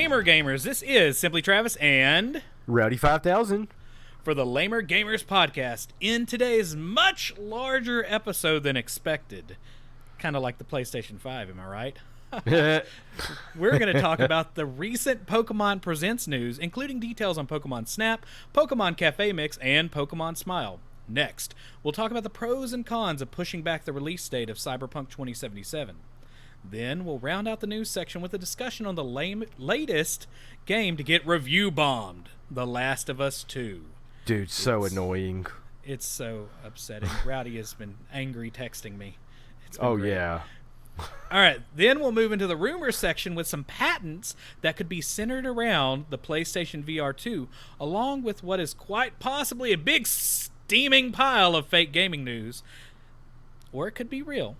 Lamer Gamers. This is Simply Travis and Rowdy 5000 for the Lamer Gamers podcast. In today's much larger episode than expected, kind of like the PlayStation 5, am I right? We're going to talk about the recent Pokemon Presents news, including details on Pokemon Snap, Pokemon Café Mix, and Pokemon Smile. Next, we'll talk about the pros and cons of pushing back the release date of Cyberpunk 2077. Then we'll round out the news section with a discussion on the latest game to get review bombed, The Last of Us 2. Dude, so annoying. It's so upsetting. Rowdy has been angry texting me. Great. Yeah. All right, then we'll move into the rumors section with some patents that could be centered around the PlayStation VR 2, along with what is quite possibly a big steaming pile of fake gaming news, or it could be real,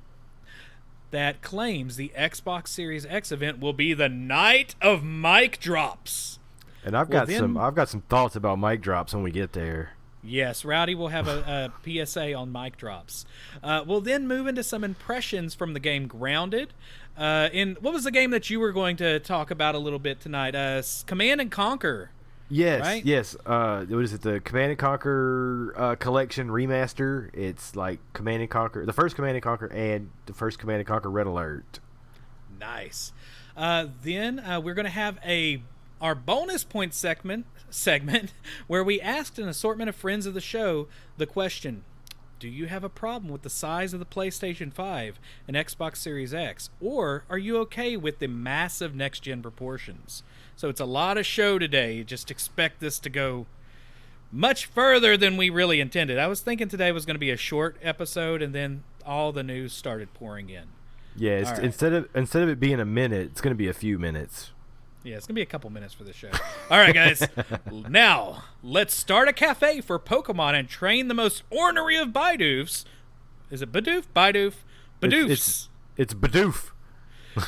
that claims the Xbox Series X event will be the night of mic drops. And I've got some thoughts about mic drops when we get there. Yes, Rowdy will have a PSA on mic drops. We'll then move into some impressions from the game Grounded. What was the game that you were going to talk about a little bit tonight? Command and Conquer. Yes, right? Yes. What is it? The Command and Conquer collection remaster. It's like Command and Conquer, the first Command and Conquer, and the first Command and Conquer Red Alert. Nice. Then we're going to have our bonus point segment where we asked an assortment of friends of the show the question: do you have a problem with the size of the PlayStation 5 and Xbox Series X, or are you okay with the massive next-gen proportions? So it's a lot of show today. Just expect this to go much further than we really intended. I was thinking today was going to be a short episode, and then all the news started pouring in. Yeah, right. Instead of it being a minute, it's going to be a few minutes. Yeah, it's going to be a couple minutes for the show. All right, guys. Now, let's start a cafe for Pokemon and train the most ornery of Bidoofs. Is it Bidoof? Bidoof? Bidoofs. It's Bidoof.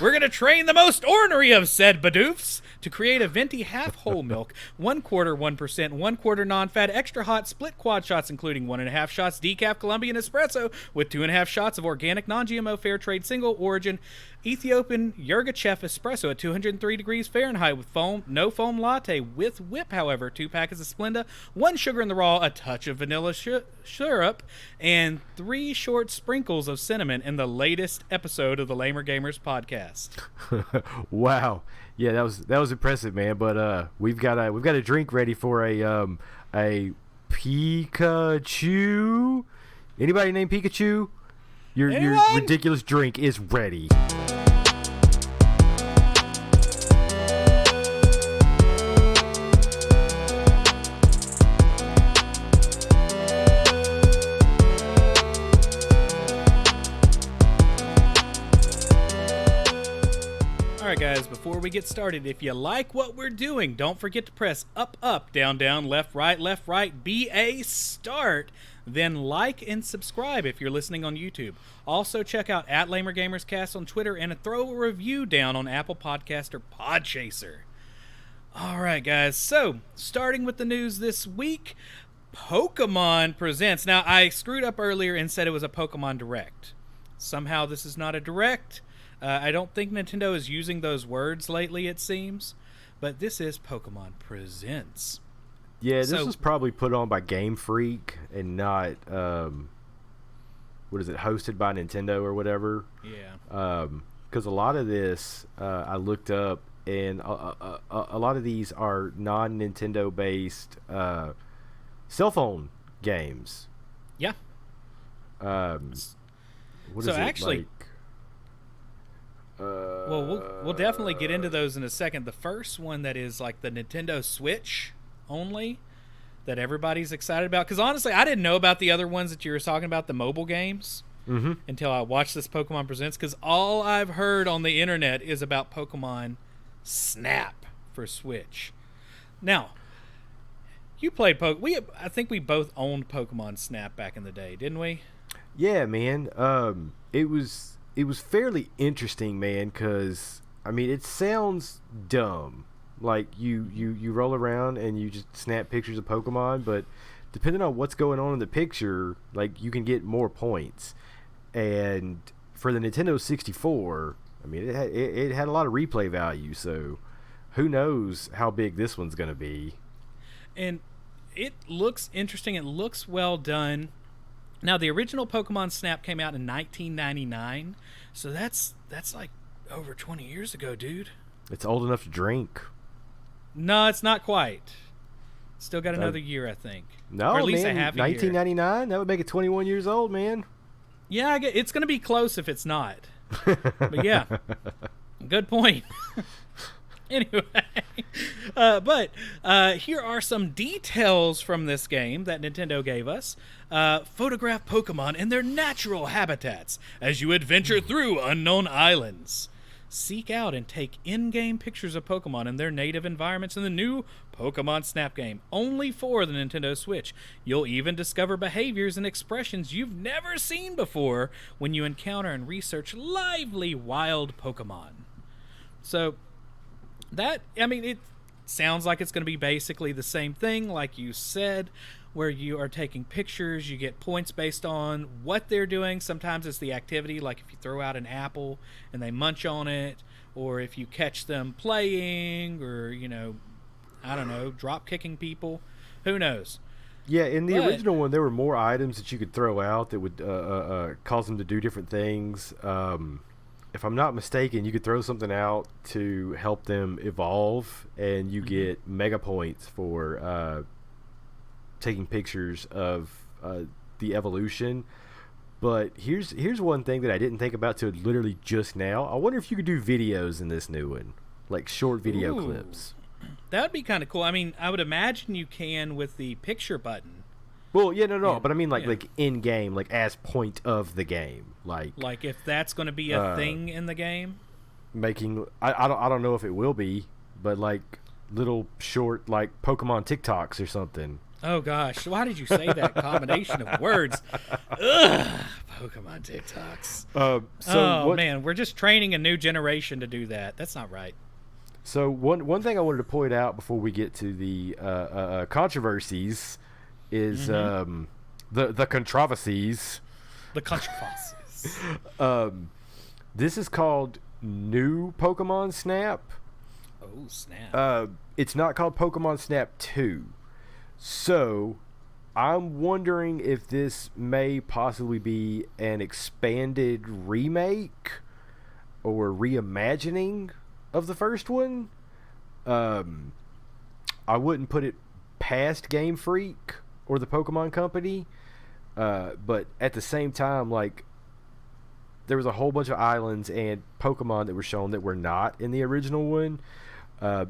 We're going to train the most ornery of said Bidoofs to create a venti half whole milk, 1/4 1%, 1/4 non-fat, extra hot, split quad shots, including 1.5 shots decaf Colombian espresso with 2.5 shots of organic, non-GMO, fair trade, single origin, Ethiopian Yirgacheffe espresso at 203 degrees Fahrenheit with foam, no foam latte with whip, however, 2 packets of Splenda, 1 sugar in the raw, a touch of vanilla syrup, and 3 short sprinkles of cinnamon in the latest episode of the Lamer Gamers podcast. Wow. Yeah, that was impressive, man. But we've got a drink ready for a Pikachu. Anybody named Pikachu? Your ridiculous drink is ready. Alright guys, before we get started, if you like what we're doing, don't forget to press up, up, down, down, left, right, BA, start, then like and subscribe if you're listening on YouTube. Also check out @LamerGamersCast on Twitter and throw a review down on Apple Podcast or Podchaser. Alright guys, so starting with the news this week, Pokemon Presents. Now I screwed up earlier and said it was a Pokemon Direct. Somehow this is not a Direct. I don't think Nintendo is using those words lately, it seems. But this is Pokemon Presents. Yeah, this was probably put on by Game Freak and not, hosted by Nintendo or whatever. Yeah. Because a lot of this, I looked up, and a lot of these are non-Nintendo-based cell phone games. Yeah. What is it, actually... like? Well, we'll definitely get into those in a second. The first one that is like the Nintendo Switch only that everybody's excited about. Because honestly, I didn't know about the other ones that you were talking about, the mobile games, until I watched this Pokemon Presents. Because all I've heard on the internet is about Pokemon Snap for Switch. Now, you played I think we both owned Pokemon Snap back in the day, didn't we? Yeah, man. It was fairly interesting, man, because, I mean, it sounds dumb. Like, you roll around and you just snap pictures of Pokemon, but depending on what's going on in the picture, like, you can get more points. And for the Nintendo 64, I mean, it had a lot of replay value, so who knows how big this one's going to be. And it looks interesting. It looks well done. Now, the original Pokemon Snap came out in 1999, so that's like over 20 years ago, dude. It's old enough to drink. No, it's not quite. Still got another year, I think. No, or at least man, a half a 1999? year. That would make it 21 years old, man. Yeah, it's going to be close if it's not. But yeah, good point. Anyway, but here are some details from this game that Nintendo gave us. Photograph Pokemon in their natural habitats as you adventure through unknown islands. Seek out and take in-game pictures of Pokemon in their native environments in the new Pokemon Snap game, only for the Nintendo Switch. You'll even discover behaviors and expressions you've never seen before when you encounter and research lively wild Pokemon. So, it sounds like it's going to be basically the same thing, like you said, where you are taking pictures, you get points based on what they're doing. Sometimes it's the activity, like if you throw out an apple and they munch on it, or if you catch them playing, or, drop kicking people. Who knows? Yeah, in the original one, there were more items that you could throw out that would cause them to do different things. If I'm not mistaken, you could throw something out to help them evolve, and you get mega points for taking pictures of the evolution. But here's one thing that I didn't think about till literally just now. I wonder if you could do videos in this new one, like short video clips. That would be kind of cool. I mean, I would imagine you can with the picture button. Well, yeah, no, but I mean like in game, like as point of the game, like if that's going to be a thing in the game. Making I don't know if it will be, but like little short like Pokemon TikToks or something. Oh gosh, why did you say that combination of words? Ugh, Pokemon TikToks. Man, we're just training a new generation to do that. That's not right. So one thing I wanted to point out before we get to the controversies is the controversies. The controversies. This is called New Pokemon Snap. Oh snap! It's not called Pokemon Snap 2. So, I'm wondering if this may possibly be an expanded remake or reimagining of the first one. I wouldn't put it past Game Freak or the Pokemon Company, but at the same time, like, there was a whole bunch of islands and Pokemon that were shown that were not in the original one.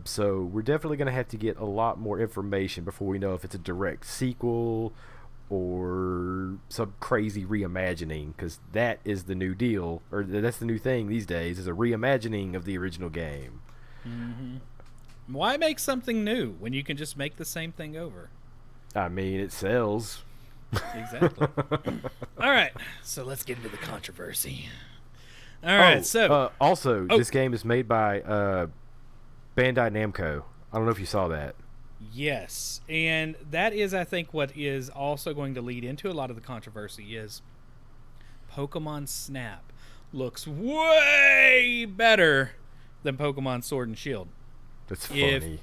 So we're definitely going to have to get a lot more information before we know if it's a direct sequel or some crazy reimagining, because that is the new deal, or that's the new thing these days, is a reimagining of the original game. Mm-hmm. Why make something new when you can just make the same thing over? I mean, it sells. Exactly. All right, so let's get into the controversy. All right, this game is made by Bandai Namco. I don't know if you saw that. Yes, and that is, I think, what is also going to lead into a lot of the controversy is Pokemon Snap looks way better than Pokemon Sword and Shield. That's funny.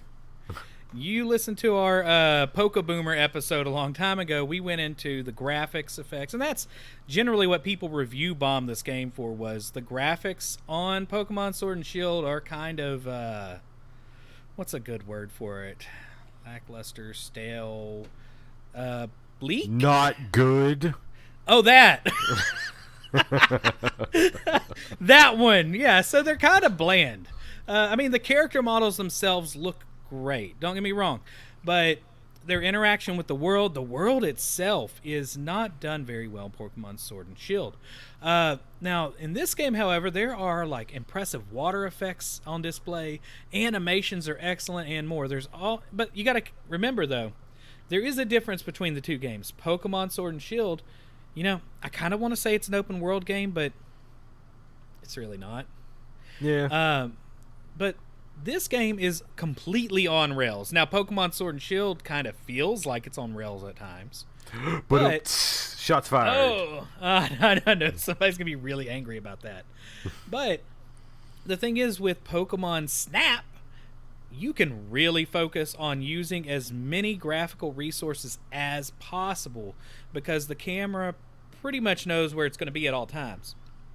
If you listened to our Poke Boomer episode a long time ago, we went into the graphics effects, and that's generally what people review bomb this game for, was the graphics on Pokemon Sword and Shield are kind of what's a good word for it? Lackluster, stale, bleak? Not good. Oh, that. That one. Yeah, so they're kind of bland. I mean, the character models themselves look great. Don't get me wrong. But their interaction with the world itself is not done very well in Pokemon Sword and Shield. Now, in this game, however, there are like impressive water effects on display, animations are excellent, and more. But you got to remember, though, there is a difference between the two games. Pokemon Sword and Shield, I kind of want to say it's an open world game, but it's really not. Yeah. But this game is completely on rails. Now, Pokemon Sword and Shield kind of feels like it's on rails at times. But shots fired. Oh, I know. Somebody's going to be really angry about that. But the thing is, with Pokemon Snap, you can really focus on using as many graphical resources as possible because the camera pretty much knows where it's going to be at all times.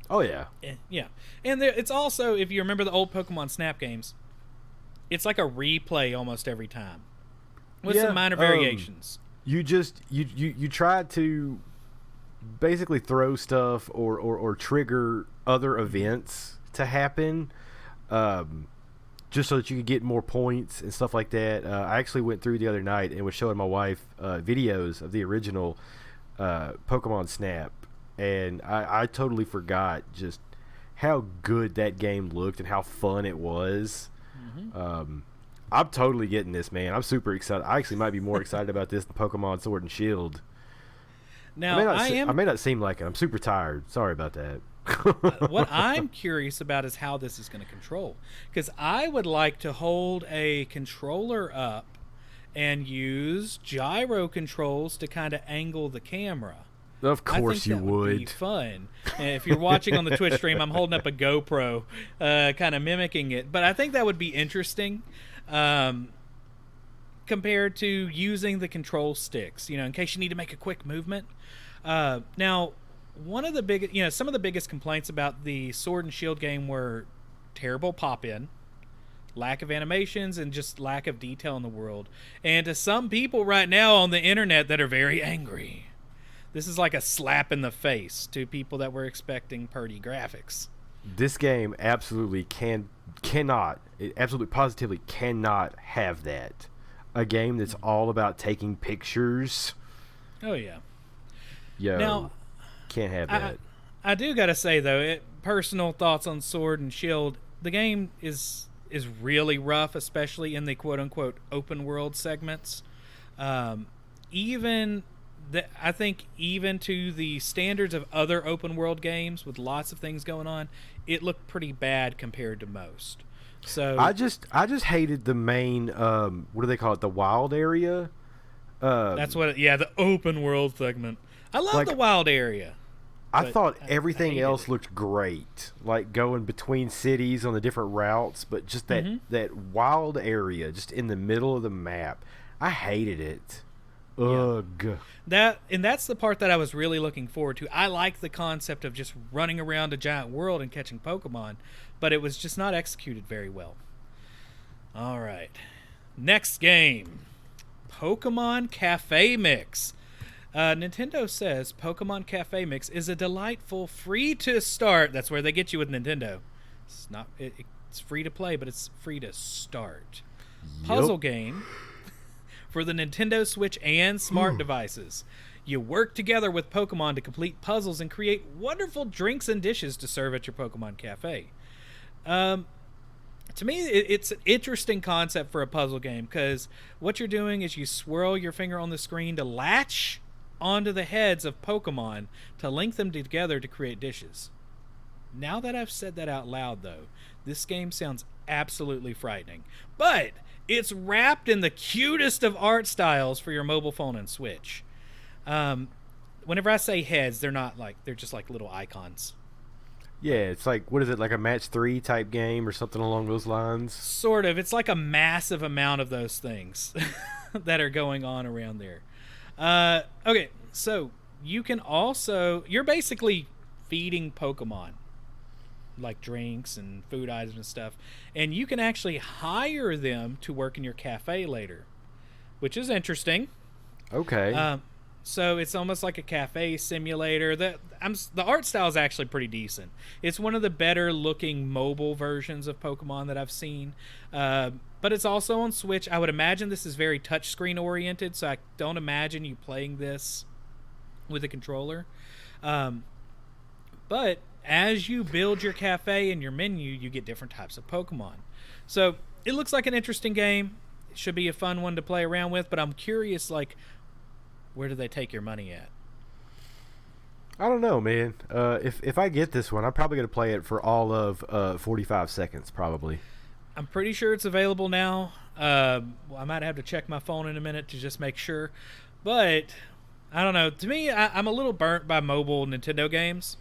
Oh yeah. Yeah. And it's also, if you remember the old Pokemon Snap games, it's like a replay almost every time with some minor variations. You just you try to basically throw stuff or trigger other events to happen, just so that you could get more points and stuff like that. I actually went through the other night and was showing my wife videos of the original Pokemon Snap, and I totally forgot just how good that game looked and how fun it was. I'm totally getting this, man. I'm super excited. I actually might be more excited about this than Pokemon Sword and Shield. Now, I may not seem like it. I'm super tired. Sorry about that. What I'm curious about is how this is going to control. Because I would like to hold a controller up and use gyro controls to kind of angle the camera. Of course you would. Be fun. And if you're watching on the Twitch stream, I'm holding up a GoPro, kind of mimicking it. But I think that would be interesting, compared to using the control sticks. In case you need to make a quick movement. Now, one of the some of the biggest complaints about the Sword and Shield game were terrible pop-in, lack of animations, and just lack of detail in the world. And to some people right now on the internet that are very angry, this is like a slap in the face to people that were expecting pretty graphics. This game absolutely cannot, it absolutely positively cannot have that. A game that's all about taking pictures. Oh yeah. Yo, now, can't have that. I do gotta say though, personal thoughts on Sword and Shield. The game is really rough, especially in the quote unquote open world segments. I think even to the standards of other open world games with lots of things going on, it looked pretty bad compared to most. So I just hated the main what do they call it? The wild area. That's what. The open world segment. I love the wild area. I thought everything else looked great, like going between cities on the different routes, but just that wild area, just in the middle of the map, I hated it. Ugh. That's the part that I was really looking forward to. I like the concept of just running around a giant world and catching Pokemon, but it was just not executed very well. All right, next game, Pokemon Café Mix. Nintendo says Pokemon Café Mix is a delightful free to start. That's where they get you with Nintendo. It's not. It's free to play, but it's free to start. Puzzle game for the Nintendo Switch and smart devices. You work together with Pokemon to complete puzzles and create wonderful drinks and dishes to serve at your Pokemon Cafe. To me, it's an interesting concept for a puzzle game because what you're doing is you swirl your finger on the screen to latch onto the heads of Pokemon to link them together to create dishes. Now that I've said that out loud, though, this game sounds absolutely frightening. But it's wrapped in the cutest of art styles for your mobile phone and Switch. Whenever I say heads, they're just like little icons. Yeah, it's like, what is it, like a match 3 type game or something along those lines? Sort of. It's like a massive amount of those things that are going on around there. Okay, so you're basically feeding Pokemon, like drinks and food items and stuff, and you can actually hire them to work in your cafe later, which is interesting. Okay. So it's almost like a cafe simulator. The art style is actually pretty decent. It's one of the better looking mobile versions of Pokemon that I've seen. But it's also on Switch. I would imagine this is very touchscreen oriented, so I don't imagine you playing this with a controller. But as you build your cafe and your menu, you get different types of Pokemon. So it looks like an interesting game. It should be a fun one to play around with, but I'm curious, where do they take your money at? I don't know, man. If I get this one, I'm probably going to play it for all of 45 seconds, probably. I'm pretty sure it's available now. I might have to check my phone in a minute to just make sure. But, I don't know. To me, I'm a little burnt by mobile Nintendo games.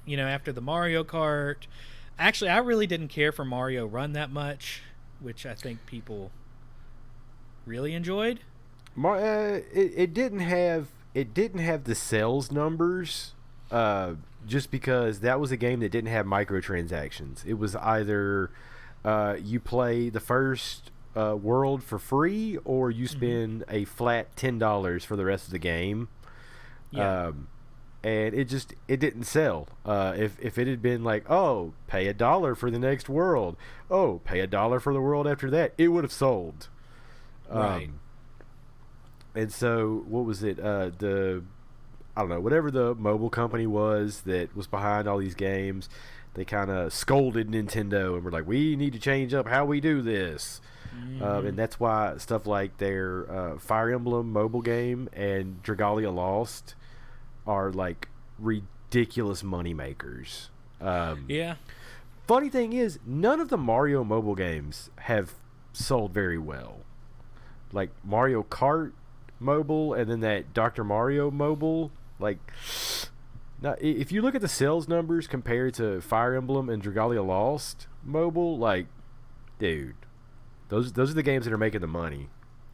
After the Mario Kart. Actually, I really didn't care for Mario Run that much. which I think people really enjoyed. It didn't have the sales numbers, just because that was a game that didn't have microtransactions. It was either you play the first world for free, or you spend a flat $10 for the rest of the game. Yeah. And it didn't sell. If it had been like, oh, pay $1 for the next world, oh, pay $1 for the world after that, it would have sold. Right. And so, what was it? I don't know, whatever the mobile company was that was behind all these games, they kind of scolded Nintendo and were like, we need to change up how we do this. And that's why stuff like their Fire Emblem mobile game and Dragalia Lost are like ridiculous money makers. Yeah. Funny thing is, none of the Mario mobile games have sold very well. Like Mario Kart mobile, and then that Dr. Mario mobile. Like, now, if you look at the sales numbers compared to Fire Emblem and Dragalia Lost mobile, like, dude, those are the games that are making the money.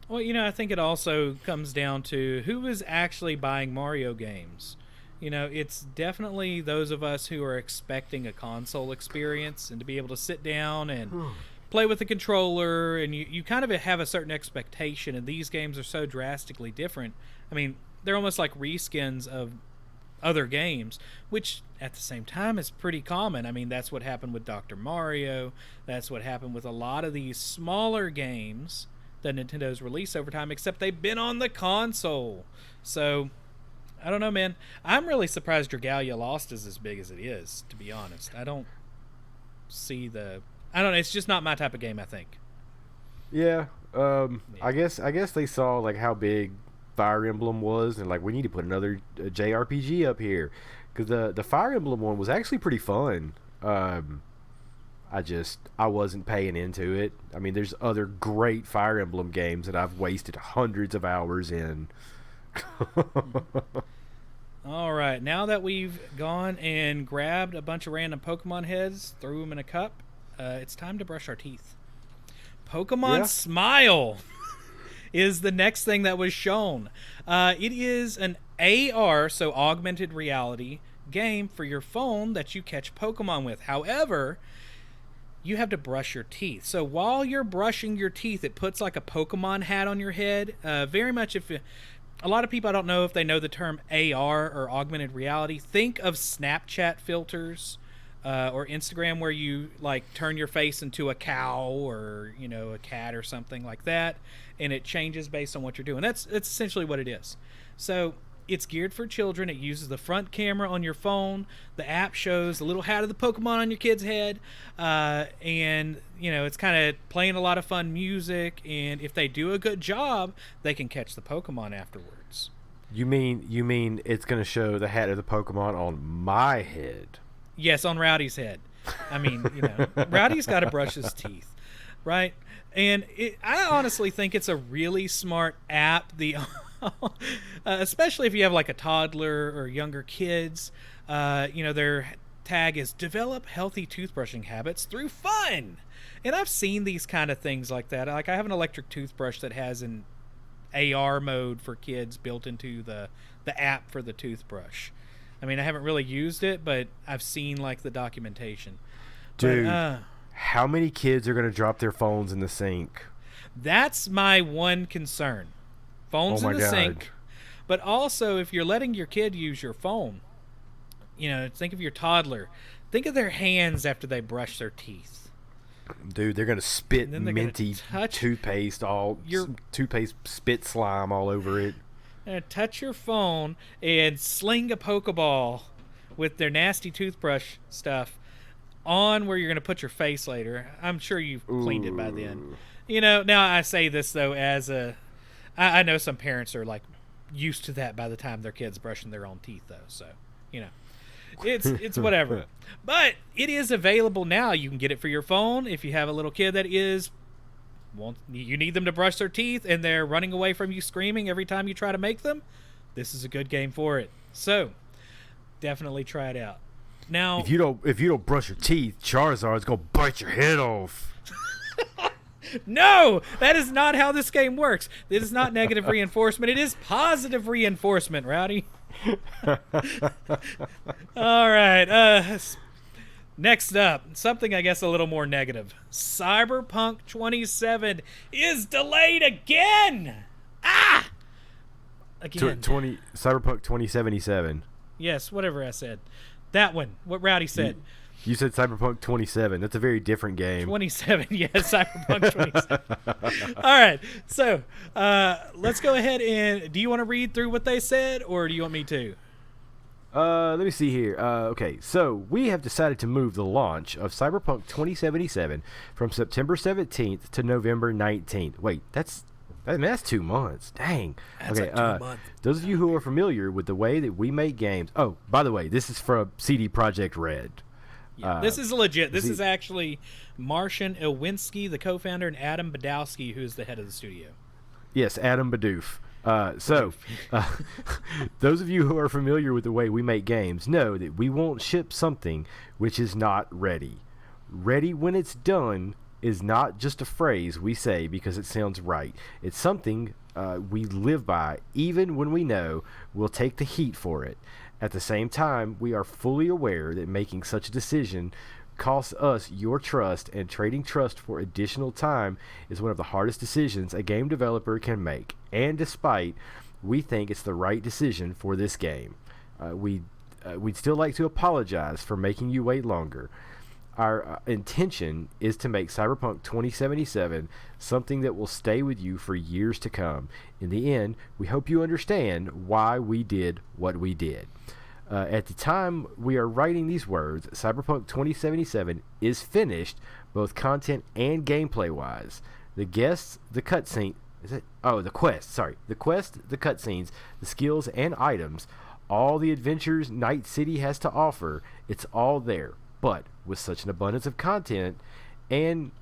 Well, I think it also comes down to who is actually buying Mario games. It's definitely those of us who are expecting a console experience and to be able to sit down and play with the controller, and you kind of have a certain expectation, and these games are so drastically different. I mean, they're almost like reskins of other games, which at the same time is pretty common. I mean, that's what happened with Dr. Mario. That's what happened with a lot of these smaller games that Nintendo's released over time, except they've been on the console. So, I don't know, man. I'm really surprised Dragalia Lost is as big as it is, to be honest. I don't know. It's just not my type of game, I think. Yeah. I guess they saw like how big Fire Emblem was, and like, we need to put another JRPG up here, because the Fire Emblem one was actually pretty fun. I wasn't paying into it. I mean, there's other great Fire Emblem games that I've wasted hundreds of hours in. All right, now that we've gone and grabbed a bunch of random Pokemon heads, threw them in a cup, it's time to brush our teeth. Pokemon Smile is the next thing that was shown. It is an AR, so augmented reality, game for your phone that you catch Pokemon with. However, you have to brush your teeth. So while you're brushing your teeth, it puts like a Pokemon hat on your head. Very much a lot of people, I don't know if they know the term AR or augmented reality. Think of Snapchat filters or Instagram, where you like turn your face into a cow or a cat or something like that, and it changes based on what you're doing. That's essentially what it is. So it's geared for children. It uses the front camera on your phone. The app shows the little hat of the Pokemon on your kid's head, and it's kind of playing a lot of fun music. And if they do a good job, they can catch the Pokemon afterwards. You mean it's going to show the hat of the Pokemon on my head? Yes, on Rowdy's head. I mean, Rowdy's got to brush his teeth, right? And I honestly think it's a really smart app. Especially if you have like a toddler or younger kids, their tag is develop healthy toothbrushing habits through fun. And I've seen these kind of things like that. Like, I have an electric toothbrush that has an AR mode for kids built into the app for the toothbrush. I mean, I haven't really used it, but I've seen like the documentation. Dude, how many kids are going to drop their phones in the sink? That's my one concern. Phones in the sink. But also, if you're letting your kid use your phone, think of your toddler. Think of their hands after they brush their teeth. Dude, they're going to spit minty toothpaste, toothpaste spit slime all over it. And touch your phone and sling a Pokeball with their nasty toothbrush stuff on where you're going to put your face later. I'm sure you've cleaned it by then. Now I say this, though, as I know some parents are, like, used to that by the time their kid's brushing their own teeth, though. So, it's whatever. But it is available now. You can get it for your phone if you have a little kid that you need them to brush their teeth and they're running away from you screaming every time you try to make them. This is a good game for it. So, definitely try it out. Now, if you don't brush your teeth, Charizard's gonna bite your head off. No, that is not how this game works. It is not negative reinforcement. It is positive reinforcement, Rowdy. All right. Next up, something I guess a little more negative. Cyberpunk 27 is delayed again. Again. Cyberpunk 2077. Yes, whatever I said. That one. What Rowdy said. You said Cyberpunk 27. That's a very different game. 27, yes, Cyberpunk 27. All right, so let's go ahead and... Do you want to read through what they said, or do you want me to? Let me see here. Okay, so we have decided to move the launch of Cyberpunk 2077 from September 17th to November 19th. Wait, that's 2 months. Dang. That's okay, like 2 months. Those of you who are familiar with the way that we make games... Oh, by the way, this is from CD Projekt Red. Yeah, this is legit. This is actually Martian Iwinski, the co-founder, and Adam Badowski, who is the head of the studio. Yes, Adam Badoof. Those of you who are familiar with the way we make games know that we won't ship something which is not ready. Ready when it's done is not just a phrase we say because it sounds right. It's something we live by even when we know we'll take the heat for it. At the same time, we are fully aware that making such a decision costs us your trust, and trading trust for additional time is one of the hardest decisions a game developer can make. And despite, we think it's the right decision for this game. We'd still like to apologize for making you wait longer. Our intention is to make Cyberpunk 2077 something that will stay with you for years to come. In the end, we hope you understand why we did what we did. At the time we are writing these words, Cyberpunk 2077 is finished, both content and gameplay-wise. The guests, the cutscene... the quest, sorry. The quest, the cutscenes, the skills and items, all the adventures Night City has to offer, it's all there. But with such an abundance of content and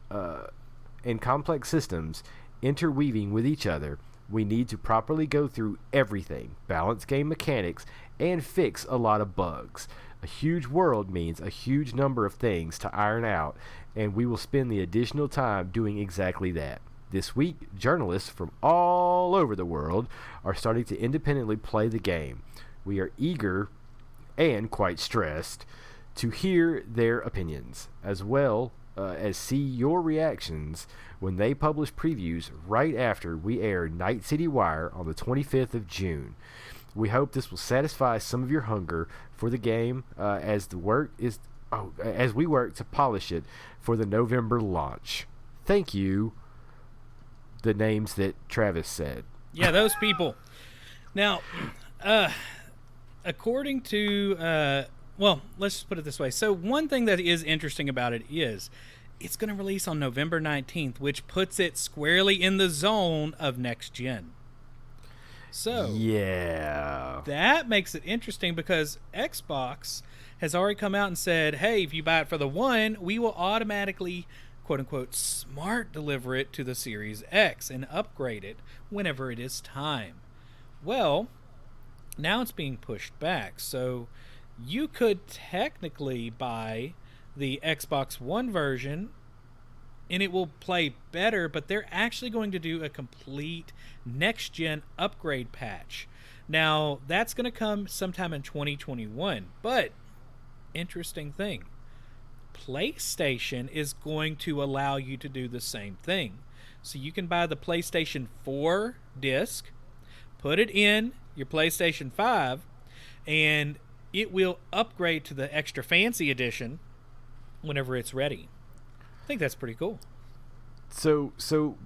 complex systems interweaving with each other, we need to properly go through everything, balance game mechanics, and fix a lot of bugs. A huge world means a huge number of things to iron out, and we will spend the additional time doing exactly that. This week, journalists from all over the world are starting to independently play the game. We are eager and quite stressed to hear their opinions, as well as see your reactions when they publish previews right after we air Night City Wire on the 25th of June. We hope this will satisfy some of your hunger for the game as we work to polish it for the November launch. Thank you. The names that Travis said. Yeah, those people. Now, according to well, let's just put it this way. So one thing that is interesting about it is it's going to release on November 19th, which puts it squarely in the zone of next gen. So yeah, that makes it interesting because Xbox has already come out and said, hey, if you buy it for the One, we will automatically, quote unquote, smart deliver it to the Series X and upgrade it whenever it is time. Well, now it's being pushed back. So you could technically buy the Xbox One version and it will play better, but they're actually going to do a complete next-gen upgrade patch. Now, that's going to come sometime in 2021, but interesting thing, PlayStation is going to allow you to do the same thing. So you can buy the PlayStation 4 disc, put it in your PlayStation 5, and it will upgrade to the extra fancy edition whenever it's ready. I think that's pretty cool.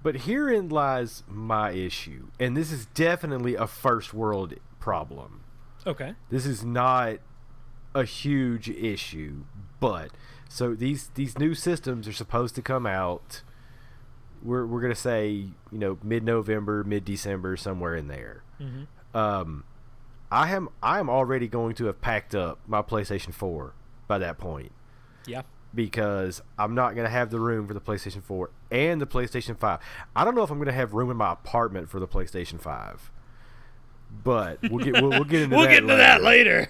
But herein lies my issue, and this is definitely a first world problem. Okay. This is not a huge issue, but so these new systems are supposed to come out. We're gonna say mid-November, mid-December, somewhere in there. Mm-hmm. I am already going to have packed up my PlayStation 4 by that point. Yeah. Because I'm not going to have the room for the PlayStation 4 and the PlayStation 5. I don't know if I'm going to have room in my apartment for the PlayStation 5. But we'll get into that later.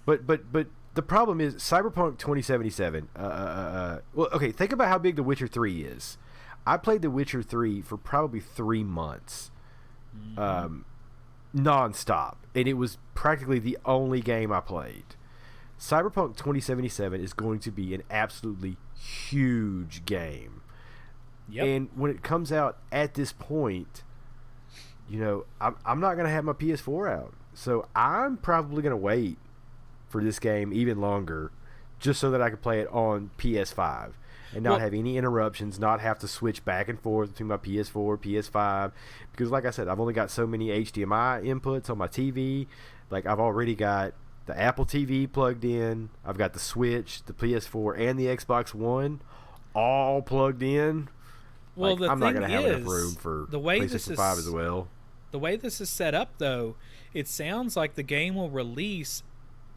But the problem is Cyberpunk 2077. Well, okay, think about how big The Witcher 3 is. I played The Witcher 3 for probably 3 months, nonstop, and it was practically the only game I played. Cyberpunk 2077 is going to be an absolutely huge game. Yep. And when it comes out at this point, I'm not going to have my PS4 out. So I'm probably going to wait for this game even longer just so that I can play it on PS5 and not have any interruptions, not have to switch back and forth between my PS4, PS5. Because like I said, I've only got so many HDMI inputs on my TV. Like I've already got the Apple TV plugged in. I've got the Switch, the PS4, and the Xbox One all plugged in. Well, I'm not going to have enough room for the way PlayStation 5 as well. The way this is set up, though, it sounds like the game will release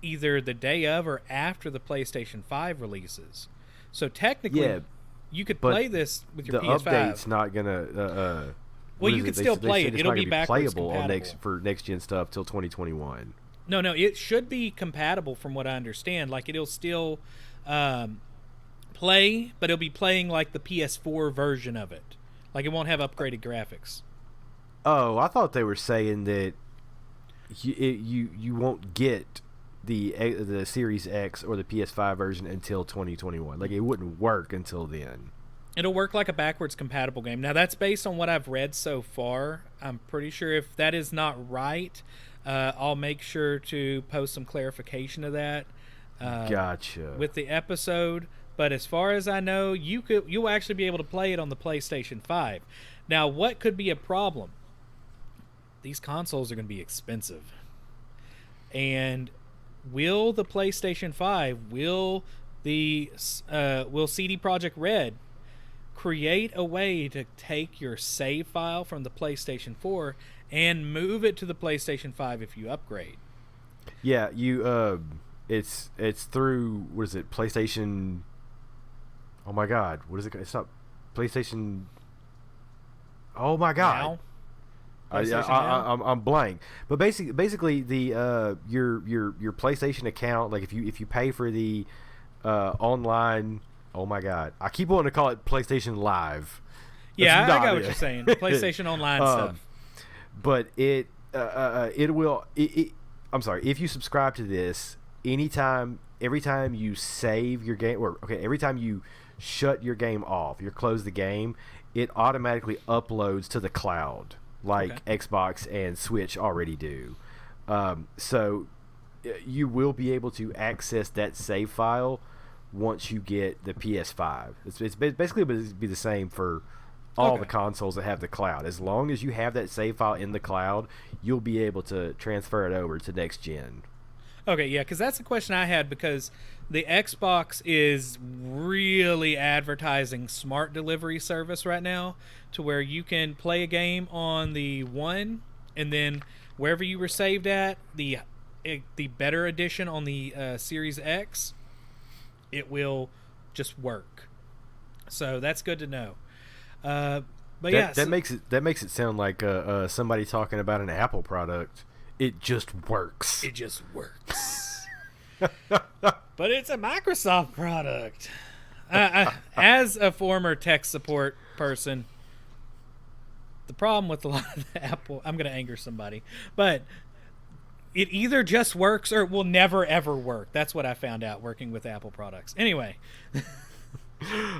either the day of or after the PlayStation 5 releases. So technically, you could play this with your PS5. The update's not going to... well, you can still play it. It'll be backwards playable compatible for next-gen stuff till 2021. No, it should be compatible from what I understand. Like, it'll still play, but it'll be playing like the PS4 version of it. Like, it won't have upgraded graphics. Oh, I thought they were saying that you won't get the Series X or the PS5 version until 2021. Like, it wouldn't work until then. It'll work like a backwards compatible game. Now, that's based on what I've read so far. I'm pretty sure if that is not right, I'll make sure to post some clarification of that. Gotcha. With the episode. But as far as I know, you'll actually be able to play it on the PlayStation 5. Now, what could be a problem? These consoles are going to be expensive. And will the PlayStation 5, will CD Projekt Red create a way to take your save file from the PlayStation 4 and move it to the PlayStation 5 if you upgrade? Yeah, it's through, what is it, PlayStation... Oh my God, what is it? It's not PlayStation... Oh my God. Now? I'm blank. But basically the your PlayStation account, like if you pay for the online... Oh my God, I keep wanting to call it PlayStation Live. Yeah, I got what you're saying. PlayStation Online stuff. But it will. I'm sorry. If you subscribe to this, every time you save your game, every time you shut your game off, you close the game, it automatically uploads to the cloud, like Xbox and Switch already do. So you will be able to access that save file once you get the PS5. It's basically going to be the same for all the consoles that have the cloud. As long as you have that save file in the cloud, you'll be able to transfer it over to next gen. Okay, yeah, because that's the question I had, because the Xbox is really advertising smart delivery service right now, to where you can play a game on the One, and then wherever you were saved at, the better edition on the Series X, it will just work. So that's good to know. But that makes it sound like somebody talking about an Apple product. It just works. It just works. But it's a Microsoft product. As a former tech support person, the problem with a lot of the Apple... I'm going to anger somebody. But it either just works or it will never, ever work. That's what I found out working with Apple products. Anyway...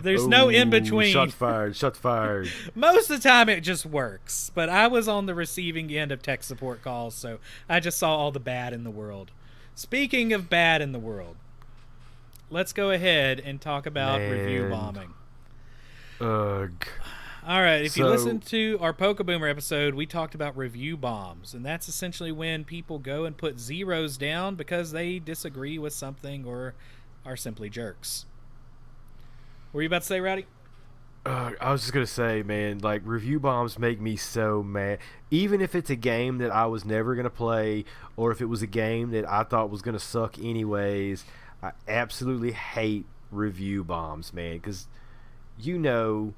There's no in between. Shots fired. Most of the time it just works. But I was on the receiving end of tech support calls, so I just saw all the bad in the world. Speaking of bad in the world, let's go ahead and talk about review bombing. Ugh. All right, if you listen to our Pokeboomer episode, we talked about review bombs, and that's essentially when people go and put zeros down because they disagree with something or are simply jerks. What were you about to say, Rowdy? I was just going to say, man, like, review bombs make me so mad. Even if it's a game that I was never going to play, or if it was a game that I thought was going to suck anyways, I absolutely hate review bombs, man, because 99%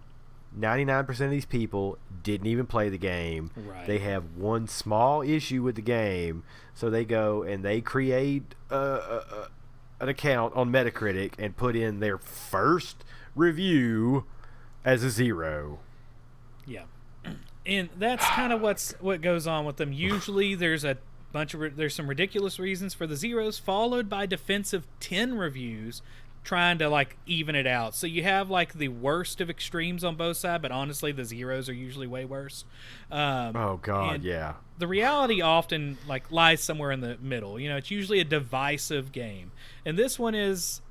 of these people didn't even play the game. Right. They have one small issue with the game, so they go and they create an account on Metacritic and put in their first review as a zero. Yeah. And that's kind of what goes on with them. Usually there's there's some ridiculous reasons for the zeros, followed by defensive 10 reviews trying to like even it out. So you have like the worst of extremes on both sides, but honestly the zeros are usually way worse. Oh god, yeah. The reality often like lies somewhere in the middle. You know, it's usually a divisive game, and this one has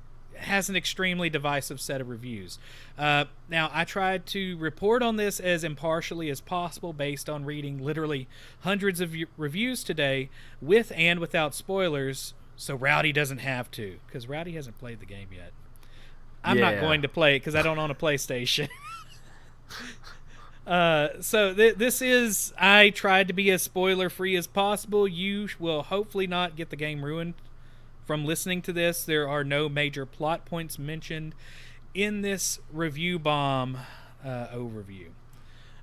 an extremely divisive set of reviews. Now, I tried to report on this as impartially as possible based on reading literally hundreds of reviews today with and without spoilers, so Rowdy doesn't have to, because Rowdy hasn't played the game yet. I'm not going to play it because I don't own a PlayStation. So this is, I tried to be as spoiler-free as possible. You will hopefully not get the game ruined from listening to this. There are no major plot points mentioned in this review bomb overview.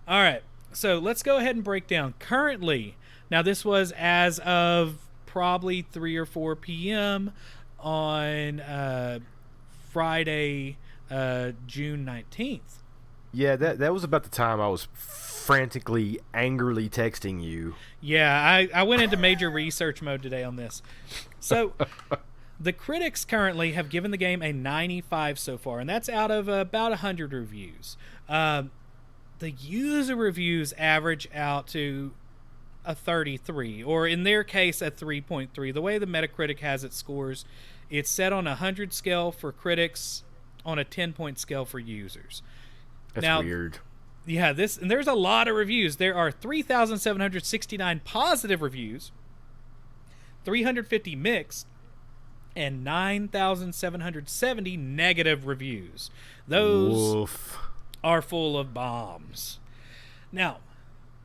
All right, so let's go ahead and break down. Currently, now this was as of probably 3 or 4 p.m. on Friday, June 19th. Yeah, that was about the time I was frantically, angrily texting you. Yeah, I went into major research mode today on this. So, the critics currently have given the game a 95 so far, and that's out of about 100 reviews. The user reviews average out to a 33, or in their case, a 3.3. The way the Metacritic has its scores, it's set on a 100 scale for critics, on a 10-point scale for users. That's weird. Yeah, and there's a lot of reviews. There are 3,769 positive reviews, 350 mixed, and 9,770 negative reviews. Those are full of bombs. Now,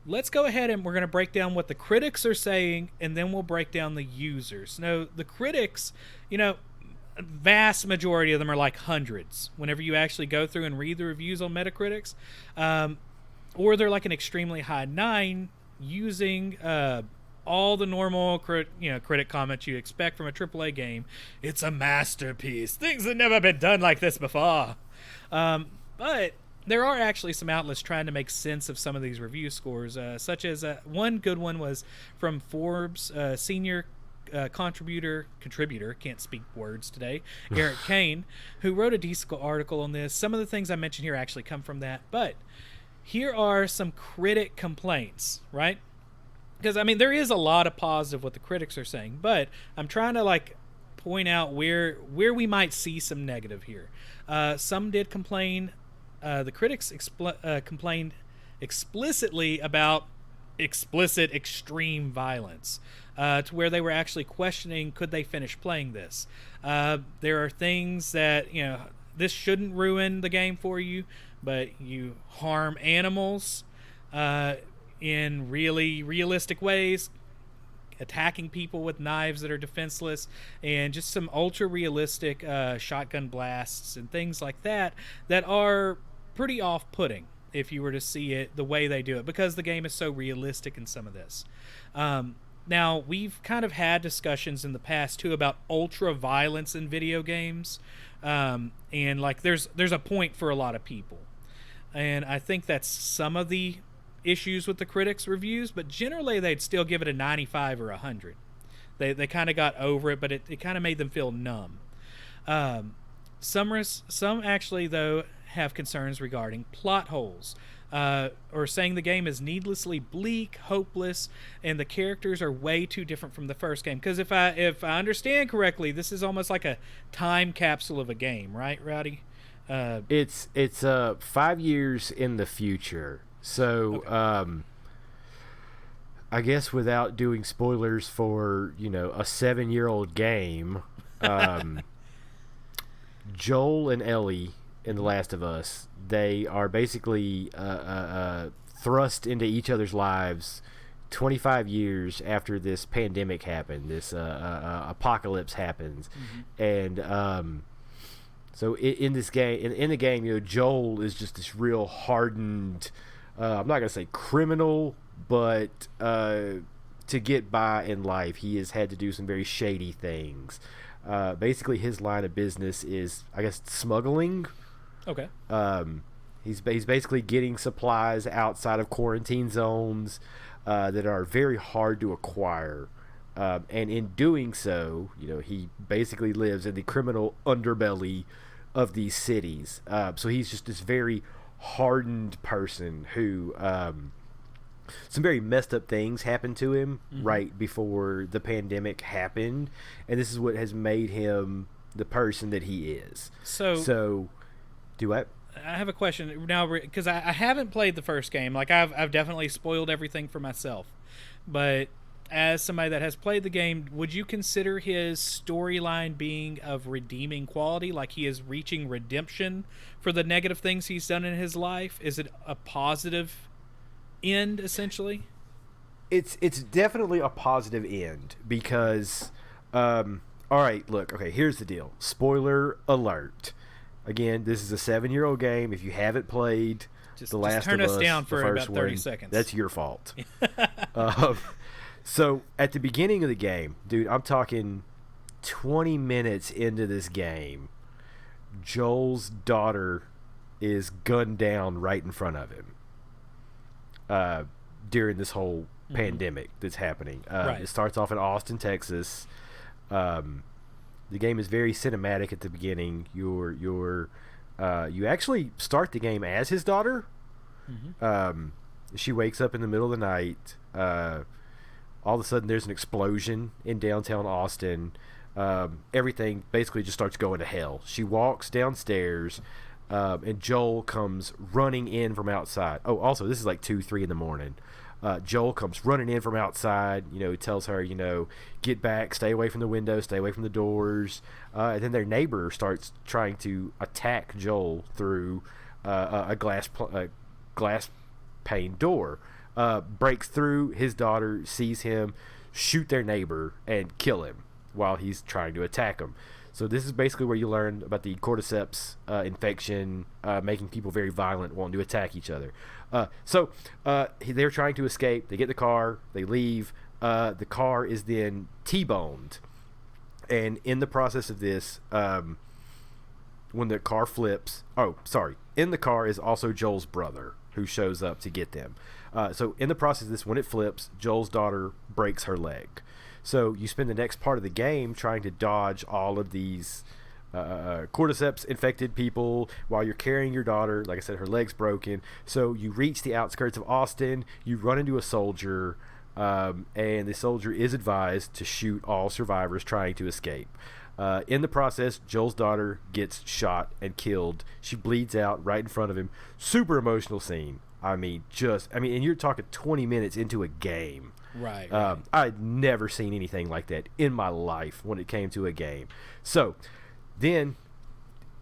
let's go ahead and we're going to break down what the critics are saying, and then we'll break down the users. Now, the critics, vast majority of them are like hundreds whenever you actually go through and read the reviews on Metacritics, or they're like an extremely high 9 using all the normal critic comments you expect from a AAA game. It's a masterpiece, things have never been done like this before. But there are actually some outlets trying to make sense of some of these review scores, such as one good one was from Forbes senior contributor, can't speak words today, Eric Kane, who wrote a decent article on this. Some of the things I mentioned here actually come from that, but here are some critic complaints, right? Because, there is a lot of positive what the critics are saying, but I'm trying to, point out where we might see some negative here. Some did complain, the critics complained explicitly about explicit extreme violence, to where they were actually questioning, could they finish playing this? There are things that, this shouldn't ruin the game for you, but you harm animals in really realistic ways, attacking people with knives that are defenseless, and just some ultra realistic shotgun blasts and things like that are pretty off-putting if you were to see it the way they do it, because the game is so realistic in some of this. Now, we've kind of had discussions in the past too about ultra violence in video games, and there's a point for a lot of people, and I think that's some of the issues with the critics' reviews, but generally they'd still give it a 95 or 100. They kind of got over it, but it kind of made them feel numb. Some actually, though, have concerns regarding plot holes, or saying the game is needlessly bleak, hopeless, and the characters are way too different from the first game. Because if I understand correctly, this is almost like a time capsule of a game, right, Rowdy? It's 5 years in the future. So, okay. I guess without doing spoilers for, a 7-year-old game, Joel and Ellie in The Last of Us, they are basically thrust into each other's lives 25 years after this pandemic happened, this apocalypse happens. Mm-hmm. And so in this game, in the game, Joel is just this real hardened, I'm not going to say criminal, but to get by in life, he has had to do some very shady things. Basically, his line of business is, I guess, smuggling. Okay. He's basically getting supplies outside of quarantine zones that are very hard to acquire. And in doing so, he basically lives in the criminal underbelly of these cities. So he's just this very hardened person who some very messed up things happened to him right before the pandemic happened, and this is what has made him the person that he is. So do what? I have a question now, because I haven't played the first game. Like, I've definitely spoiled everything for myself, but as somebody that has played the game, would you consider his storyline being of redeeming quality? Like, he is reaching redemption for the negative things he's done in his life? Is it a positive end, essentially? It's definitely a positive end because, all right, look, okay, here's the deal. Spoiler alert. Again, this is a 7-year-old game. If you haven't played The Last of Us, turn us down for the about first 30 one, seconds. That's your fault. So at the beginning of the game, dude, I'm talking 20 minutes into this game, Joel's daughter is gunned down right in front of him during this whole pandemic that's happening. Right. It starts off in Austin, Texas. The game is very cinematic at the beginning. You actually start the game as his daughter. She wakes up in the middle of the night. All of a sudden, there's an explosion in downtown Austin. Everything basically just starts going to hell. She walks downstairs, and Joel comes running in from outside. Oh, also, this is like 2, 3 in the morning. Joel comes running in from outside, tells her, get back, stay away from the windows, stay away from the doors. And then their neighbor starts trying to attack Joel through a glass pane door. Breaks through, his daughter sees him shoot their neighbor and kill him while he's trying to attack him. So this is basically where you learn about the cordyceps infection, making people very violent, wanting to attack each other. So they're trying to escape. They get in the car. They leave. The car is then T-boned. And in the process of this, when the car flips... Oh, sorry. In the car is also Joel's brother, who shows up to get them. So in the process of this, when it flips, Joel's daughter breaks her leg. So you spend the next part of the game trying to dodge all of these cordyceps infected people while you're carrying your daughter. Like I said, her leg's broken. So you reach the outskirts of Austin. You run into a soldier, and the soldier is advised to shoot all survivors trying to escape. In the process, Joel's daughter gets shot and killed. She bleeds out right in front of him. Super emotional scene. And you're talking 20 minutes into a game. Right. I'd never seen anything like that in my life when it came to a game. So then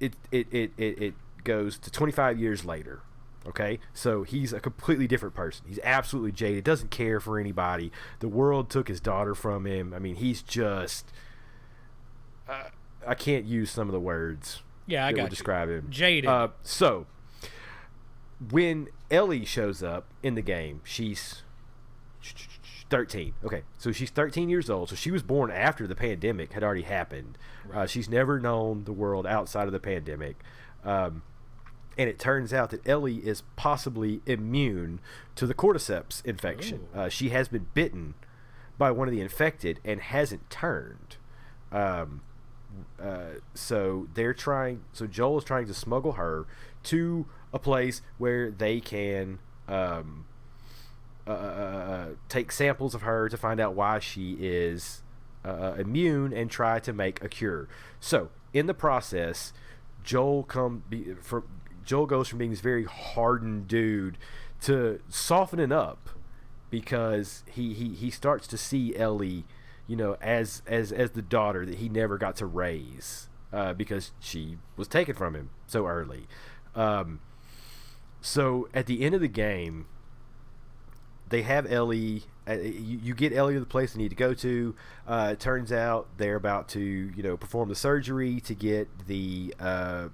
it goes to 25 years later. Okay, so he's a completely different person. He's absolutely jaded, doesn't care for anybody. The world took his daughter from him. I mean, he's just... I can't use some of the words that would describe him. Jaded. So, when Ellie shows up in the game, she's 13. Okay, so she's 13 years old. So she was born after the pandemic had already happened. Right. She's never known the world outside of the pandemic. And it turns out that Ellie is possibly immune to the cordyceps infection. She has been bitten by one of the infected and hasn't turned. So Joel is trying to smuggle her to a place where they can take samples of her to find out why she is immune and try to make a cure. So in the process, Joel goes from being this very hardened dude to softening up because he starts to see Ellie, as the daughter that he never got to raise because she was taken from him so early. So at the end of the game, they have Ellie. You get Ellie to the place they need to go to. It turns out they're about to, perform the surgery to get the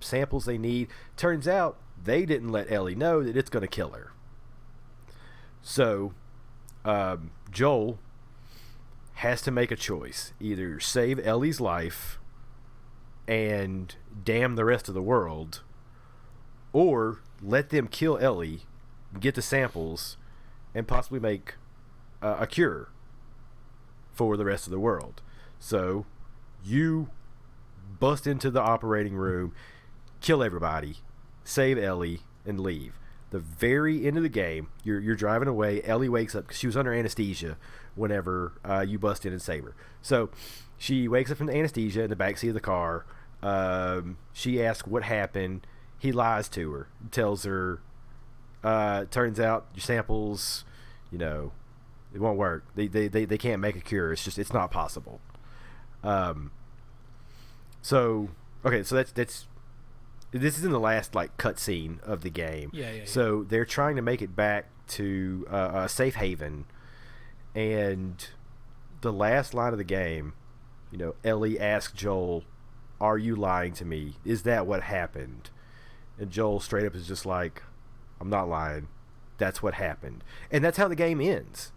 samples they need. Turns out they didn't let Ellie know that it's going to kill her. So Joel has to make a choice: either save Ellie's life and damn the rest of the world, or let them kill Ellie, get the samples, and possibly make a cure for the rest of the world. So you bust into the operating room, kill everybody, save Ellie, and leave. The very end of the game, you're driving away. Ellie wakes up because she was under anesthesia whenever you bust in and save her. So she wakes up from the anesthesia in the backseat of the car. She asks what happened. He lies to her, tells her, turns out your samples, it won't work. They can't make a cure. It's not possible. So that's this is in the last cutscene of the game. Yeah. So they're trying to make it back to a safe haven, and the last line of the game, Ellie asks Joel, "Are you lying to me? Is that what happened?" And Joel straight up is just like, "I'm not lying. That's what happened." And that's how the game ends.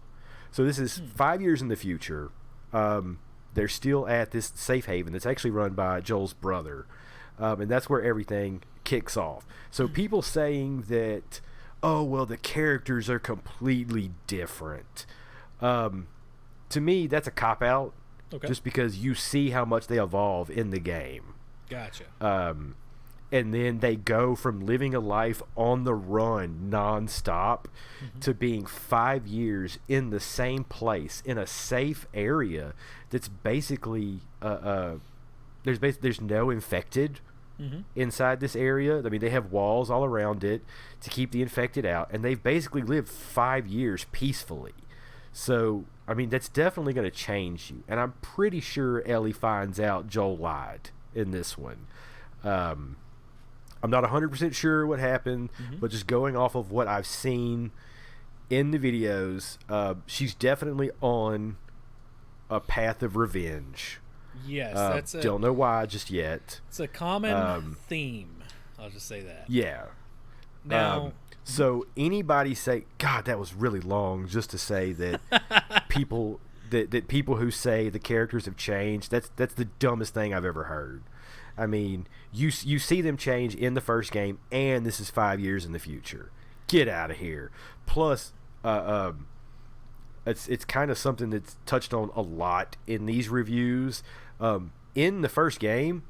So this is 5 years in the future. They're still at this safe haven that's actually run by Joel's brother. And that's where everything kicks off. So people saying that, oh, well, the characters are completely different. To me, that's a cop-out. Okay. Just because you see how much they evolve in the game. Gotcha. And then they go from living a life on the run nonstop to being 5 years in the same place in a safe area that's basically there's no infected inside this area. I mean, they have walls all around it to keep the infected out, and they've basically lived 5 years peacefully. So, I mean, that's definitely going to change you. And I'm pretty sure Ellie finds out Joel lied in this one. I'm not 100% sure what happened, but just going off of what I've seen in the videos, she's definitely on a path of revenge. Yes, don't know why just yet. It's a common theme. I'll just say that. Yeah. Now, so anybody say, God, that was really long, just to say that people who say the characters have changed, that's the dumbest thing I've ever heard. I mean, you see them change in the first game, and this is 5 years in the future. Get out of here. Plus, it's kind of something that's touched on a lot in these reviews. In the first game,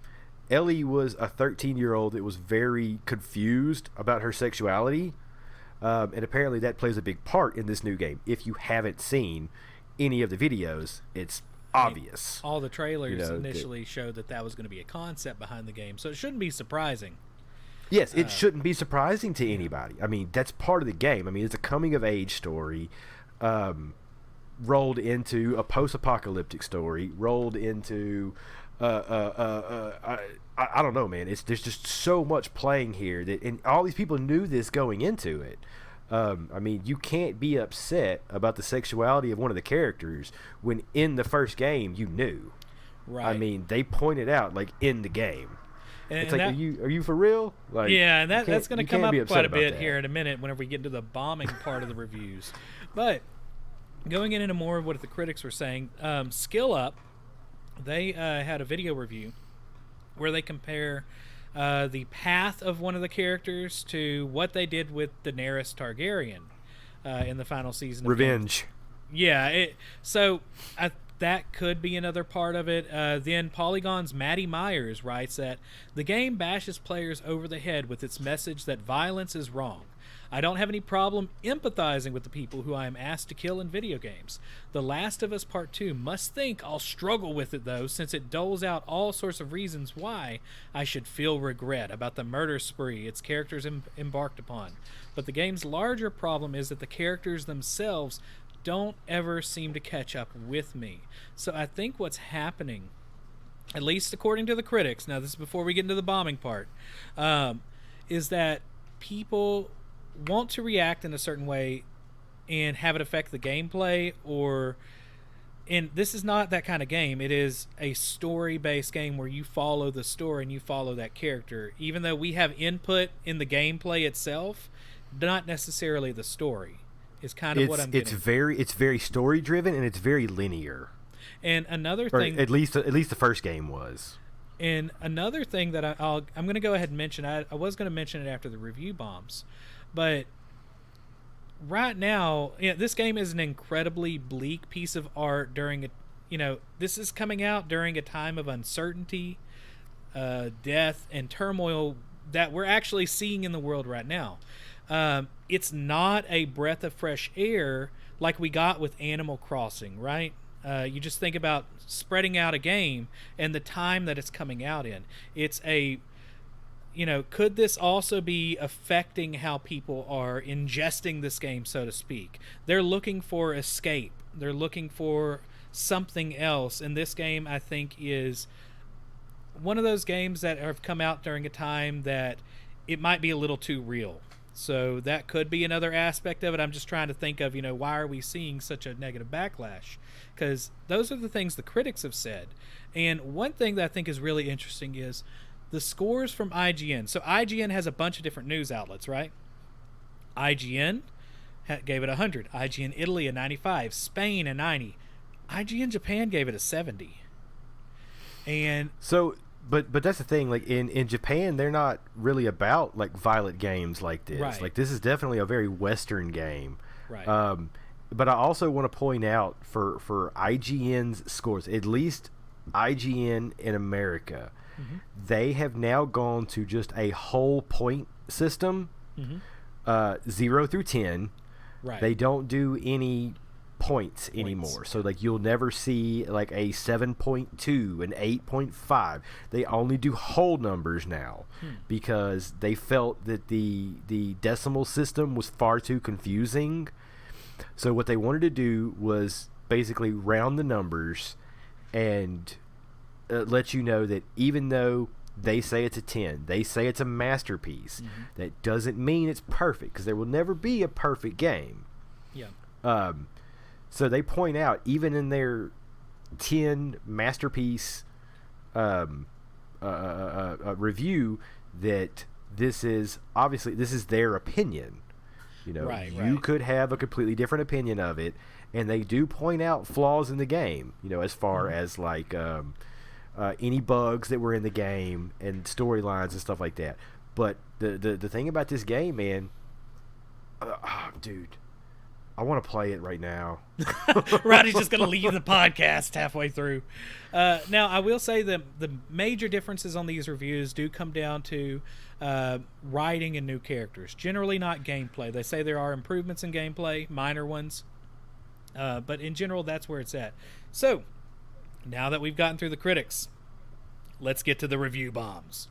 Ellie was a 13-year-old that was very confused about her sexuality, and apparently that plays a big part in this new game. If you haven't seen any of the videos, it's obvious. All the trailers initially showed that was going to be a concept behind the game, so it shouldn't be surprising. Yes, it shouldn't be surprising to anybody. I mean, that's part of the game. I mean, it's a coming-of-age story rolled into a post-apocalyptic story, rolled into I don't know, man. There's just so much playing here and all these people knew this going into it. I mean, you can't be upset about the sexuality of one of the characters when in the first game you knew. Right. I mean, they pointed out in the game. And it's like, are you for real? Yeah, and that's going to come up quite a bit that. here in a minute whenever we get into the bombing part of the reviews. But going into more of what the critics were saying, Skill Up, they had a video review where they compare the path of one of the characters to what they did with Daenerys Targaryen in the final season. Revenge. Yeah, so that could be another part of it. Then Polygon's Maddie Myers writes that the game bashes players over the head with its message that violence is wrong. I don't have any problem empathizing with the people who I am asked to kill in video games. The Last of Us Part 2 must think I'll struggle with it, though, since it doles out all sorts of reasons why I should feel regret about the murder spree its characters embarked upon. But the game's larger problem is that the characters themselves don't ever seem to catch up with me. So I think what's happening, at least according to the critics, now this is before we get into the bombing part, is that people want to react in a certain way and have it affect the gameplay, and this is not that kind of game. It is a story-based game where you follow the story and you follow that character. Even though we have input in the gameplay itself, not necessarily the story. Is kind of what I'm getting. It's very story-driven and it's very linear. And another thing, at least the first game was. And another thing that I'm going to go ahead and mention, I was going to mention it after the review bombs, but right now, this game is an incredibly bleak piece of art during a, this is coming out during a time of uncertainty, death, and turmoil that we're actually seeing in the world right now. It's not a breath of fresh air like we got with Animal Crossing, right? You just think about spreading out a game and the time that it's coming out in. It's a, could this also be affecting how people are ingesting this game, so to speak? They're looking for escape. They're looking for something else. And this game, I think, is one of those games that have come out during a time that it might be a little too real. So that could be another aspect of it. I'm just trying to think of, why are we seeing such a negative backlash? Because those are the things the critics have said. And one thing that I think is really interesting is the scores from IGN. So IGN has a bunch of different news outlets, right? IGN gave it 100. IGN Italy a 95. Spain a 90. IGN Japan gave it a 70. And so... But that's the thing, like in Japan, they're not really about like violent games like this. Right. Like this is definitely a very Western game. Right. But I also want to point out for IGN's scores, at least IGN in America, they have now gone to just a whole point system, 0 through 10. Right. They don't do any points anymore, so like you'll never see like a 7.2 and 8.5. They only do whole numbers now because they felt that the decimal system was far too confusing. So what they wanted to do was basically round the numbers and let you know that even though they say it's a 10, they say it's a masterpiece, that doesn't mean it's perfect, because there will never be a perfect game. So they point out, even in their 10 masterpiece review, that this is their opinion. You could have a completely different opinion of it, and they do point out flaws in the game. As far as like any bugs that were in the game and storylines and stuff like that. But the thing about this game, man, dude. I want to play it right now. Roddy's just going to leave the podcast halfway through. Now, I will say that the major differences on these reviews do come down to writing and new characters. Generally not gameplay. They say there are improvements in gameplay, minor ones. But in general, that's where it's at. So, now that we've gotten through the critics, let's get to the review bombs.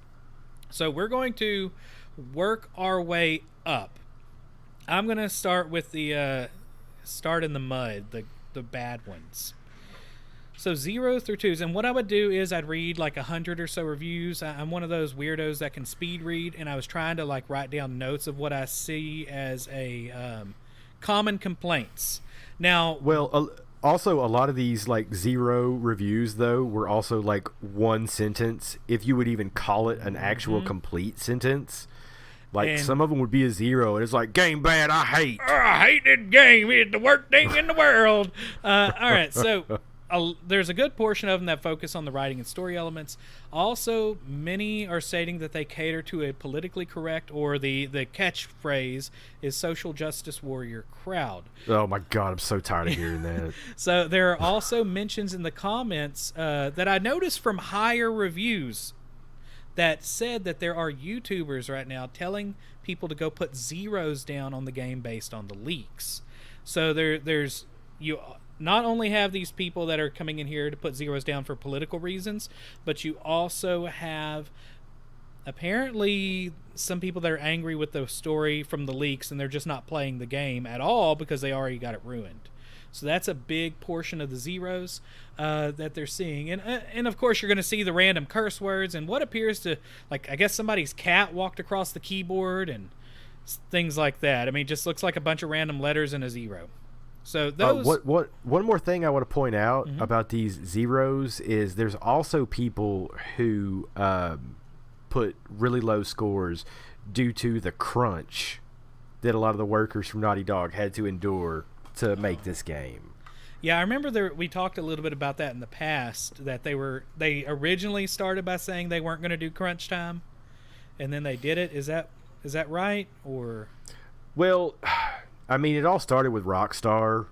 So, we're going to work our way up. I'm going to start with the start in the mud, the bad ones. So 0 through 2s. And what I would do is I'd read like 100 or so reviews. I'm one of those weirdos that can speed read, and I was trying to like write down notes of what I see as a common complaints. Now, well, also a lot of these like 0 reviews though were also like one sentence, if you would even call it an actual complete sentence. Like, some of them would be a 0, and it's like, game bad, I hate. I hate this game. It's the worst thing in the world. All right, so there's a good portion of them that focus on the writing and story elements. Also, many are stating that they cater to a politically correct, or the catchphrase is social justice warrior crowd. Oh, my God, I'm so tired of hearing that. So there are also mentions in the comments that I noticed from higher reviews that said that there are YouTubers right now telling people to go put 0s down on the game based on the leaks. So there's you not only have these people that are coming in here to put 0s down for political reasons, but you also have apparently some people that are angry with the story from the leaks, and they're just not playing the game at all because they already got it ruined. So that's a big portion of the 0s that they're seeing. And of course, you're going to see the random curse words and what appears to, like, I guess somebody's cat walked across the keyboard and things like that. I mean, it just looks like a bunch of random letters and a 0. So those... One more thing I want to point out about these 0s is there's also people who put really low scores due to the crunch that a lot of the workers from Naughty Dog had to endure to make this game. Yeah, I remember we talked a little bit about that in the past, that they originally started by saying they weren't going to do crunch time, and then they did it. Is that right? Or Well, I mean, it all started with Rockstar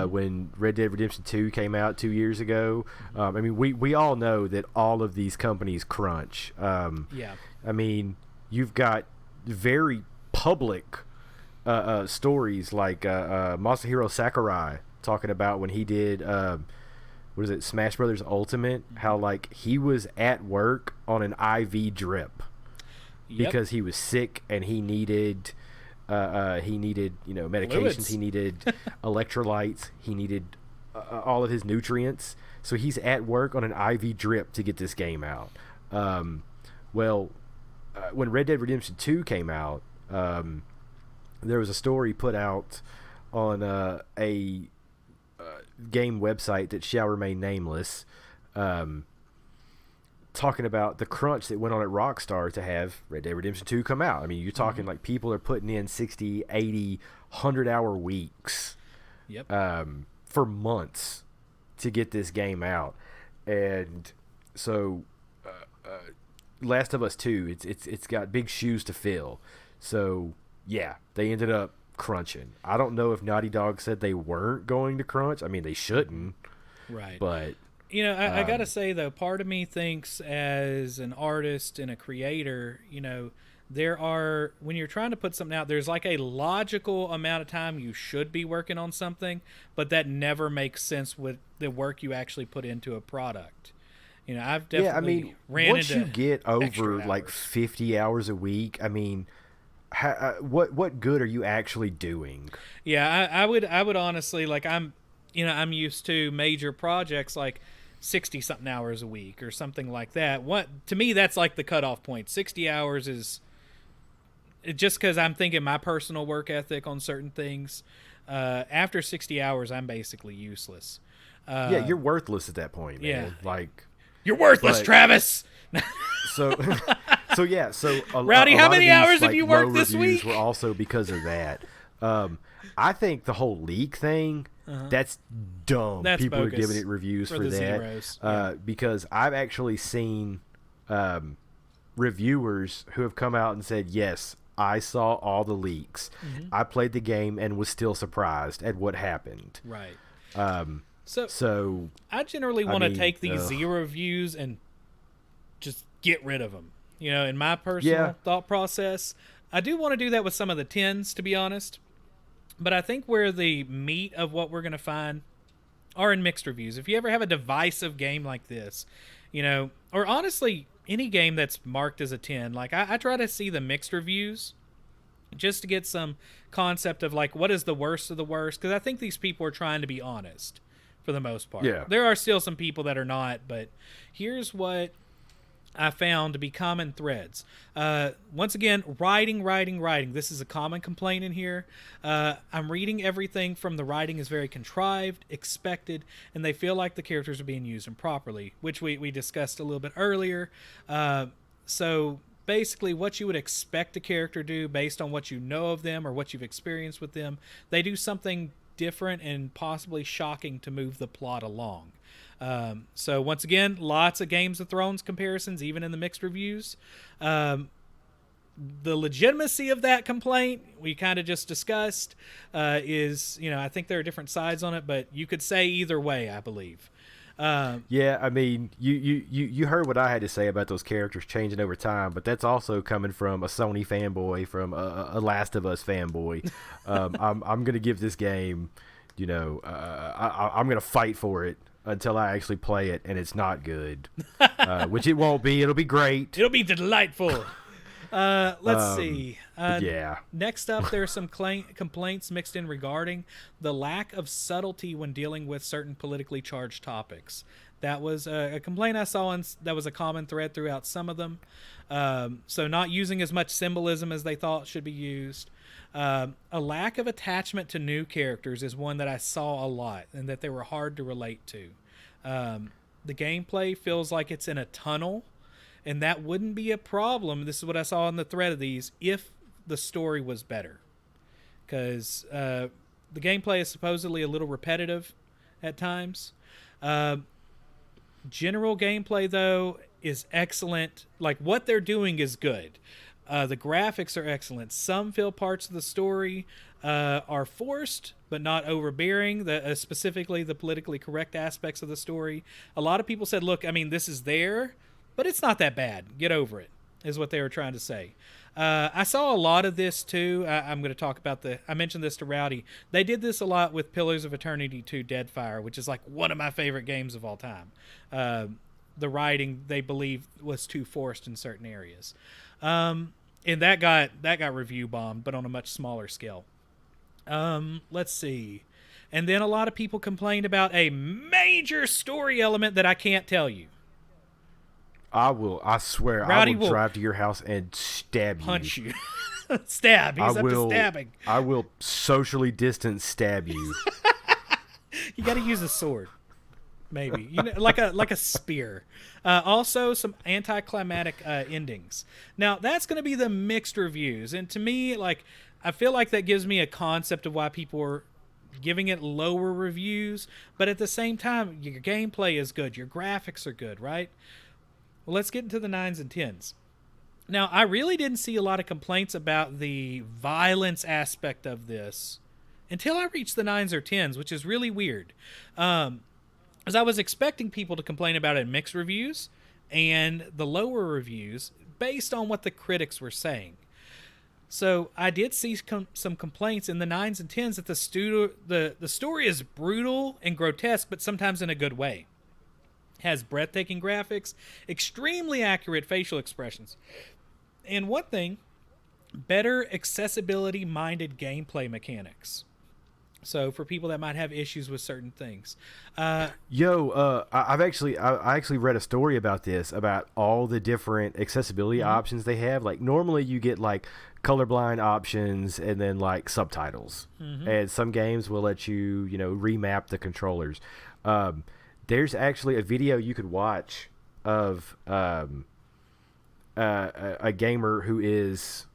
when Red Dead Redemption 2 came out 2 years ago. I mean, we all know that all of these companies crunch. Yeah. I mean, you've got very public stories like Masahiro Sakurai talking about when he did what is it, Smash Brothers Ultimate, how like he was at work on an IV drip because he was sick and he needed medications, Fluids. he needed electrolytes, he needed all of his nutrients, so he's at work on an IV drip to get this game out. When Red Dead Redemption 2 came out, there was a story put out on a game website that shall remain nameless, talking about the crunch that went on at Rockstar to have Red Dead Redemption 2 come out. I mean, you're talking like people are putting in 60, 80, 100-hour weeks for months to get this game out. And so Last of Us 2, it's got big shoes to fill. So, yeah, they ended up crunching. I don't know if Naughty Dog said they weren't going to crunch. I mean, they shouldn't. Right. But I gotta say though, part of me thinks as an artist and a creator, there are, when you're trying to put something out, there's like a logical amount of time you should be working on something, but that never makes sense with the work you actually put into a product. I've definitely once you get over like 50 hours a week, I mean, what good are you actually doing? Yeah, I would honestly, like, I'm used to major projects like 60 something hours a week or something like that. To me, that's like the cutoff point. 60 hours is just because I'm thinking my personal work ethic on certain things. After 60 hours, I'm basically useless. Yeah, you're worthless at that point, man. Yeah. Like, you're worthless, Travis. So Rowdy, how many hours have you worked this week? Were also because of that. I think the whole leak thing, that's dumb. That's People bogus are giving it reviews for that. Zeros. Yeah. Because I've actually seen reviewers who have come out and said, yes, I saw all the leaks. I played the game and was still surprised at what happened. Right. So I generally want to take these zero views and just get rid of them. In my personal thought process, I do want to do that with some of the 10s, to be honest. But I think where the meat of what we're going to find are in mixed reviews. If you ever have a divisive game like this, or honestly, any game that's marked as a 10, like I try to see the mixed reviews just to get some concept of like what is the worst of the worst, because I think these people are trying to be honest for the most part. Yeah. There are still some people that are not, but here's what I found to be common threads. Once again, writing. This is a common complaint in here. I'm reading everything from the writing is very contrived, expected, and they feel like the characters are being used improperly, which we discussed a little bit earlier. So basically what you would expect a character to do based on what you know of them or what you've experienced with them, they do something different and possibly shocking to move the plot along. So once again, lots of Games of Thrones comparisons, even in the mixed reviews. The legitimacy of that complaint we kind of just discussed is, I think there are different sides on it, but you could say either way, I believe. Yeah, I mean, you heard what I had to say about those characters changing over time, but that's also coming from a Sony fanboy, from a Last of Us fanboy. I'm gonna give this game, I'm gonna fight for it until I actually play it, and it's not good, which it won't be. It'll be great. It'll be delightful. Let's see. Yeah. Next up, there are some complaints mixed in regarding the lack of subtlety when dealing with certain politically charged topics. That was a complaint I saw, that was a common thread throughout some of them. So not using as much symbolism as they thought should be used. A lack of attachment to new characters is one that I saw a lot, and that they were hard to relate to. The gameplay feels like it's in a tunnel, and that wouldn't be a problem. This is what I saw in the thread of these, if the story was better. Because the gameplay is supposedly a little repetitive at times. General gameplay, though, is excellent. Like, what they're doing is good. The graphics are excellent. Some feel parts of the story are forced, but not overbearing. Specifically, the politically correct aspects of the story. A lot of people said, look, I mean, this is there, but it's not that bad. Get over it, is what they were trying to say. I saw a lot of this, too. I'm going to talk about I mentioned this to Rowdy. They did this a lot with Pillars of Eternity 2 Deadfire, which is like one of my favorite games of all time. The writing, they believe, was too forced in certain areas. And that got review bombed, but on a much smaller scale. Let's see. And then a lot of people complained about a major story element that I can't tell you. I swear, Rowdy I will drive to your house and stab you. Punch you. Stab. He's up to stabbing. I will socially distance stab you. You got to use a sword. Maybe, like a spear. Also, some anticlimactic endings. Now, that's going to be the mixed reviews, and to me, like, I feel like that gives me a concept of why people are giving it lower reviews. But at the same time, your gameplay is good, your graphics are good, right? Well, let's get into the 9s and 10s. Now, I really didn't see a lot of complaints about the violence aspect of this until I reached the 9s or 10s, which is really weird. As I was expecting people to complain about it in mixed reviews and the lower reviews based on what the critics were saying. So I did see some complaints in the 9s and 10s that the story is brutal and grotesque, but sometimes in a good way. Has breathtaking graphics, extremely accurate facial expressions, and one thing, better accessibility-minded gameplay mechanics. So for people that might have issues with certain things. I actually read a story about this, about all the different accessibility options they have. Like, normally you get like colorblind options and then like subtitles, and some games will let you remap the controllers. There's actually a video you could watch of a gamer who is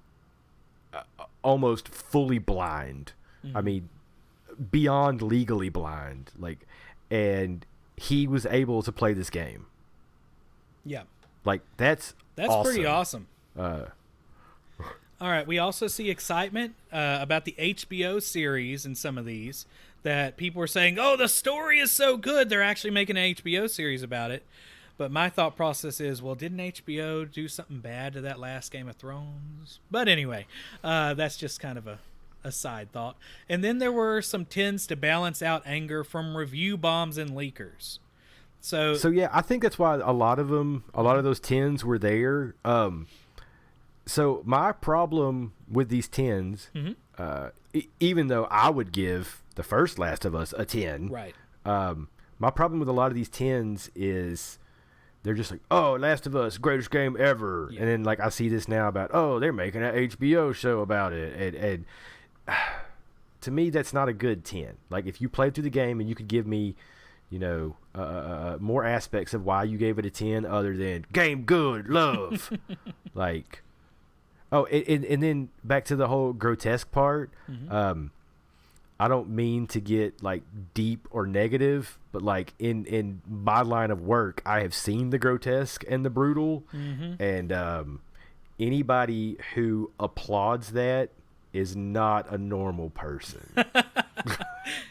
almost fully blind. I mean, beyond legally blind, and he was able to play this game. Yeah, like that's awesome. Pretty awesome. All right, we also see excitement about the HBO series in some of these, that people are saying, oh, the story is so good, they're actually making an HBO series about it. But my thought process is, well, didn't HBO do something bad to that last Game of Thrones? But anyway, that's just kind of a side thought. And then there were some 10s to balance out anger from review bombs and leakers. So yeah, I think that's why a lot of those 10s were there. So my problem with these 10s, even though I would give the first Last of Us a 10, right? My problem with a lot of these 10s is they're just like, oh, Last of Us, greatest game ever. Yeah. And then like I see this now about, oh, they're making an HBO show about it. And to me, that's not a good 10. Like, if you played through the game and you could give me, more aspects of why you gave it a 10 other than game good, love. Like, oh, and then back to the whole grotesque part. I don't mean to get like deep or negative, but like in my line of work, I have seen the grotesque and the brutal, and anybody who applauds that is not a normal person.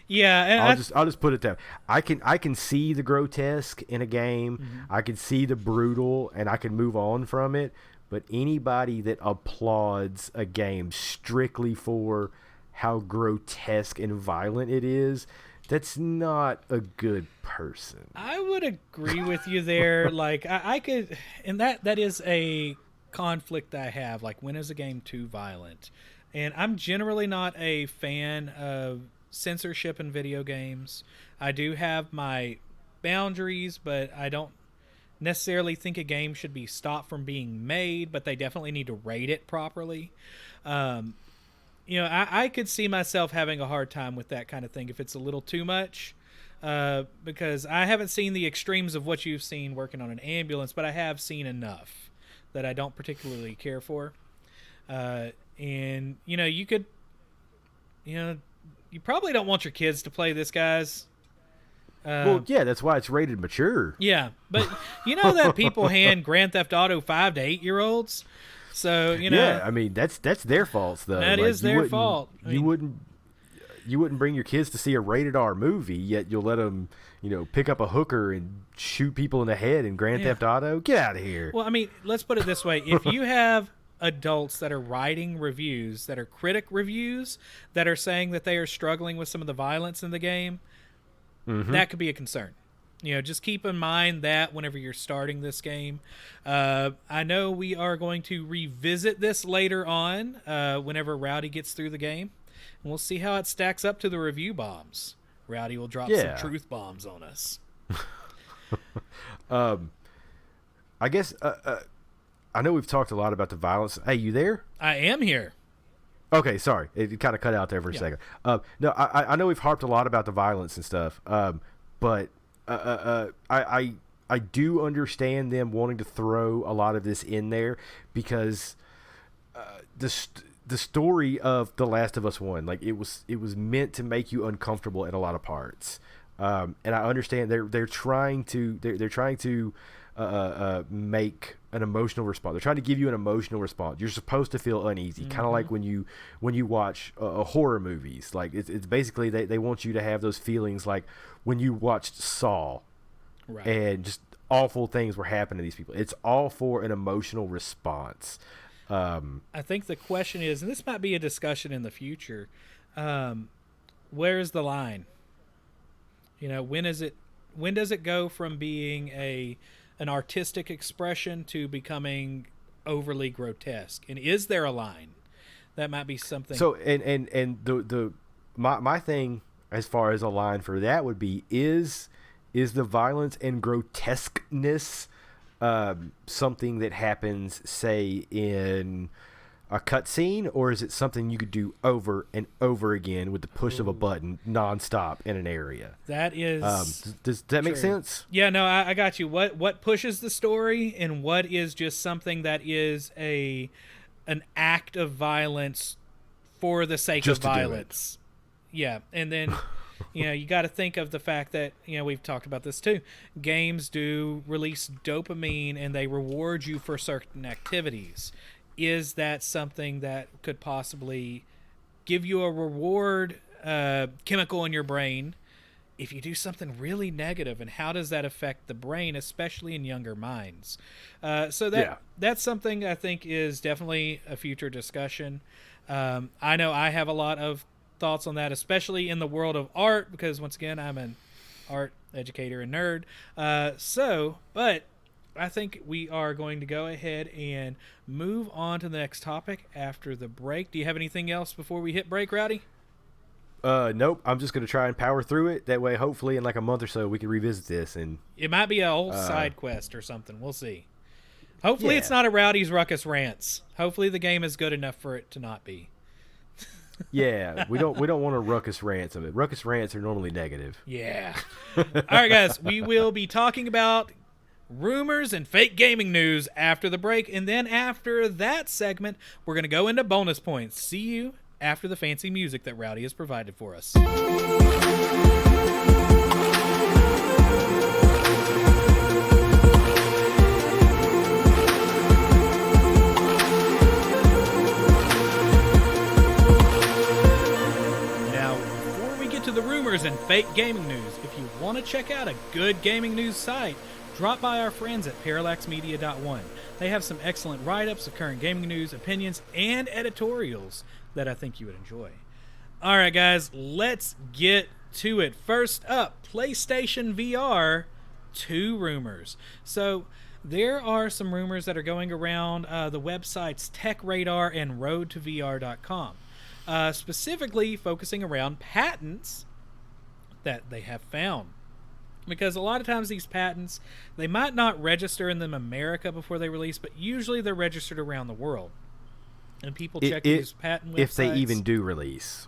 Yeah, and I'll just put it down. I can see the grotesque in a game. I can see the brutal, and I can move on from it. But anybody that applauds a game strictly for how grotesque and violent it is, that's not a good person. I would agree with you there. Like, I could, and that is a conflict I have. Like, when is a game too violent? And I'm generally not a fan of censorship in video games. I do have my boundaries, but I don't necessarily think a game should be stopped from being made, but they definitely need to rate it properly. I could see myself having a hard time with that kind of thing if it's a little too much, because I haven't seen the extremes of what you've seen working on an ambulance, but I have seen enough that I don't particularly care for. And you could, you probably don't want your kids to play this, guys. Well, yeah, that's why it's rated mature. Yeah, but you know that people hand Grand Theft Auto 5 to 8-year-olds, so Yeah, I mean that's their fault though. That is their fault. You wouldn't bring your kids to see a rated R movie, yet you'll let them, pick up a hooker and shoot people in the head in Grand Theft Auto. Get out of here. Well, I mean, let's put it this way: if you have adults that are writing reviews, that are critic reviews, that are saying that they are struggling with some of the violence in the game, that could be a concern. Just keep in mind that whenever you're starting this game. I know we are going to revisit this later on whenever Rowdy gets through the game. And we'll see how it stacks up to the review bombs. Rowdy will drop some truth bombs on us. I guess I know we've talked a lot about the violence. Hey, you there? I am here. Okay, sorry. It kind of cut out there for a second. No, I know we've harped a lot about the violence and stuff, but I do understand them wanting to throw a lot of this in there because the story of The Last of Us 1, like it was meant to make you uncomfortable in a lot of parts, and I understand they're trying to make an emotional response. They're trying to give you an emotional response. You're supposed to feel uneasy, kind of like when you watch horror movies. Like it's basically they want you to have those feelings like when you watched Saw, right, and just awful things were happening to these people. It's all for an emotional response. I think the question is, and this might be a discussion in the future, where's the line? When does it go from being an artistic expression to becoming overly grotesque? And is there a line? That might be something. So and my thing as far as a line for that would be is the violence and grotesqueness something that happens, say, in a cutscene, or is it something you could do over and over again with the push of a button nonstop in an area? That is. Does that make sense? Yeah, no, I got you. What pushes the story, and what is just something that is an act of violence for the sake of violence? Yeah, and then. You got to think of the fact that, we've talked about this too. Games do release dopamine and they reward you for certain activities. Is that something that could possibly give you a reward chemical in your brain if you do something really negative? And how does that affect the brain, especially in younger minds? That's something I think is definitely a future discussion. I know I have a lot of thoughts on that, especially in the world of art, because once again I'm an art educator and nerd, but I think we are going to go ahead and move on to the next topic after the break. Do you have anything else before we hit break, Rowdy? Nope. I'm just going to try and power through it. That way, hopefully in like a month or so we can revisit this, and it might be a whole side quest or something. We'll see. Hopefully it's not a Rowdy's Ruckus Rants. Hopefully the game is good enough for it to not be. Yeah, we don't want a ruckus rants of it. Ruckus rants are normally negative. Yeah. All right, guys, we will be talking about rumors and fake gaming news after the break, and then after that segment, we're going to go into bonus points. See you after the fancy music that Rowdy has provided for us. The rumors and fake gaming news. If you want to check out a good gaming news site, drop by our friends at parallaxmedia.one. They have some excellent write-ups of current gaming news, opinions, and editorials that I think you would enjoy. All right, guys, let's get to it. First up, PlayStation VR 2 rumors. So there are some rumors that are going around the websites TechRadar and RoadToVR.com. Specifically focusing around patents that they have found. Because a lot of times these patents, they might not register in America before they release, but usually they're registered around the world. And people check these patent websites. If they even do release.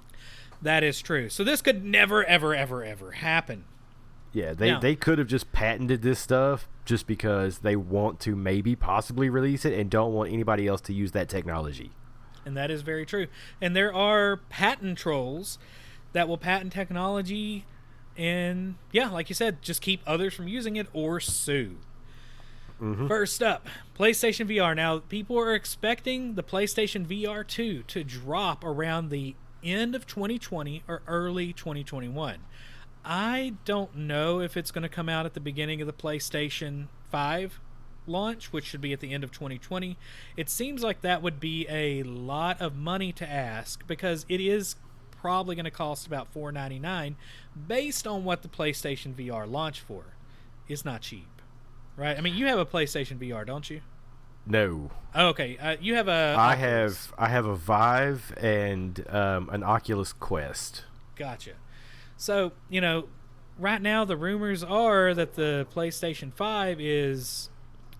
That is true. So this could never, ever, ever, ever happen. Yeah, they could have just patented this stuff just because they want to maybe possibly release it and don't want anybody else to use that technology. And that is very true. And there are patent trolls that will patent technology And yeah, like you said, just keep others from using it or sue. First up, PlayStation VR. Now, people are expecting the PlayStation VR 2 to drop around the end of 2020 or early 2021. I don't know if it's going to come out at the beginning of the PlayStation 5 launch, which should be at the end of 2020. It seems like that would be a lot of money to ask because it is probably going to cost about $499 based on what the PlayStation VR launched for. It's not cheap. Right? I mean, you have a PlayStation VR, don't you? No. Oh, okay. You have a... I have a Vive and an Oculus Quest. Gotcha. So, right now the rumors are that the PlayStation 5 is,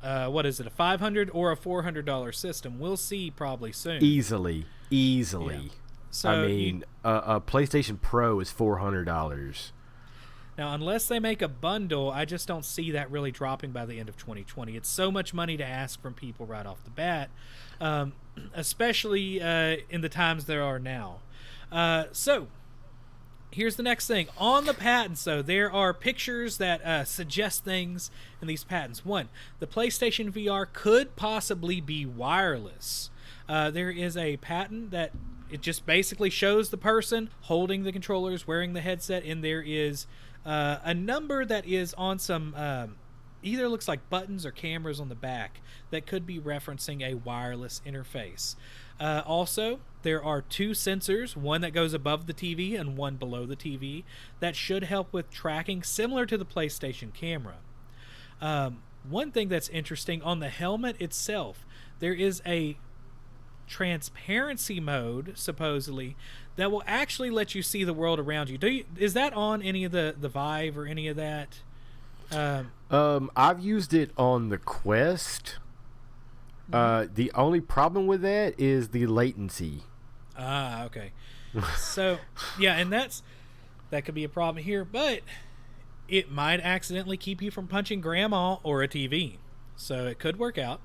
what is it, a $500 or a $400 system? We'll see probably soon. Easily. Yeah. So I mean, a PlayStation Pro is $400. Now, unless they make a bundle, I just don't see that really dropping by the end of 2020. It's so much money to ask from people right off the bat, especially in the times there are now. So, here's the next thing. On the patents, though, there are pictures that suggest things in these patents. One, the PlayStation VR could possibly be wireless. There is a patent that it just basically shows the person holding the controllers, wearing the headset, and there is a number that is on some either looks like buttons or cameras on the back that could be referencing a wireless interface. Also, there are two sensors, one that goes above the TV and one below the TV, that should help with tracking similar to the PlayStation camera. One thing that's interesting, on the helmet itself, there is a transparency mode, supposedly, that will actually let you see the world around you. Is that on any of the Vive or any of that? I've used it on the Quest. The only problem with that is the latency. Ah, okay. So, yeah, and that could be a problem here, but it might accidentally keep you from punching grandma or a TV. So it could work out.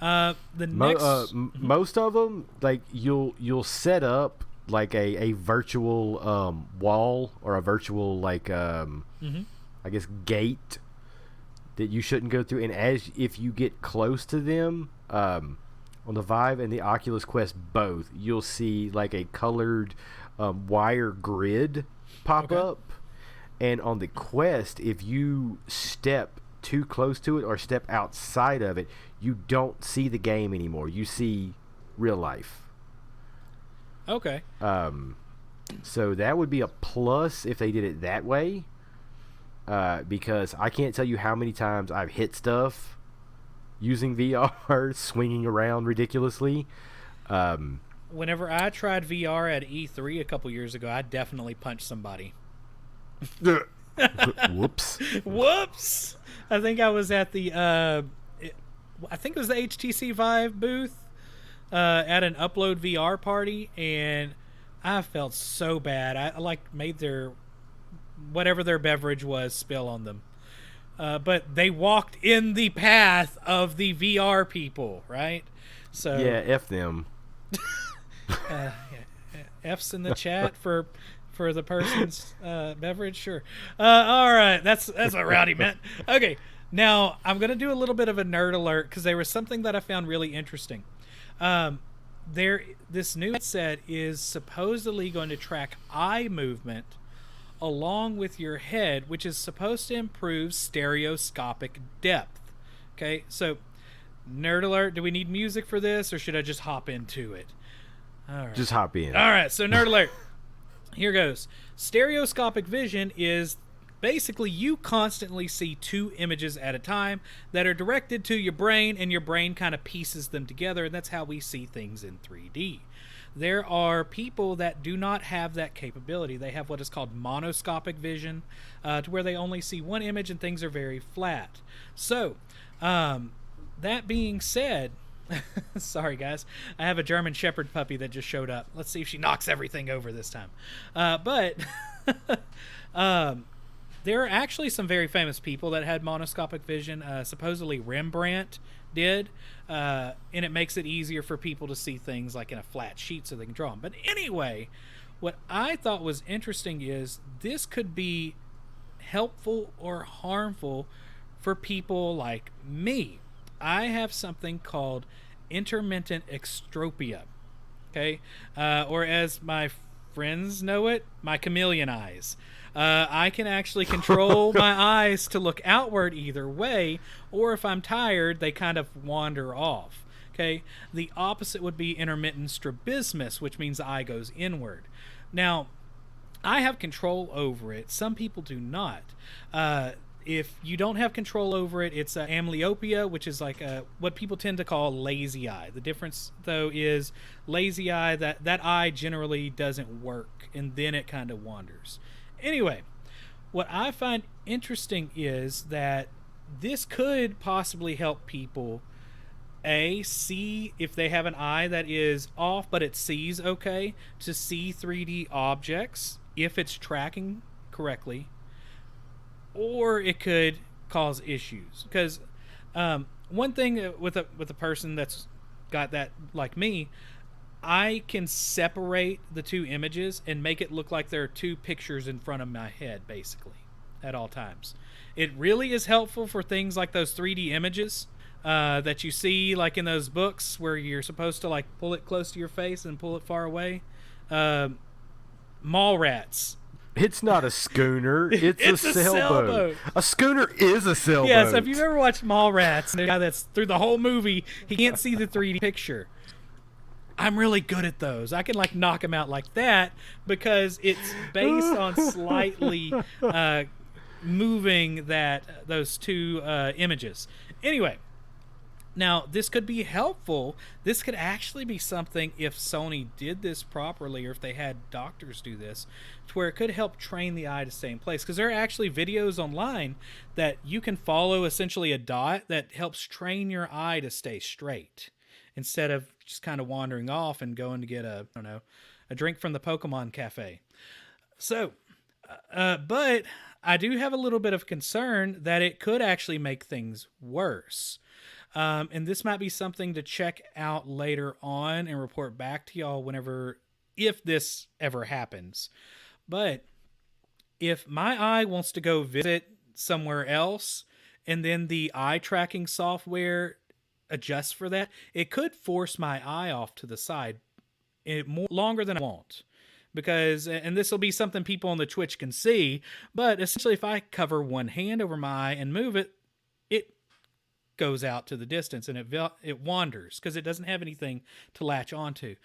Most of them, like you'll set up like a virtual wall or a virtual I guess gate that you shouldn't go through, and if you get close to them on the Vive and the Oculus Quest both, you'll see like a colored wire grid pop up, and on the Quest, if you step too close to it or step outside of it, you don't see the game anymore. You see real life. Okay. So that would be a plus if they did it that way. Because I can't tell you how many times I've hit stuff using VR, swinging around ridiculously. Whenever I tried VR at E3 a couple years ago, I definitely punched somebody. Whoops. Whoops! I think I was at the I think it was the HTC Vive booth at an Upload VR party, and I felt so bad. I made their whatever their beverage was spill on them. But they walked in the path of the VR people, right? So yeah, F them. F's in the chat for the person's beverage, sure. All right, that's a rowdy man. Okay, now I'm gonna do a little bit of a nerd alert because there was something that I found really interesting. This new headset is supposedly going to track eye movement along with your head, which is supposed to improve stereoscopic depth. Okay, so nerd alert. Do we need music for this, or should I just hop into it? All right. Just hop in. All right, so nerd alert. Here goes. Stereoscopic vision is basically you constantly see two images at a time that are directed to your brain, and your brain kind of pieces them together, and that's how we see things in 3D. There are people that do not have that capability. They have what is called monoscopic vision, to where they only see one image and things are very flat. So, that being said, sorry guys, I have a German Shepherd puppy that just showed up. Let's see if she knocks everything over this time. But there are actually some very famous people that had monoscopic vision. Supposedly Rembrandt did, and it makes it easier for people to see things like in a flat sheet so they can draw them. But anyway, what I thought was interesting is this could be helpful or harmful for people like me. I have something called intermittent extropia. Okay, or as my friends know it, my chameleon eyes. I can actually control my eyes to look outward either way, or if I'm tired, they kind of wander off. Okay, the opposite would be intermittent strabismus, which means the eye goes inward. Now, I have control over it. Some people do not. If you don't have control over it, it's amblyopia, which is like what people tend to call lazy eye. The difference, though, is lazy eye, that eye generally doesn't work, and then it kind of wanders. Anyway, what I find interesting is that this could possibly help people, see if they have an eye that is off, but it sees okay, to see 3D objects if it's tracking correctly, or it could cause issues. Because one thing with a person that's got that, like me, I can separate the two images and make it look like there are two pictures in front of my head, basically, at all times. It really is helpful for things like those 3D images that you see, like in those books where you're supposed to like pull it close to your face and pull it far away. Mall rats. It's not a schooner. It's a sailboat. A schooner is a sailboat. Yeah, so if you've ever watched Mallrats, the guy that's through the whole movie, he can't see the 3D picture. I'm really good at those. I can like knock him out like that because it's based on slightly moving those two images. Anyway, now this could be helpful. This could actually be something if Sony did this properly, or if they had doctors do this, to where it could help train the eye to stay in place. Because there are actually videos online that you can follow, essentially a dot that helps train your eye to stay straight, instead of just kind of wandering off and going to get a drink from the Pokemon Café. So, but I do have a little bit of concern that it could actually make things worse. And this might be something to check out later on and report back to y'all if this ever happens. But if my eye wants to go visit somewhere else, and then the eye tracking software adjust for that, it could force my eye off to the side longer than I want. Because, and this will be something people on the Twitch can see, but essentially if I cover one hand over my eye and move it, it goes out to the distance and it wanders because it doesn't have anything to latch onto.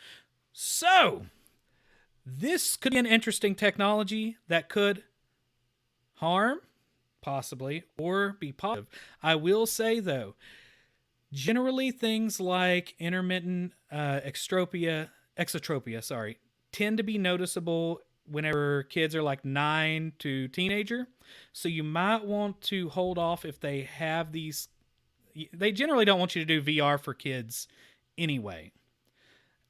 So, this could be an interesting technology that could harm, possibly, or be positive. I will say, though, generally, things like intermittent exotropia, tend to be noticeable whenever kids are like 9 to teenager. So you might want to hold off if they have these. They generally don't want you to do VR for kids anyway.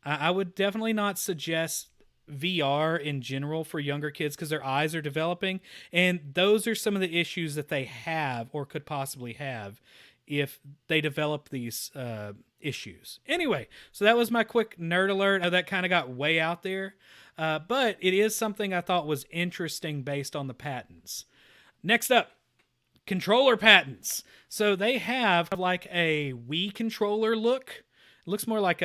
I would definitely not suggest VR in general for younger kids because their eyes are developing. And those are some of the issues that they have or could possibly have if they develop these issues. Anyway, so that was my quick nerd alert. That kind of got way out there. But it is something I thought was interesting based on the patents. Next up, controller patents. So they have like a Wii controller look. It looks more like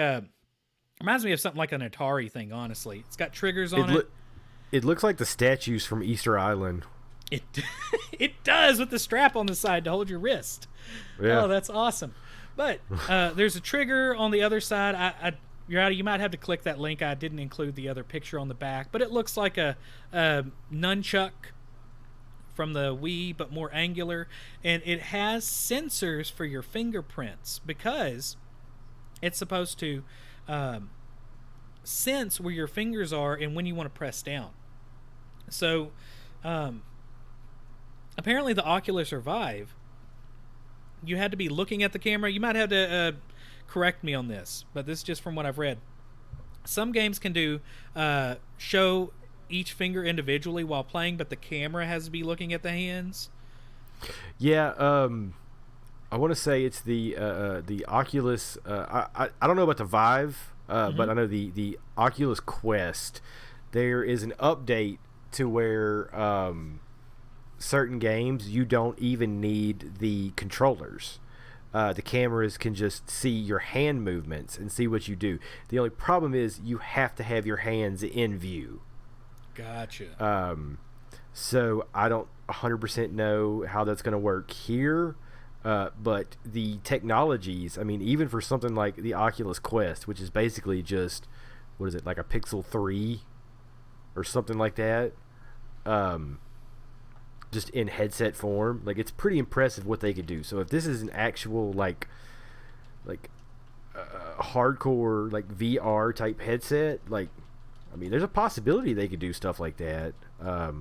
reminds me of something like an Atari thing, honestly. It's got triggers on it. It looks like the statues from Easter Island. It does, with the strap on the side to hold your wrist. Yeah. Oh, that's awesome. But there's a trigger on the other side. You might have to click that link. I didn't include the other picture on the back, but it looks like a nunchuck from the Wii, but more angular. And it has sensors for your fingerprints because it's supposed to sense where your fingers are and when you want to press down. So apparently the Oculus Revive, you had to be looking at the camera. You might have to correct me on this, but this is just from what I've read. Some games can do show each finger individually while playing, but the camera has to be looking at the hands. Yeah, I want to say it's the Oculus. I don't know about the Vive, but I know the Oculus Quest. There is an update to where certain games, you don't even need the controllers. The cameras can just see your hand movements and see what you do. The only problem is you have to have your hands in view. Gotcha. So I don't 100% know how that's going to work here. But the technologies, I mean, even for something like the Oculus Quest, which is basically just, what is it, like a Pixel 3 or something like that, just in headset form, like, it's pretty impressive what they could do. So if this is an actual, like hardcore, like, VR type headset, like, I mean, there's a possibility they could do stuff like that. But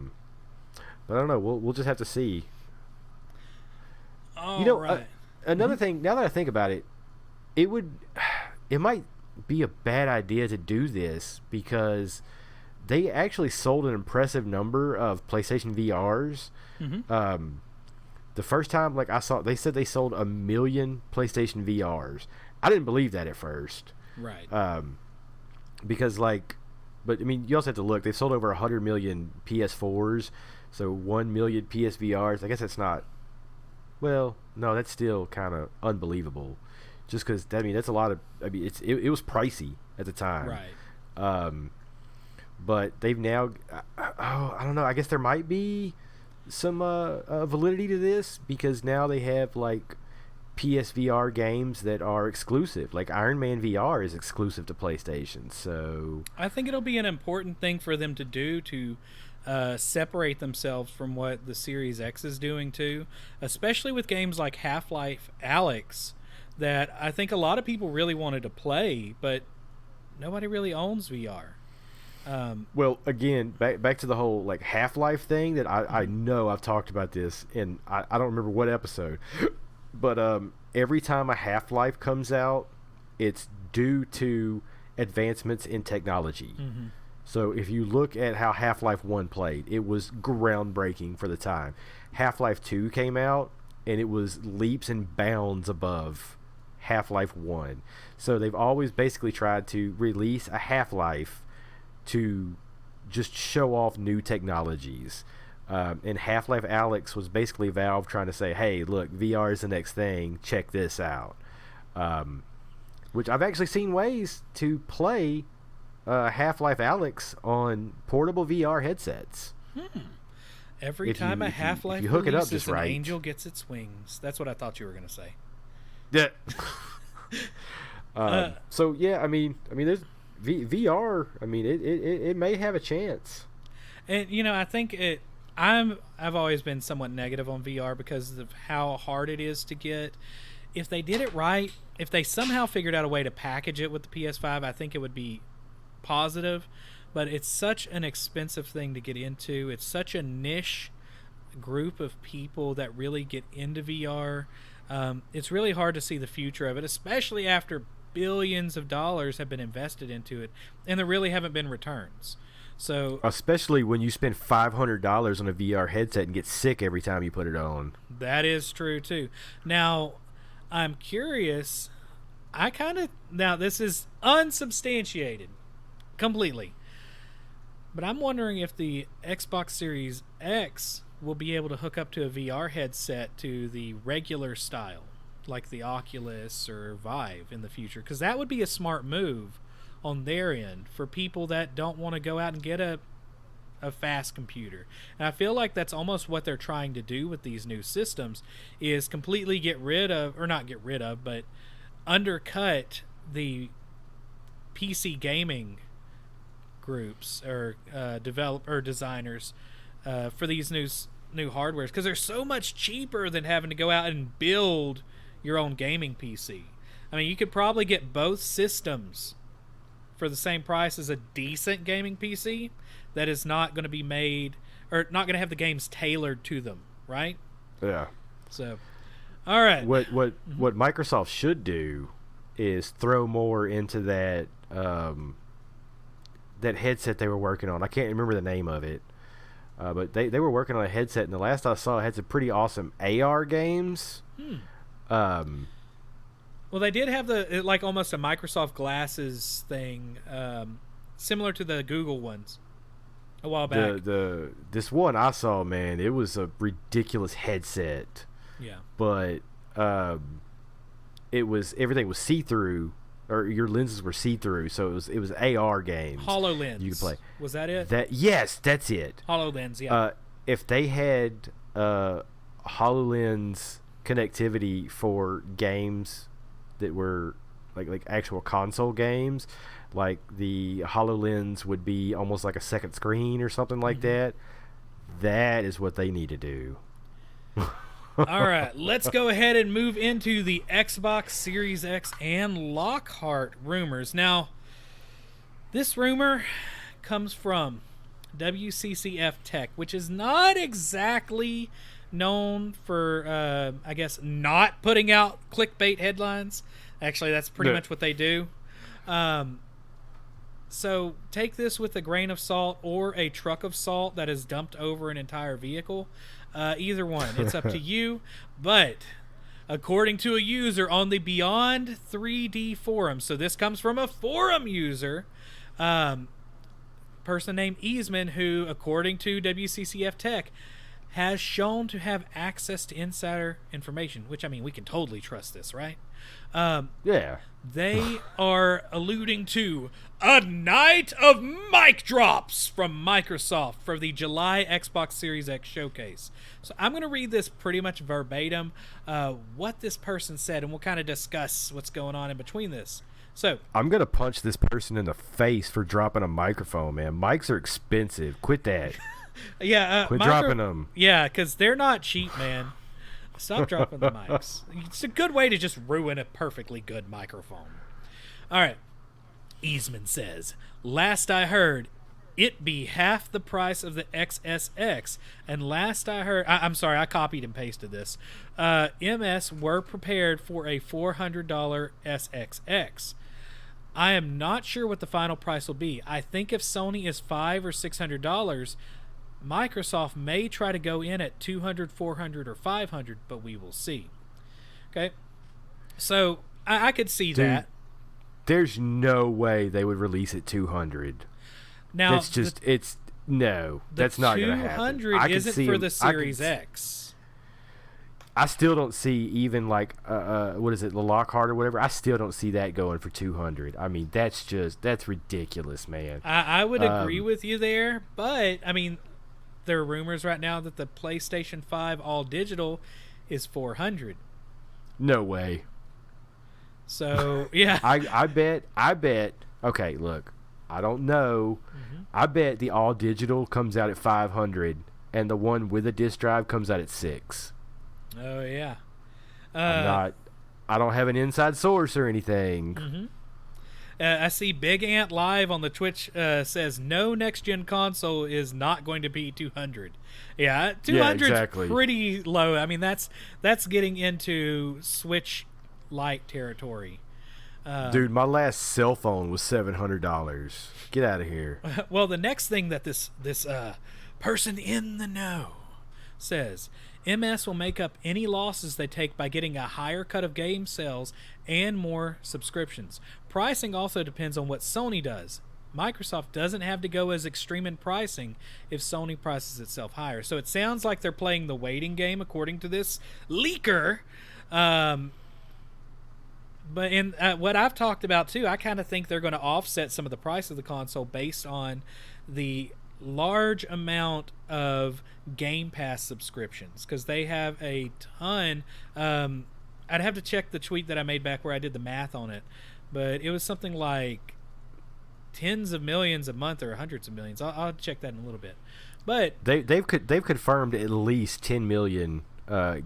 I don't know. We'll just have to see. Right. Another thing, now that I think about it, it might be a bad idea to do this because they actually sold an impressive number of PlayStation VRs. The first time, like, I saw, they said they sold 1 million PlayStation VRs. I didn't believe that at first. Right. Because, like, but I mean, you also have to look. They've sold over 100 million PS4s, so 1 million PSVRs. I guess that's not. Well, no, that's still kind of unbelievable. Just because, I mean, that's a lot of. I mean, it was pricey at the time. Right. But they've now. I don't know. I guess there might be some validity to this because now they have, like, PSVR games that are exclusive. Like Iron Man VR is exclusive to PlayStation. So I think it'll be an important thing for them to do to separate themselves from what the Series X is doing too, especially with games like Half-Life Alyx that I think a lot of people really wanted to play, but nobody really owns VR. Well, again, back to the whole, like, Half-Life thing that I know I've talked about this in I don't remember what episode, but every time a Half-Life comes out, it's due to advancements in technology. So if you look at how Half-Life 1 played, it was groundbreaking for the time. Half-Life 2 came out, and it was leaps and bounds above Half-Life 1. So they've always basically tried to release a Half-Life to just show off new technologies. And Half-Life Alyx was basically Valve trying to say, hey, look, VR is the next thing. Check this out. Which I've actually seen ways to play Half-Life Alyx on portable VR headsets. Every time a Half-Life you hook it up releases, just an right, angel gets its wings. That's what I thought you were going to say. Yeah. So yeah, I mean, there's VR. I mean, it may have a chance. And I think I've always been somewhat negative on VR because of how hard it is to get. If they did it right, if they somehow figured out a way to package it with the PS5, I think it would be positive. But it's such an expensive thing to get into. It's such a niche group of people that really get into VR. It's really hard to see the future of it, especially after billions of dollars have been invested into it and there really haven't been returns. So especially when you spend $500 on a VR headset and get sick every time you put it on. That is true too. Now, I'm curious. Now this is unsubstantiated completely, but I'm wondering if the Xbox Series X will be able to hook up to a VR headset to the regular style, like the Oculus or Vive in the future, because that would be a smart move on their end for people that don't want to go out and get a fast computer. And I feel like that's almost what they're trying to do with these new systems, is completely but undercut the PC gaming groups or designers for these new hardwares, because they're so much cheaper than having to go out and build your own gaming PC. I mean, you could probably get both systems for the same price as a decent gaming PC that is not going to be made, or not going to have the games tailored to them, right? Yeah. So, all right. What Microsoft should do is throw more into that that headset they were working on. I can't remember the name of it, but they were working on a headset, and the last I saw, it had some pretty awesome AR games. Well, they did have like almost a Microsoft Glasses thing, similar to the Google ones. a while back. This one I saw, man, it was a ridiculous headset. Yeah. But everything was see-through, or your lenses were see-through, so it was AR games. HoloLens. You could play. Was that it? Yes, that's it. HoloLens, yeah. If they had HoloLens connectivity for games that were like actual console games, like the HoloLens would be almost like a second screen or something like that. That is what they need to do. All right, let's go ahead and move into the Xbox Series X and Lockhart rumors. Now, this rumor comes from WCCF Tech, which is not exactly known for, I guess, not putting out clickbait headlines. Actually, that's pretty much what they do. So take this with a grain of salt or a truck of salt that is dumped over an entire vehicle. Either one. It's up to you. But according to a user on the Beyond 3D forum, so this comes from a forum user, person named Eastman, who, according to WCCF Tech, has shown to have access to insider information, which, I mean, we can totally trust this, right? Yeah. They are alluding to a night of mic drops from Microsoft for the July Xbox Series X showcase. So I'm going to read this pretty much verbatim, what this person said, and we'll kind of discuss what's going on in between this. So I'm going to punch this person in the face for dropping a microphone, man. Mics are expensive. Quit that. Yeah. Quit dropping them. Yeah, because they're not cheap, man. Stop dropping the mics. It's a good way to just ruin a perfectly good microphone. All right. Eastman says, last I heard, it be half the price of the XSX. And last I heard, I'm sorry, I copied and pasted this. MS were prepared for a $400 SXX. I am not sure what the final price will be. I think if Sony is $500 or $600, Microsoft may try to go in at $200, $400, or $500, but we will see. Okay, so I could see that. There's no way they would release it $200. Now that's just that's not going to happen. $200 isn't for the Series X. I still don't see even like what is it, the Lockhart or whatever. I still don't see that going for $200. I mean, that's ridiculous, man. I would agree with you there, but I mean, there are rumors right now that the PlayStation 5 all digital is $400. No way. So yeah, I bet. Okay, look, I don't know. I bet the all digital comes out at $500, and the one with a disc drive comes out at $600. Oh yeah. I don't have an inside source or anything. I see Big Ant Live on the Twitch says no next gen console is not going to be $200. Yeah, $200 is pretty low. I mean, that's getting into Switch Lite territory. Dude, my last cell phone was $700. Get out of here. Well, the next thing that this person in the know says, MS will make up any losses they take by getting a higher cut of game sales and more subscriptions. Pricing also depends on what Sony does. Microsoft doesn't have to go as extreme in pricing if Sony prices itself higher. So it sounds like they're playing the waiting game, according to this leaker. But in what I've talked about too, I kind of think they're going to offset some of the price of the console based on the large amount of Game Pass subscriptions, because they have a ton. I'd have to check the tweet that I made back where I did the math on it, but it was something like tens of millions a month or hundreds of millions. I'll check that in a little bit. But they've confirmed at least 10 million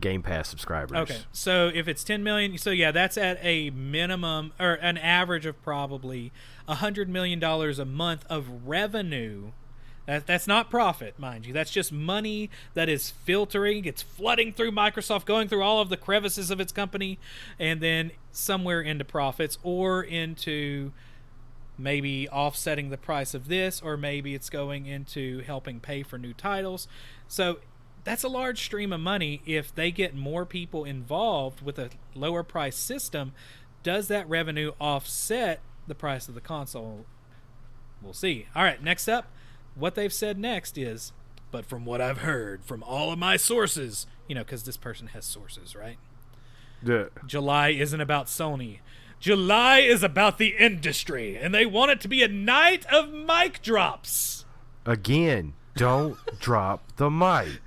Game Pass subscribers. Okay, so if it's 10 million, so yeah, that's at a minimum or an average of probably $100 million a month of revenue. That's not profit, mind you. That's just money that is filtering. It's flooding through Microsoft, going through all of the crevices of its company, and then somewhere into profits or into maybe offsetting the price of this, or maybe it's going into helping pay for new titles. So that's a large stream of money. If they get more people involved with a lower price system, does that revenue offset the price of the console? We'll see. All right, next up, what they've said next is, but from what I've heard from all of my sources, because this person has sources, right? Yeah. July isn't about Sony. July is about the industry, and they want it to be a night of mic drops. Again, don't drop the mic.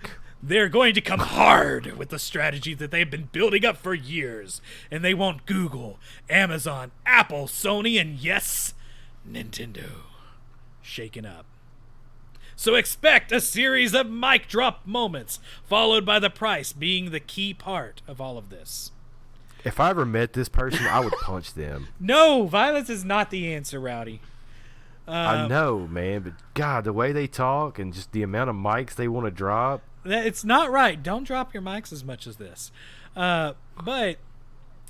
They're going to come hard with the strategy that they've been building up for years, and they want Google, Amazon, Apple, Sony, and yes, Nintendo shaken up. So expect a series of mic drop moments, followed by the price being the key part of all of this. If I ever met this person, I would punch them. No, violence is not the answer, Rowdy. I know, man, but God, the way they talk and just the amount of mics they want to drop. It's not right. Don't drop your mics as much as this. But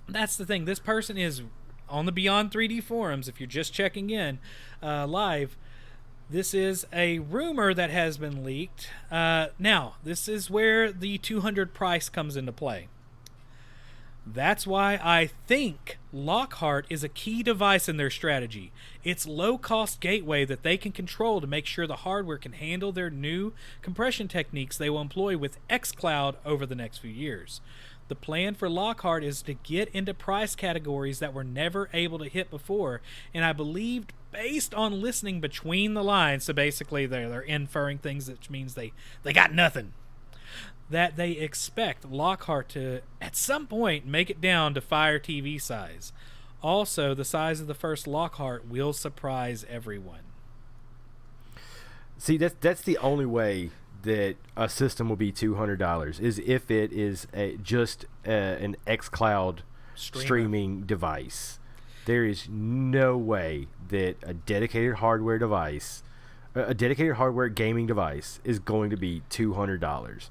that's the thing. This person is on the Beyond 3D forums. If you're just checking in live, this is a rumor that has been leaked. Now, this is where the 200 price comes into play. That's why I think Lockhart is a key device in their strategy. It's low-cost gateway that they can control to make sure the hardware can handle their new compression techniques they will employ with xCloud over the next few years. The plan for Lockhart is to get into price categories that were never able to hit before, and I believed based on listening between the lines, so basically they're inferring things, which means they got nothing, that they expect Lockhart to, at some point, make it down to Fire TV size. Also, the size of the first Lockhart will surprise everyone. See, that's the only way that a system will be $200 is if it is just an xCloud streaming device. There is no way that a dedicated hardware gaming device is going to be $200.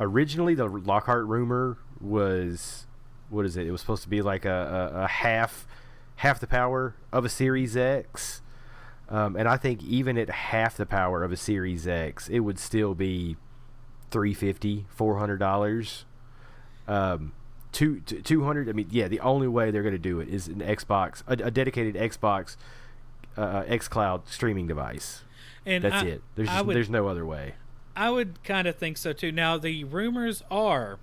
Originally the Lockhart rumor was, what is it? It was supposed to be like a half the power of a Series X. And I think even at half the power of a Series X, it would still be $350, $400. 200. I mean, yeah, the only way they're going to do it is an Xbox, a dedicated Xbox, xCloud streaming device. And that's it. There's no other way. I would kind of think so too. Now the rumors are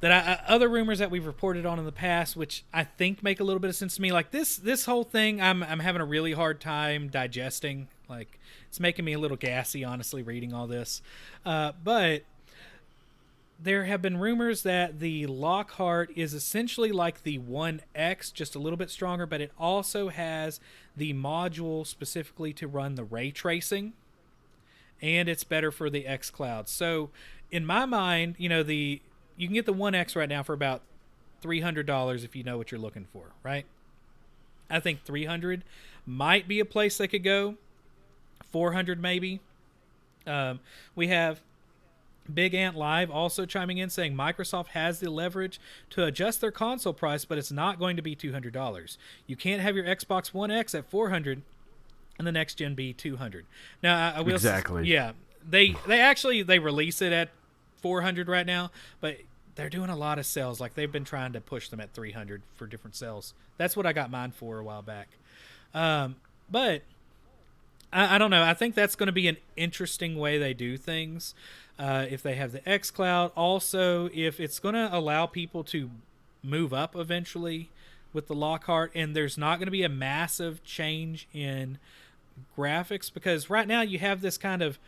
that other rumors that we've reported on in the past, which I think make a little bit of sense to me, like this whole thing, I'm having a really hard time digesting. Like, it's making me a little gassy, honestly, reading all this. But there have been rumors that the Lockhart is essentially like the One X, just a little bit stronger, but it also has the module specifically to run the ray tracing, and it's better for the xCloud. So in my mind, you can get the One X right now for about $300 if you know what you're looking for, right? I think $300 might be a place they could go. $400 maybe. We have Big Ant Live also chiming in saying Microsoft has the leverage to adjust their console price, but it's not going to be $200. You can't have your Xbox One X at $400 and the next gen be $200. Now, I will exactly. Yeah, they release it at $400 right now, but they're doing a lot of sales. Like, they've been trying to push them at $300 for different sales. That's what I got mine for a while back. But I don't know. I think that's going to be an interesting way they do things. If they have the xCloud, also if it's going to allow people to move up eventually with the Lockhart, and there's not going to be a massive change in graphics, because right now you have this kind of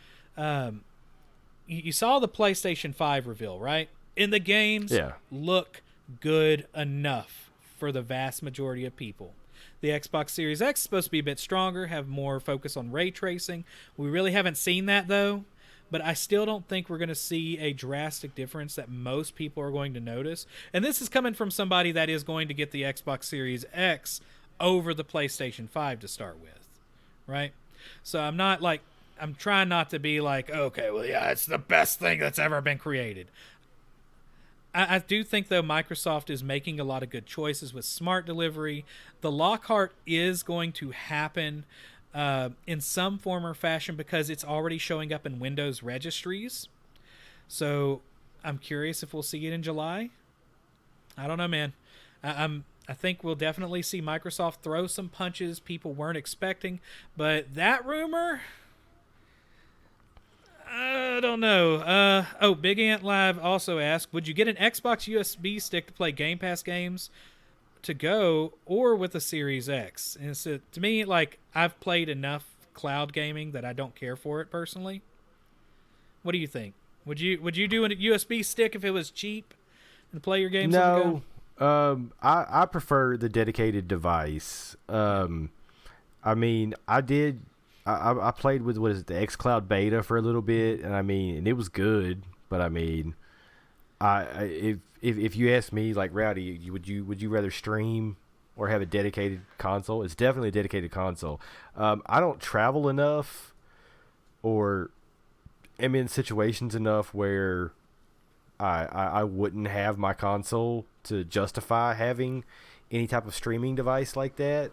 you saw the PlayStation 5 reveal, right? And the games look good enough for the vast majority of people. The Xbox Series X is supposed to be a bit stronger, have more focus on ray tracing. We really haven't seen that, though. But I still don't think we're going to see a drastic difference that most people are going to notice. And this is coming from somebody that is going to get the Xbox Series X over the PlayStation 5 to start with, right? So I'm trying not to be like, okay, well, yeah, it's the best thing that's ever been created. I do think, though, Microsoft is making a lot of good choices with smart delivery. The Lockhart is going to happen in some form or fashion because it's already showing up in Windows registries. So I'm curious if we'll see it in July. I don't know, man. I think we'll definitely see Microsoft throw some punches people weren't expecting. But that rumor, I don't know. Big Ant Live also asked, would you get an Xbox USB stick to play Game Pass games to go or with a Series X? And so, to me, like, I've played enough cloud gaming that I don't care for it personally. What do you think? Would you do a USB stick if it was cheap and play your games on the go? I prefer the dedicated device. I mean, I played with, what is it, the xCloud beta for a little bit, and I mean, and it was good, but I mean, if you ask me, like, Rowdy, would you rather stream or have a dedicated console? It's definitely a dedicated console. I don't travel enough, or am in situations enough where I wouldn't have my console to justify having any type of streaming device like that.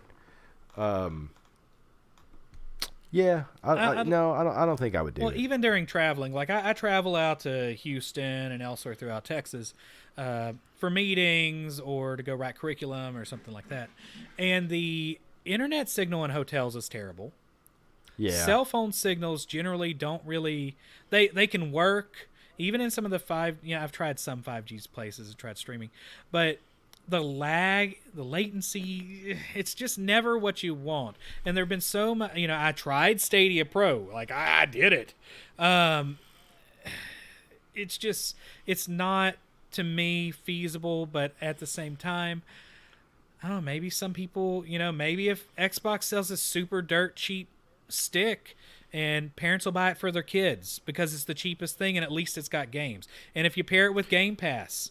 Yeah, I don't think I would do it. Well, even during traveling, like I travel out to Houston and elsewhere throughout Texas for meetings or to go write curriculum or something like that. And the internet signal in hotels is terrible. Yeah. Cell phone signals generally don't really, they can work even in some of the I've tried some 5G places and tried streaming, but the lag, the latency, it's just never what you want. And there've been so much, I tried Stadia Pro, like I did it. It's not to me feasible, but at the same time, I don't know, maybe some people, maybe if Xbox sells a super dirt cheap stick and parents will buy it for their kids because it's the cheapest thing and at least it's got games. And if you pair it with Game Pass,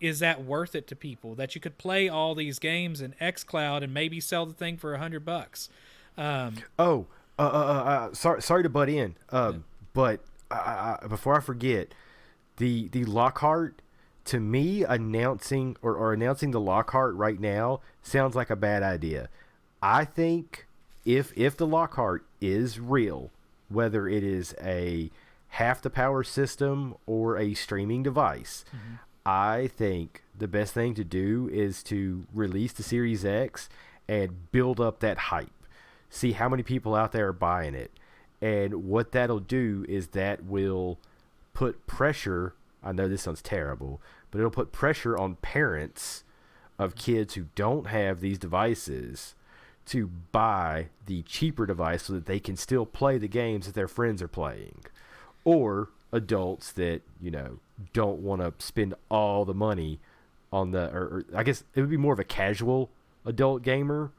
is that worth it to people that you could play all these games in xCloud and maybe sell the thing for $100? Sorry to butt in. But before I forget, the Lockhart, to me, announcing the Lockhart right now sounds like a bad idea. I think if the Lockhart is real, whether it is a half the power system or a streaming device, I think the best thing to do is to release the Series X and build up that hype. See how many people out there are buying it. And what that'll do is that will put pressure, I know this sounds terrible, but it'll put pressure on parents of kids who don't have these devices to buy the cheaper device so that they can still play the games that their friends are playing. Or adults that, don't want to spend all the money on or I guess it would be more of a casual adult gamer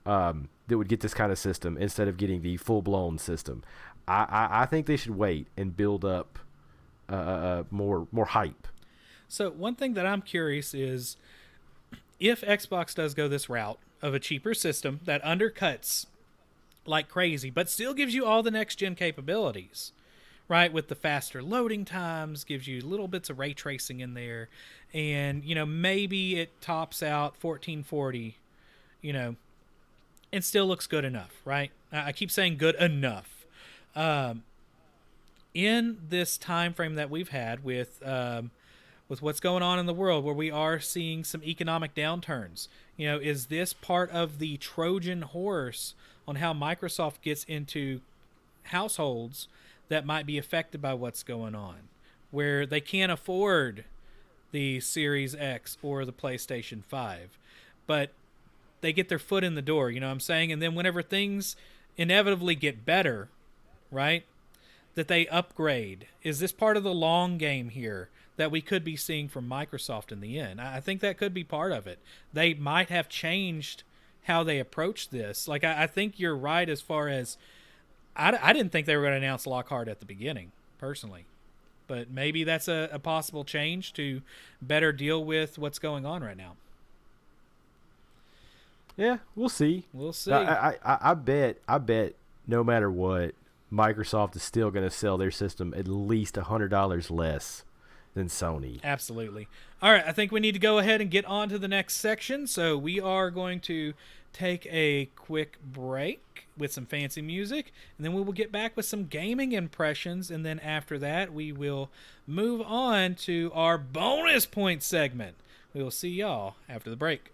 that would get this kind of system instead of getting the full-blown system. I think they should wait and build up more hype. So one thing that I'm curious is if Xbox does go this route of a cheaper system that undercuts like crazy but still gives you all the next-gen capabilities, right, with the faster loading times, gives you little bits of ray tracing in there, and, maybe it tops out 1440, and still looks good enough, right? I keep saying good enough. In this time frame that we've had with what's going on in the world, where we are seeing some economic downturns, is this part of the Trojan horse on how Microsoft gets into households that might be affected by what's going on, where they can't afford the Series X or the PlayStation 5, but they get their foot in the door, you know what I'm saying? And then whenever things inevitably get better, right, that they upgrade. Is this part of the long game here that we could be seeing from Microsoft in the end? I think that could be part of it. They might have changed how they approach this. Like, I think you're right as far as I didn't think they were going to announce Lockhart at the beginning, personally. But maybe that's a possible change to better deal with what's going on right now. Yeah, we'll see. We'll see. I bet no matter what, Microsoft is still going to sell their system at least $100 less than Sony. Absolutely. All right, I think we need to go ahead and get on to the next section. So we are going to take a quick break with some fancy music, and then we will get back with some gaming impressions, and then after that we will move on to our bonus point segment, We will see y'all after the break.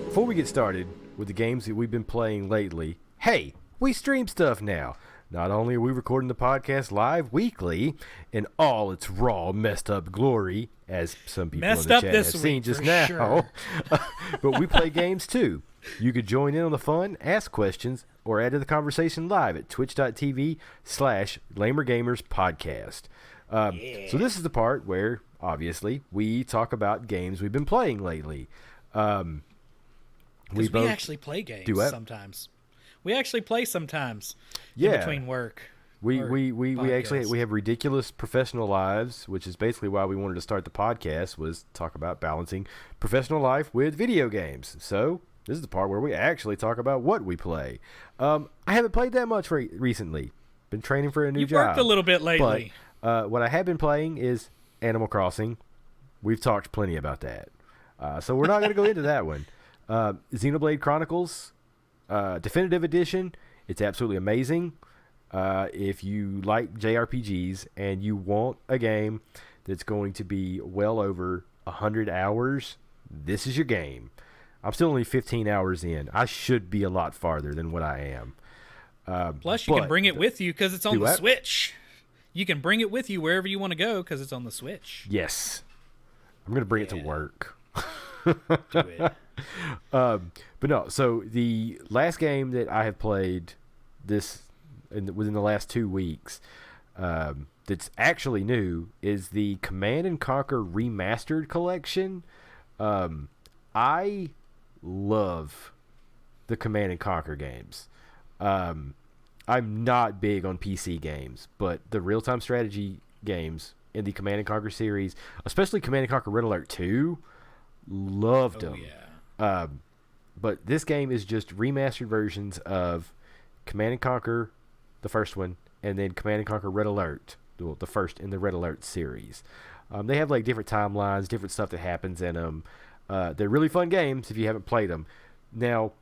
Before we get started with the games that we've been playing lately, hey, we stream stuff now. Not only are we recording the podcast live weekly in all its raw, messed up glory, as some people in the chat have seen just now, sure. But we play games too. You could join in on the fun, ask questions, or add to the conversation live at twitch.tv/LamerGamersPodcast. So this is the part where, obviously, we talk about games we've been playing lately. We actually play games sometimes. We actually play sometimes in between work. We have ridiculous professional lives, which is basically why we wanted to start the podcast, was talk about balancing professional life with video games. So this is the part where we actually talk about what we play. I haven't played that much recently. Been training for a new job. You've worked a little bit lately. But what I have been playing is Animal Crossing. We've talked plenty about that. So we're not going to go into that one. Xenoblade Chronicles Definitive Edition. It's absolutely amazing. If you like JRPGs and you want a game that's going to be well over 100 hours, this is your game. I'm still only 15 hours in. I should be a lot farther than what I am. Plus, you can bring it with you because it's on the Switch. You can bring it with you wherever you want to go because it's on the Switch. Yes. I'm going to bring it to work. Do it. But no, so the last game that I have played within the last 2 weeks that's actually new is the Command & Conquer Remastered Collection. I love the Command & Conquer games. I'm not big on PC games, but the real-time strategy games in the Command & Conquer series, especially Command & Conquer Red Alert 2, loved them. Yeah. But this game is just remastered versions of Command & Conquer, the first one, and then Command & Conquer Red Alert, the first in the Red Alert series. They have like different timelines, different stuff that happens in them. They're really fun games if you haven't played them. Now,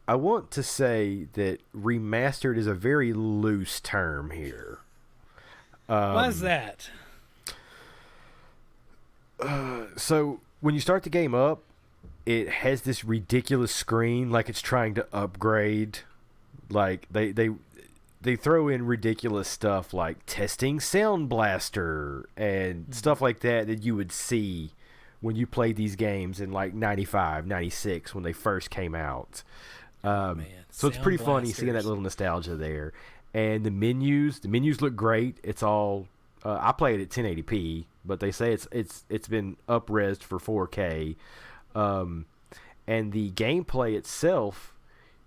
I want to say that remastered is a very loose term here. Why is that? So when you start the game up, it has this ridiculous screen like it's trying to upgrade. Like they throw in ridiculous stuff like testing Sound Blaster and stuff like that you would see when you played these games in like 95, 96 when they first came out. So it's pretty funny seeing that little nostalgia there. And the menus look great. It's all I played at 1080p, but they say it's been up-resed for 4K. And the gameplay itself,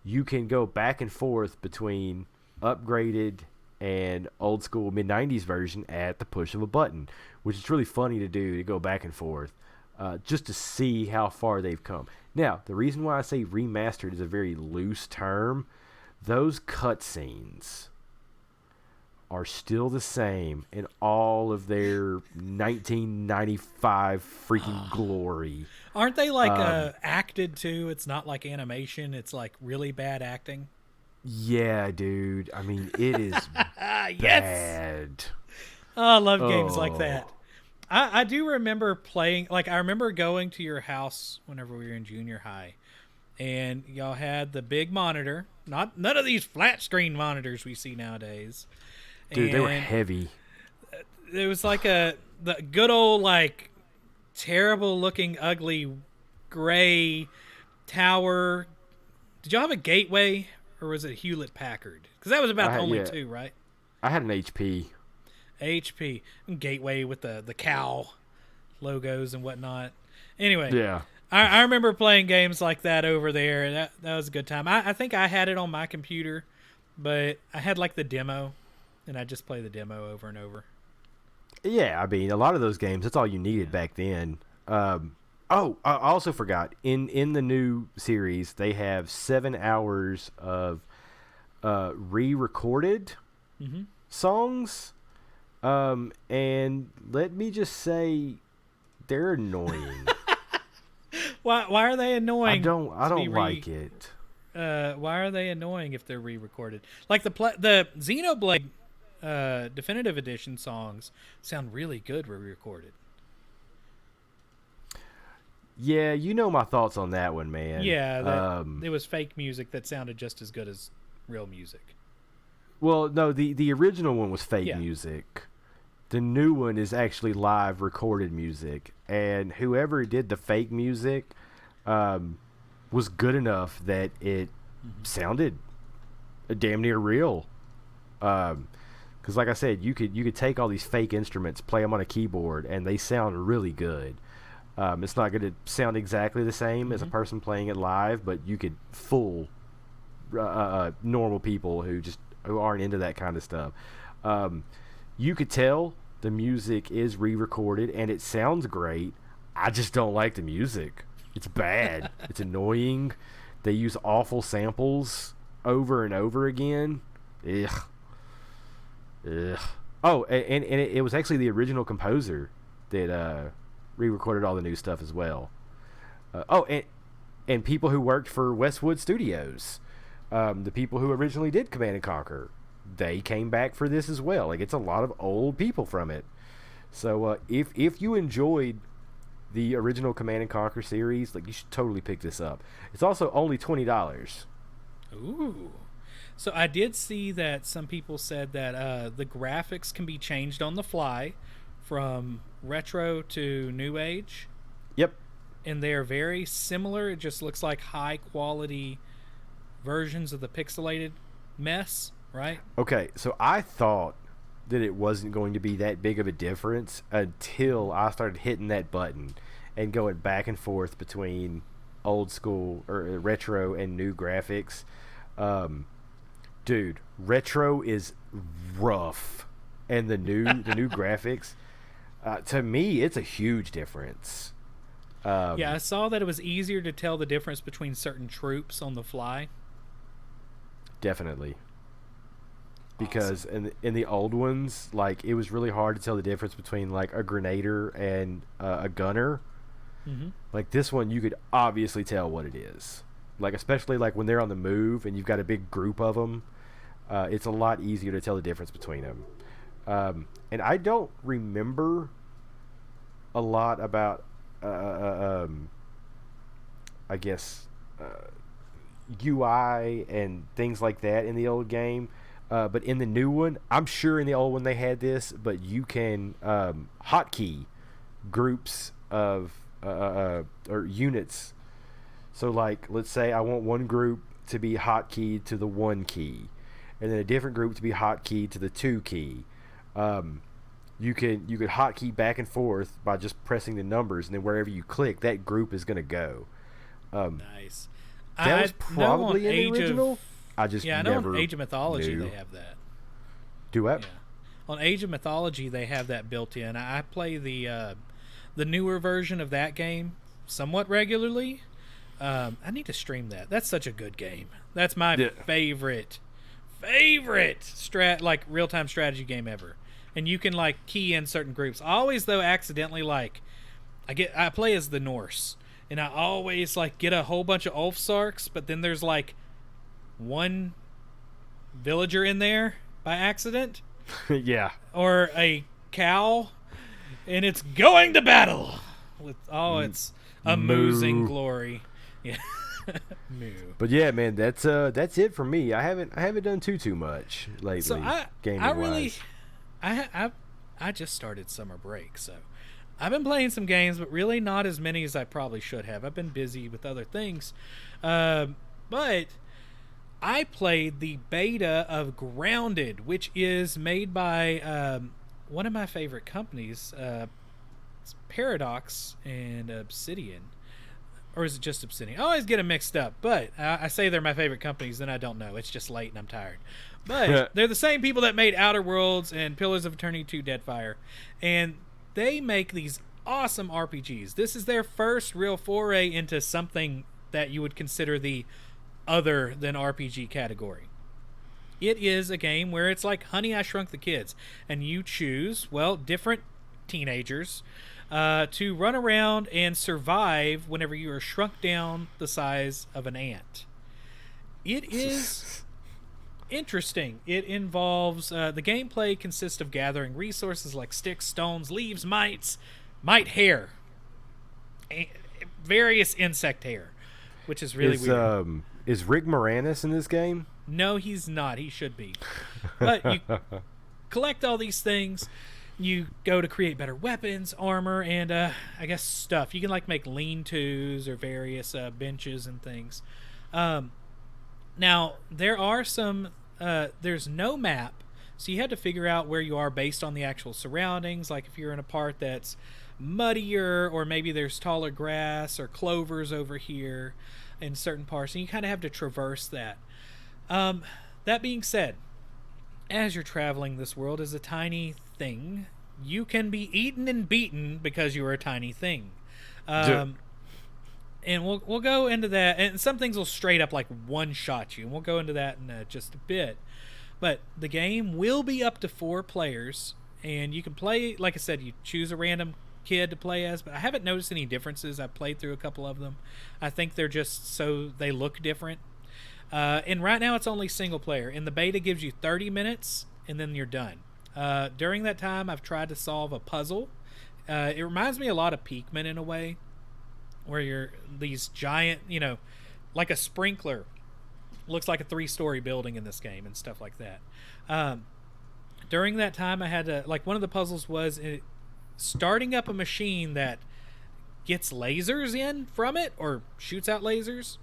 you can go back and forth between upgraded and old school mid-90s version at the push of a button, which is really funny to do, to go back and forth, just to see how far they've come. Now, the reason why I say remastered is a very loose term. Those cutscenes are still the same in all of their 1995 freaking glory. Aren't they like acted too? It's not like animation. It's like really bad acting. Yeah, dude. I mean, it is bad. Oh, I love games like that. I do remember playing, like I remember going to your house whenever we were in junior high, and y'all had the big monitor, none of these flat screen monitors we see nowadays. Dude, they were heavy. It was like the good old, like, terrible looking, ugly, gray tower. Did y'all have a Gateway, or was it Hewlett Packard? Because that was about the only two, right? I had an HP. Gateway with the cow logos and whatnot. Anyway, yeah. I remember playing games like that over there, and that was a good time. I think I had it on my computer, but I had like the demo, and I just play the demo over and over. Yeah, I mean, a lot of those games, that's all you needed back then. I also forgot, in the new series, they have 7 hours of re-recorded songs, and let me just say, they're annoying. Why are they annoying? I don't like it. Why are they annoying if they're re-recorded? Like the Xenoblade Definitive Edition songs sound really good re-recorded. Yeah, you know my thoughts on that one, man. Yeah, it was fake music that sounded just as good as real music. Well, no, the original one was fake music. The new one is actually live recorded music, and whoever did the fake music was good enough that it sounded damn near real. Because like I said, you could take all these fake instruments, play them on a keyboard, and they sound really good. It's not going to sound exactly the same as a person playing it live, but you could fool normal people who aren't into that kind of stuff. You could tell the music is re-recorded and it sounds great. I just don't like the music. It's bad. It's annoying. They use awful samples over and over again. Ugh. Oh, and it was actually the original composer that re-recorded all the new stuff as well. And people who worked for Westwood Studios, the people who originally did Command and Conquer, they came back for this as well. Like, it's a lot of old people from it. So if you enjoyed the original Command and Conquer series, like, you should totally pick this up. It's also only $20. Ooh. So I did see that some people said that the graphics can be changed on the fly from retro to new age. Yep. And they're very similar. It just looks like high quality versions of the pixelated mess, right? Okay, so I thought that it wasn't going to be that big of a difference until I started hitting that button and going back and forth between old school or retro and new graphics. Dude, retro is rough, and the new graphics, to me, it's a huge difference. Yeah, I saw that it was easier to tell the difference between certain troops on the fly. Definitely. Because in the old ones, like, it was really hard to tell the difference between, like, a grenader and a gunner. Mm-hmm. Like, this one, you could obviously tell what it is. Like, especially, like, when they're on the move and you've got a big group of them, it's a lot easier to tell the difference between them. And I don't remember a lot about, I guess, UI and things like that in the old game. But in the new one, I'm sure in the old one they had this, but you can hotkey groups of or units. So, like, let's say I want one group to be hotkeyed to the 1 key, and then a different group to be hotkeyed to the 2 key. You could hotkey back and forth by just pressing the numbers, and then wherever you click, that group is going to go. Nice. That was probably in the original. I know on Age of Mythology they have that. Do what? Yeah. On Age of Mythology they have that built in. I play the newer version of that game somewhat regularly. I need to stream that. That's such a good game. That's my favorite real-time strategy game ever. And you can, like, key in certain groups. I always, though, accidentally, like, I play as the Norse, and I always, like, get a whole bunch of Ulfsarks, but then there's, like, one villager in there by accident. Yeah. Or a cow, and it's going to battle with it's amusing glory. Yeah. Moo. But yeah, man, that's it for me. I haven't done too much lately. So I just started summer break, so I've been playing some games, but really not as many as I probably should have. I've been busy with other things, but I played the beta of Grounded, which is made by one of my favorite companies, it's Paradox and Obsidian. Or is it just Obsidian? I always get them mixed up, but I say they're my favorite companies, then I don't know. It's just late and I'm tired. But they're the same people that made Outer Worlds and Pillars of Eternity 2 Deadfire. And they make these awesome RPGs. This is their first real foray into something that you would consider the other than RPG category. It is a game where it's like Honey, I Shrunk the Kids. And you choose, well, different teenagers to run around and survive whenever you are shrunk down the size of an ant. It is interesting. It involves the gameplay consists of gathering resources like sticks, stones, leaves, mite hair, various insect hair, which is really weird. Is Rick Moranis in this game? No, he's not. He should be. But you collect all these things. You go to create better weapons, armor, and I guess stuff. You can like make lean-tos or various benches and things. Now there are some. There's no map, so you had to figure out where you are based on the actual surroundings. Like if you're in a part that's muddier, or maybe there's taller grass or clovers over here in certain parts, and you kind of have to traverse that. That being said, as you're traveling, this world is a tiny thing. You can be eaten and beaten because you are a tiny thing. And we'll go into that, and some things will straight up like one-shot you, and we'll go into that in just a bit. But the game will be up to 4 players, and you can play, like I said, you choose a random kid to play as, but I haven't noticed any differences. I've played through a couple of them. I think they're just so they look different. And right now it's only single player, and the beta gives you 30 minutes, and then you're done. During that time, I've tried to solve a puzzle. It reminds me a lot of Pikmin in a way, where you're these giant, like a sprinkler. Looks like a 3-story building in this game and stuff like that. During that time, I had to, like, one of the puzzles was starting up a machine that gets lasers in from it, or shoots out lasers.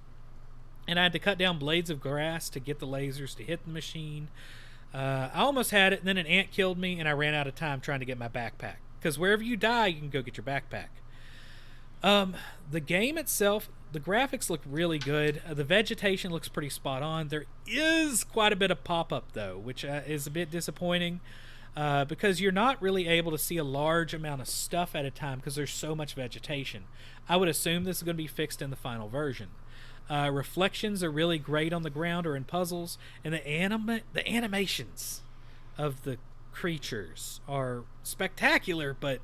And I had to cut down blades of grass to get the lasers to hit the machine. I almost had it, and then an ant killed me, and I ran out of time trying to get my backpack. Because wherever you die, you can go get your backpack. The game itself, the graphics look really good. The vegetation looks pretty spot on. There is quite a bit of pop-up, though, which is a bit disappointing. Because you're not really able to see a large amount of stuff at a time because there's so much vegetation. I would assume this is going to be fixed in the final version. Reflections are really great on the ground or in puzzles, and the animations of the creatures are spectacular, but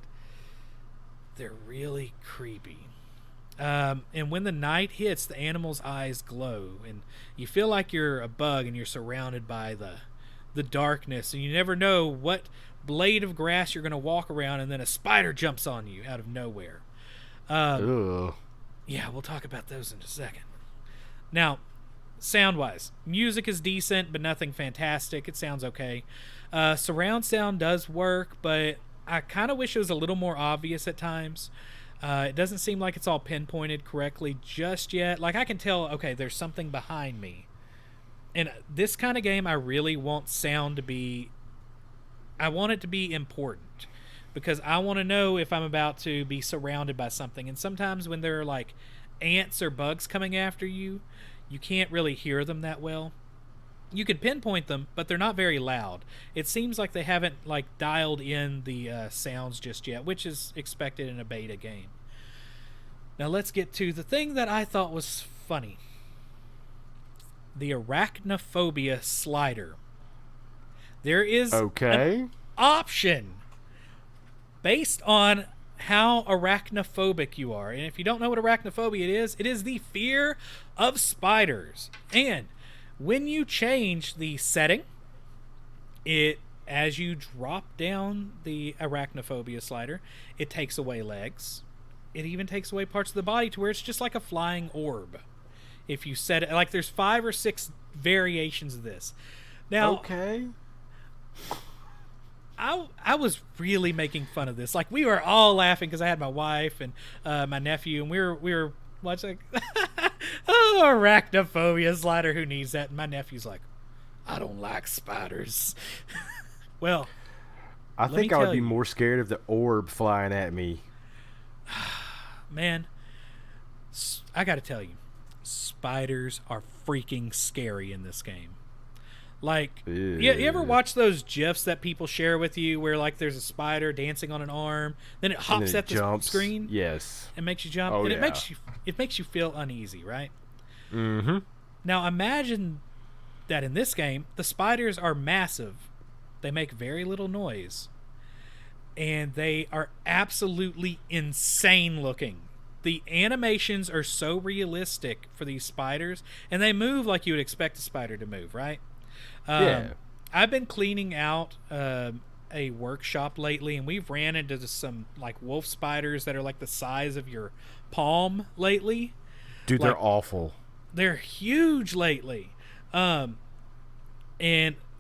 they're really creepy. And when the night hits, the animals' eyes glow, and you feel like you're a bug and you're surrounded by the darkness, and you never know what blade of grass you're going to walk around, and then a spider jumps on you out of nowhere. Yeah, we'll talk about those in a second. Now, sound-wise, music is decent, but nothing fantastic. It sounds okay. Surround sound does work, but I kind of wish it was a little more obvious at times. It doesn't seem like it's all pinpointed correctly just yet. Like, I can tell, okay, there's something behind me. And this kind of game, I really want sound to be... I want it to be important. Because I want to know if I'm about to be surrounded by something. And sometimes when there are, like, ants or bugs coming after you, you can't really hear them that well. You can pinpoint them, but they're not very loud. It seems like they haven't like dialed in the sounds just yet, which is expected in a beta game. Now let's get to the thing that I thought was funny. The arachnophobia slider. There is an option based on how arachnophobic you are. And if you don't know what arachnophobia it is the fear of spiders. And when you change the setting, as you drop down the arachnophobia slider, it takes away legs. It even takes away parts of the body to where it's just like a flying orb. If you set it, like there's 5 or 6 variations of this. Now, I was really making fun of this. Like, we were all laughing because I had my wife and my nephew, and we were watching. Oh, arachnophobia slider. Who needs that? And my nephew's like, I don't like spiders. Well, I think I would be more scared of the orb flying at me. Man, I got to tell you, spiders are freaking scary in this game. Like, you ever watch those GIFs that people share with you where, like, there's a spider dancing on an arm, then it hops at the screen? Yes. It makes you jump, and it makes you feel uneasy, right? Mm-hmm. Now, imagine that in this game, the spiders are massive. They make very little noise. and they are absolutely insane looking. The animations are so realistic for these spiders, and they move like you would expect a spider to move, right? Yeah. I've been cleaning out a workshop lately, and we've ran into some like wolf spiders that are like the size of your palm lately. Dude, Like, they're awful. they're huge lately. And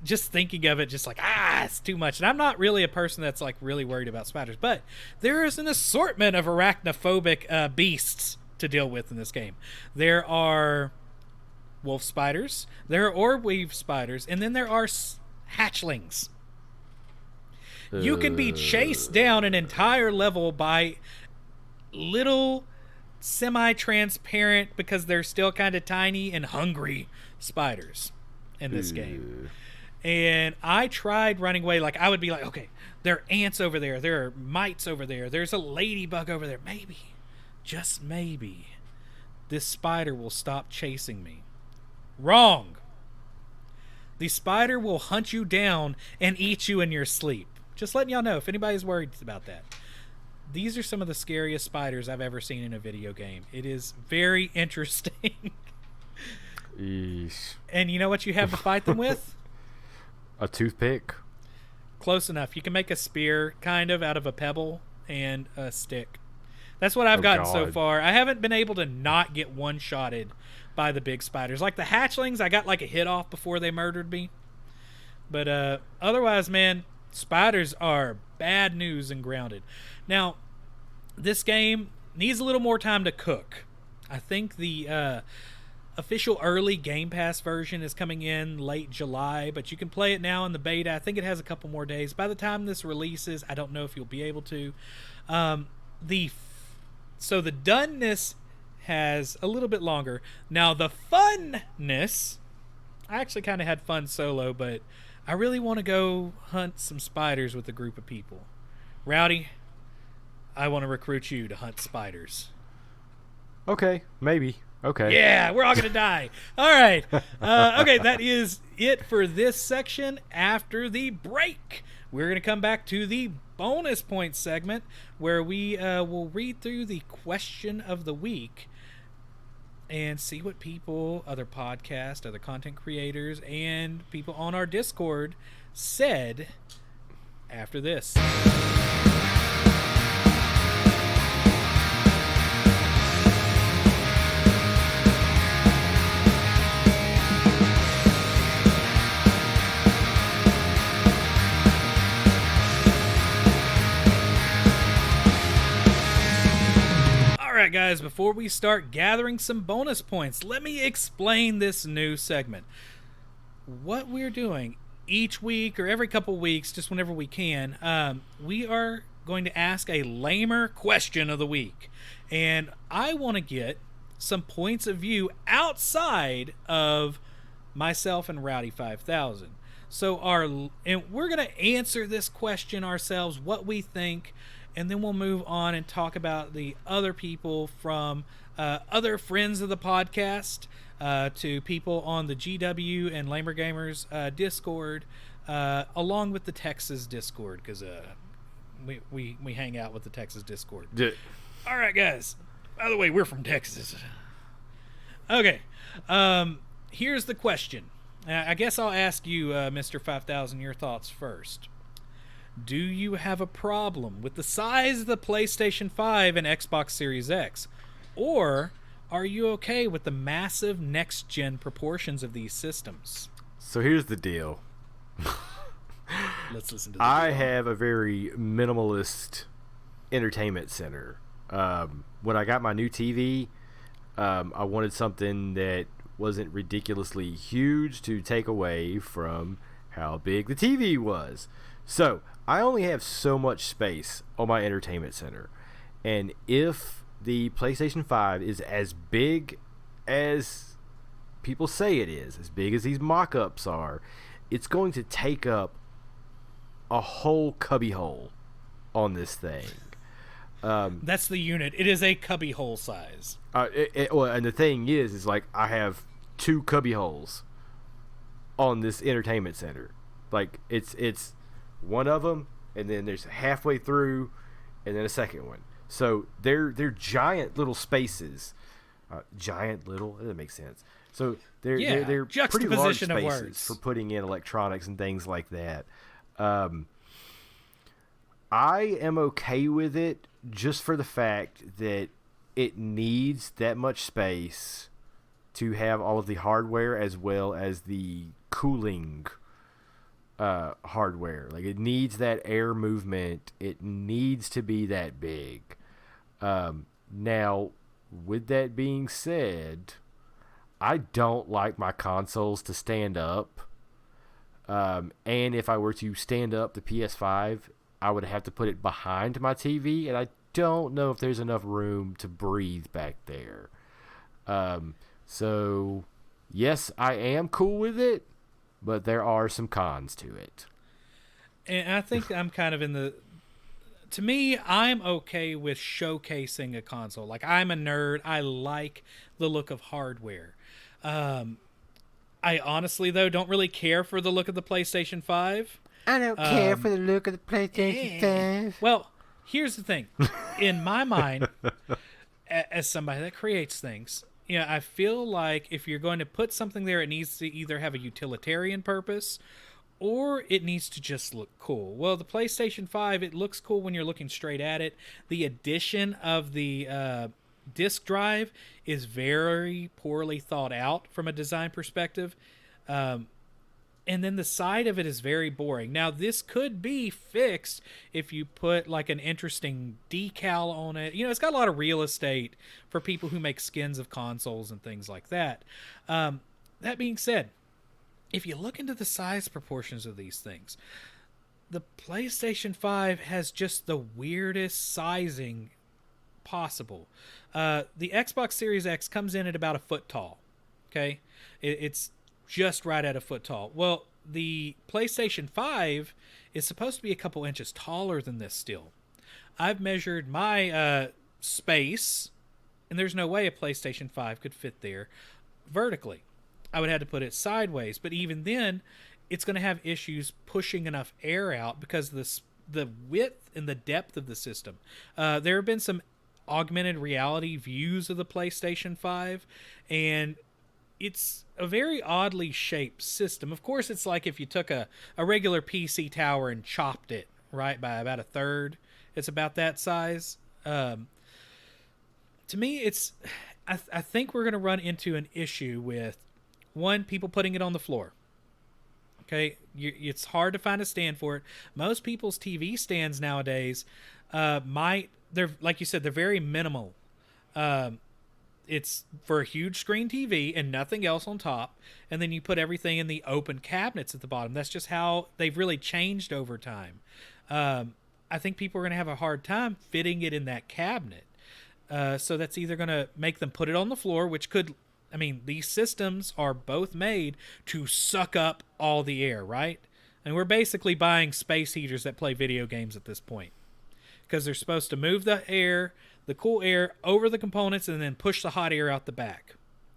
just thinking of it, just like, it's too much. And I'm not really a person that's like really worried about spiders, but there is an assortment of arachnophobic beasts to deal with in this game. There are wolf spiders, there are orb weave spiders, and then there are hatchlings. You can be chased down an entire level by little semi-transparent, because they're still kind of tiny and hungry, spiders in this game. And I tried running away. Like, I would be like, okay, there are ants over there, there are mites over there, there's a ladybug over there. Maybe, just maybe, this spider will stop chasing me. Wrong. The spider will hunt you down and eat you in your sleep. Just letting y'all know, if anybody's worried about that. These are some of the scariest spiders I've ever seen in a video game. It is very interesting. Eesh. And you know what you have to fight them with? A toothpick? Close enough. You can make a spear, kind of, out of a pebble and a stick. That's what I've gotten so far. I haven't been able to not get one-shotted by the big spiders. Like the hatchlings, I got like a hit off before they murdered me. But otherwise, man, spiders are bad news in Grounded. Now, this game needs a little more time to cook. I think the official early Game Pass version is coming in late July, but you can play it now in the beta. I think it has a couple more days. By the time this releases, I don't know if you'll be able to. So the doneness has a little bit longer. Now the funness, I actually kind of had fun solo, but I really want to go hunt some spiders with a group of people. Rowdy, I want to recruit you to hunt spiders. Okay, maybe. Okay. Yeah, we're all going to die. All right. Okay, that is it for this section. After the break, we're going to come back to the bonus points segment, where we will read through the question of the week and see what people, other podcasts, other content creators, and people on our Discord said after this. Alright guys, before we start gathering some bonus points, let me explain this new segment. What we're doing each week or every couple weeks, just whenever we can, we are going to ask a lamer question of the week. And I want to get some points of view outside of myself and Rowdy 5000. So we're going to answer this question ourselves, what we think, and then we'll move on and talk about the other people, from other friends of the podcast to people on the GW and Lamer Gamers Discord, along with the Texas Discord, because we hang out with the Texas Discord. All right, guys. By the way, we're from Texas. Okay. Here's the question. I guess I'll ask you, Mr. 5000, your thoughts first. Do you have a problem with the size of the PlayStation 5 and Xbox Series X? Or are you okay with the massive next-gen proportions of these systems? So here's the deal. Let's listen to the I deal. have a very minimalist entertainment center. When I got my new TV, I wanted something that wasn't ridiculously huge to take away from how big the TV was. So I only have so much space on my entertainment center, and if the PlayStation 5 is as big as people say it is, as big as these mock-ups are, it's going to take up a whole cubbyhole on this thing. That's the unit. It is a cubbyhole size. Well, and the thing is like I have 2 cubbyholes on this entertainment center. Like it's one of them and then there's halfway through, and then a second one. So they're giant little spaces. Giant little, that makes sense. So they're pretty large spaces for putting in electronics and things like that. I am okay with it just for the fact that it needs that much space to have all of the hardware as well as the cooling hardware. Like, it needs that air movement. It needs to be that big. Now, with that being said, I don't like my consoles to stand up. And if I were to stand up the PS5, I would have to put it behind my TV, and I don't know if there's enough room to breathe back there. So, yes, I am cool with it, but there are some cons to it. And I think I'm kind of in the... To me, I'm okay with showcasing a console. Like, I'm a nerd. I like the look of hardware. I honestly, though, don't really care for the look of the PlayStation 5. I don't care for the look of the PlayStation 5. Well, here's the thing. In my mind, as somebody that creates things, I feel like if you're going to put something there, it needs to either have a utilitarian purpose or it needs to just look cool. Well, the PlayStation 5, it looks cool when you're looking straight at it. The addition of the disk drive is very poorly thought out from a design perspective. And then the side of it is very boring. Now, this could be fixed if you put like an interesting decal on it. It's got a lot of real estate for people who make skins of consoles and things like that. That being said, if you look into the size proportions of these things, the PlayStation 5 has just the weirdest sizing possible. The Xbox Series X comes in at about a foot tall. Okay? It's just right at a foot tall. Well, the PlayStation 5 is supposed to be a couple inches taller than this still. I've measured my space, and there's no way a PlayStation 5 could fit there vertically. I would have to put it sideways, but even then, it's going to have issues pushing enough air out because of the width and the depth of the system. There have been some augmented reality views of the PlayStation 5, and it's a very oddly shaped system. Of course, it's like if you took a regular PC tower and chopped it, right, by about a third. It's about that size. To me, I think we're going to run into an issue with, one, people putting it on the floor. Okay, it's hard to find a stand for it. Most people's TV stands nowadays they're, like you said, they're very minimal. It's for a huge screen TV and nothing else on top, and then you put everything in the open cabinets at the bottom. That's just how they've really changed over time. I think people are going to have a hard time fitting it in that cabinet. So that's either going to make them put it on the floor, which could... these systems are both made to suck up all the air, right? And we're basically buying space heaters that play video games at this point, because they're supposed to move the air, the cool air, over the components and then push the hot air out the back.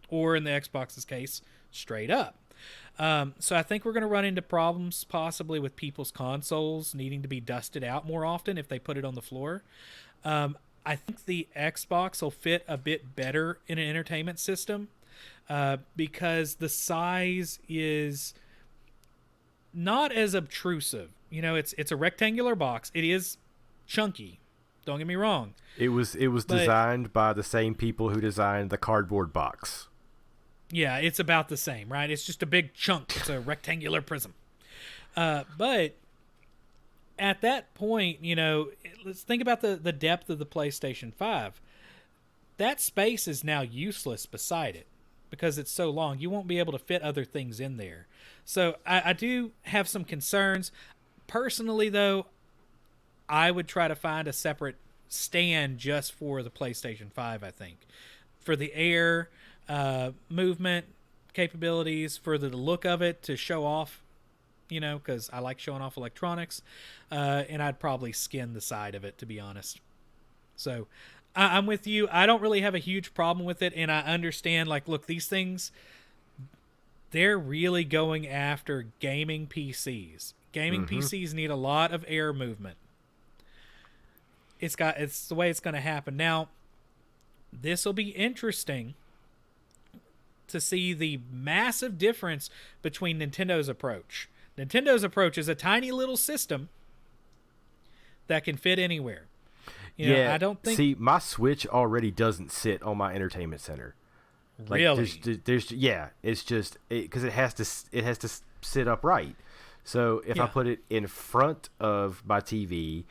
Or in the Xbox's case, straight up. So I think we're going to run into problems possibly with people's consoles needing to be dusted out more often if they put it on the floor. I think the Xbox will fit a bit better in an entertainment system. Because the size is not as obtrusive. It's a rectangular box. It is chunky. Don't get me wrong. It was designed by the same people who designed the cardboard box. Yeah, it's about the same, right? It's just a big chunk. It's a rectangular prism. But at that point, let's think about the depth of the PlayStation 5. That space is now useless beside it. Because it's so long, you won't be able to fit other things in there. So I do have some concerns. Personally, though, I would try to find a separate stand just for the PlayStation 5, I think. For the air, movement capabilities, for the look of it, to show off, because I like showing off electronics. And I'd probably skin the side of it, to be honest. So... I'm with you. I don't really have a huge problem with it, and I understand, look, these things, they're really going after gaming PCs. Gaming PCs need a lot of air movement. It's the way it's going to happen. Now, this will be interesting to see the massive difference between Nintendo's approach. Nintendo's approach is a tiny little system that can fit anywhere. You know, I don't think. See, my Switch already doesn't sit on my entertainment center. Like, really? It's just because it has to sit upright. So if I put it in front of my TV,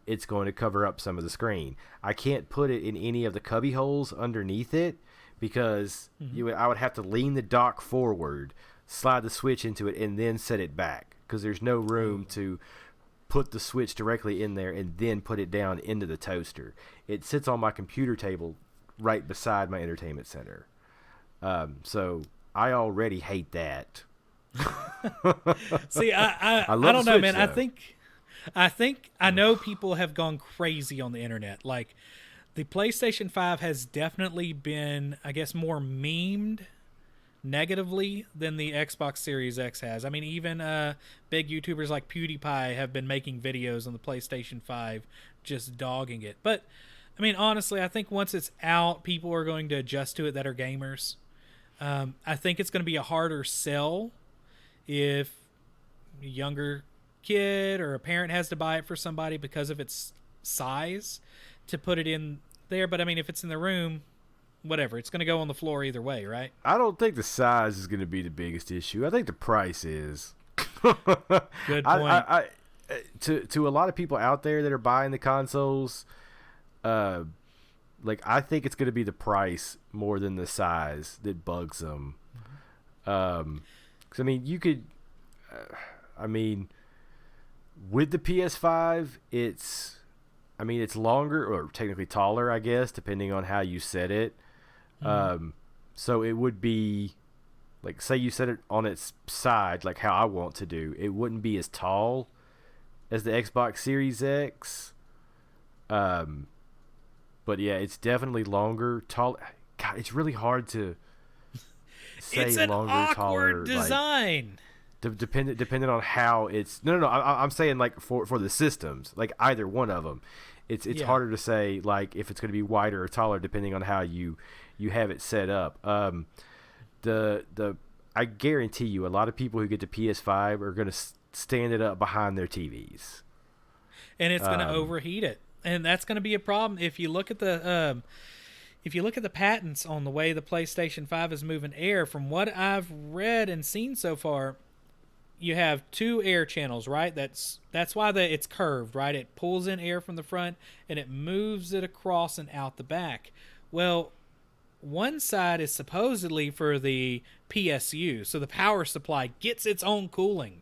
it's going to cover up some of the screen. I can't put it in any of the cubby holes underneath it because I would have to lean the dock forward, slide the Switch into it, and then set it back because there's no room to put the Switch directly in there and then put it down into the toaster. It sits on my computer table right beside my entertainment center. So I already hate that. See, I don't know, man. Though. I know people have gone crazy on the internet. Like, the PlayStation 5 has definitely been, I guess, more memed negatively than the Xbox Series X has. I mean, even big YouTubers like PewDiePie have been making videos on the PlayStation 5 just dogging it. But, I mean, honestly, I think once it's out, people are going to adjust to it that are gamers. I think it's going to be a harder sell if a younger kid or a parent has to buy it for somebody because of its size to put it in there. But I mean, if it's in the room, whatever, it's going to go on the floor either way, right? I don't think the size is going to be the biggest issue. I think the price is. Good point. To a lot of people out there that are buying the consoles, like, I think it's going to be the price more than the size that bugs them. 'Cause I mean, you could, with the PS5, it's longer or technically taller, I guess, depending on how you set it. So it would be, like, say you set it on its side, like how I want to do, it wouldn't be as tall as the Xbox Series X. But yeah, it's definitely longer, tall. God, it's really hard to say it's an longer, awkward taller design. Like, depending on how it's. No. I'm saying, like, for the systems, like either one of them, it's harder to say, like, if it's going to be wider or taller depending on how you have it set up. I guarantee you, a lot of people who get the PS5 are going to stand it up behind their TVs, and it's going to overheat it. And that's going to be a problem if you look at the patents on the way the PlayStation 5 is moving air. From what I've read and seen so far, you have two air channels, right? That's why it's curved, right? It pulls in air from the front and it moves it across and out the back. Well, one side is supposedly for the PSU, so the power supply gets its own cooling.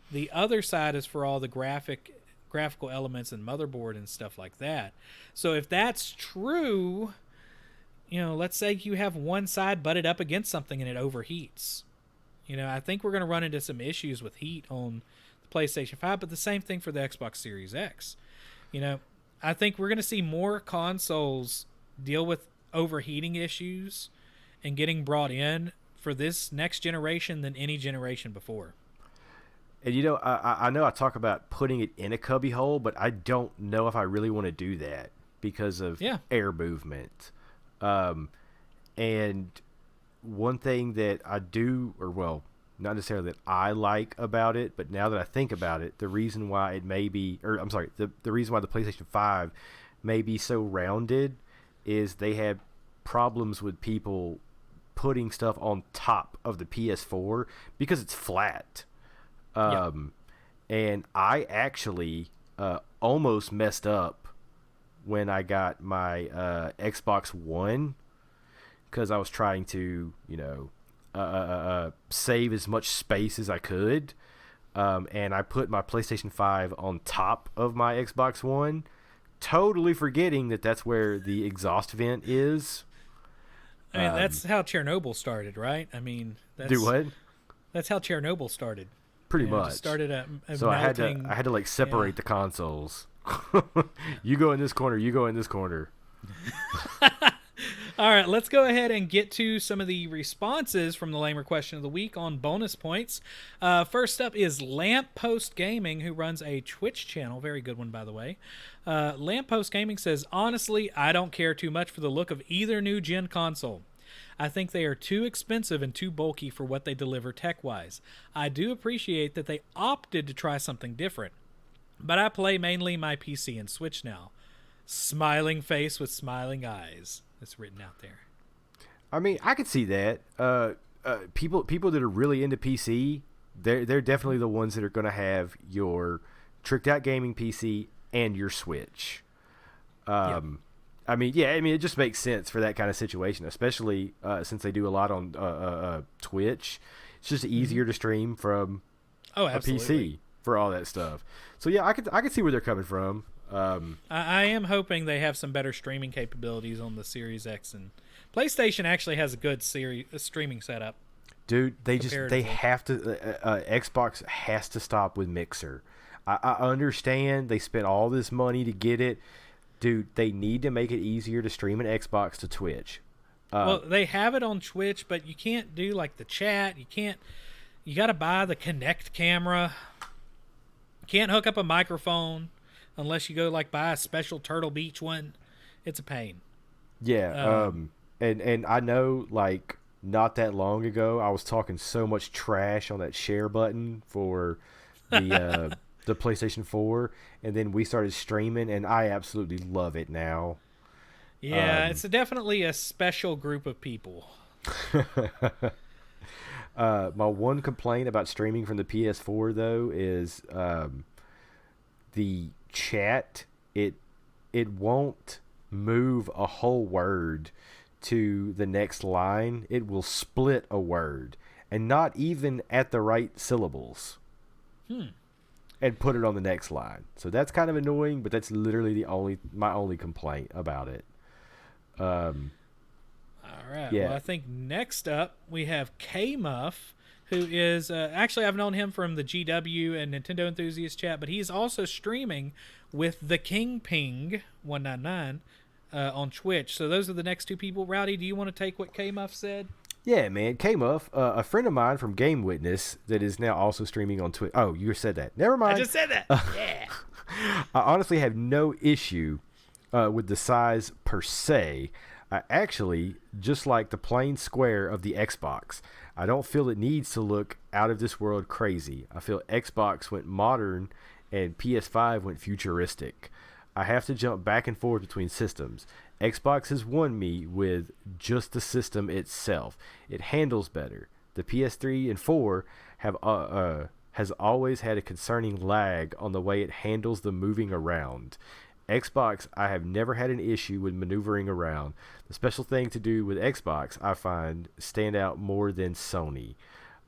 The other side is for all the graphical elements and motherboard and stuff like that. So if that's true, you know, let's say you have one side butted up against something and it overheats. You know, I think we're going to run into some issues with heat on the PlayStation 5, but the same thing for the Xbox Series X. You know, I think we're going to see more consoles deal with overheating issues and getting brought in for this next generation than any generation before. And, you know, I know I talk about putting it in a cubby hole, but I don't know if I really want to do that because of air movement. And one thing that I do, or, well, not necessarily that I like about it, but now that I think about it, the reason why it may be, or I'm sorry, the reason why the PlayStation 5 may be so rounded is they had problems with people putting stuff on top of the PS4 because it's flat. And I actually almost messed up when I got my Xbox One because I was trying to, you know, save as much space as I could. And I put my PlayStation 5 on top of my Xbox One, totally forgetting that that's where the exhaust vent is. I mean, that's how Chernobyl started, right? I mean, do what? That's how Chernobyl started. Pretty much. Just started so melting. I had to like separate the consoles. You go in this corner. You go in this corner. All right, let's go ahead and get to some of the responses from the Lamer question of the week on bonus points. First up is Lamppost Gaming, who runs a Twitch channel. Very good one, by the way. Lamppost Gaming says, honestly, I don't care too much for the look of either new gen console. I think they are too expensive and too bulky for what they deliver tech-wise. I do appreciate that they opted to try something different, but I play mainly my PC and Switch now. Smiling face with smiling eyes. That's written out there. I mean, I could see that. People that are really into PC, they're definitely the ones that are going to have your tricked out gaming PC and your Switch. I mean, it just makes sense for that kind of situation, especially since they do a lot on Twitch. It's just easier to stream from a PC for all that stuff. So yeah, I could see where they're coming from. I am hoping they have some better streaming capabilities on the Series X, and PlayStation actually has a good streaming setup. Dude, they have to. Xbox has to stop with Mixer. I understand they spent all this money to get it. Dude, they need to make it easier to stream an Xbox to Twitch. Well, they have it on Twitch, but you can't do like the chat. You got to buy the Kinect camera. You can't hook up a microphone unless you go like buy a special Turtle Beach one. It's a pain. Yeah. And I know like not that long ago I was talking so much trash on that share button for the the PlayStation 4, and then we started streaming, and I absolutely love it now. Yeah, it's definitely a special group of people. My one complaint about streaming from the PS4 though is the chat. It won't move a whole word to the next line. It will split a word, and not even at the right syllables. And put it on the next line. So that's kind of annoying, but that's literally my only complaint about it. All right. Yeah. Well, I think next up we have K-Muff, who is actually I've known him from the GW and Nintendo Enthusiast chat, but he's also streaming with the King Ping 199 on Twitch. So those are the next two people. Rowdy, do you want to take what K-Muff said? Yeah, man. K-Muff, a friend of mine from Game Witness that is now also streaming on Twitch. Oh, you said that. Never mind. I just said that. Yeah. I honestly have no issue with the size per se. I actually just like the plain square of the Xbox. I don't feel it needs to look out of this world crazy. I feel Xbox went modern and PS5 went futuristic. I have to jump back and forth between systems. Xbox has won me with just the system itself. It handles better. The PS3 and 4 has always had a concerning lag on the way it handles the moving around. Xbox, I have never had an issue with maneuvering around. The special thing to do with Xbox, I find, stand out more than Sony.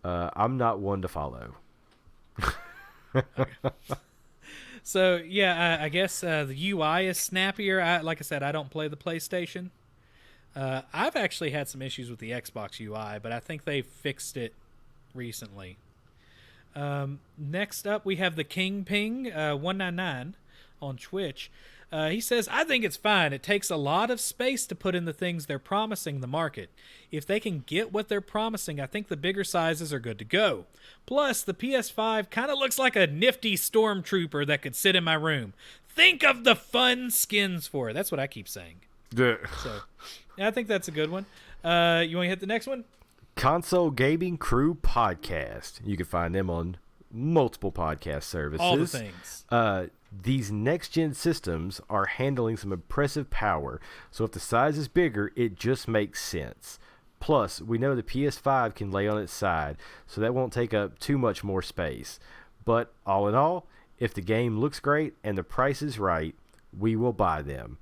I'm not one to follow. So, yeah, I guess the UI is snappier. Like I said, I don't play the PlayStation. I've actually had some issues with the Xbox UI, but I think they fixed it recently. Next up, we have the King Ping 199 on Twitch. He says, I think it's fine. It takes a lot of space to put in the things they're promising the market. If they can get what they're promising, I think the bigger sizes are good to go. Plus, the PS5 kind of looks like a nifty stormtrooper that could sit in my room. Think of the fun skins for it. That's what I keep saying. Yeah. So, yeah, I think that's a good one. You want to hit the next one? Console Gaming Crew Podcast. You can find them on multiple podcast services. All the things. These next-gen systems are handling some impressive power, so if the size is bigger, it just makes sense. Plus, we know the PS5 can lay on its side, so that won't take up too much more space. But all in all, if the game looks great and the price is right, we will buy them.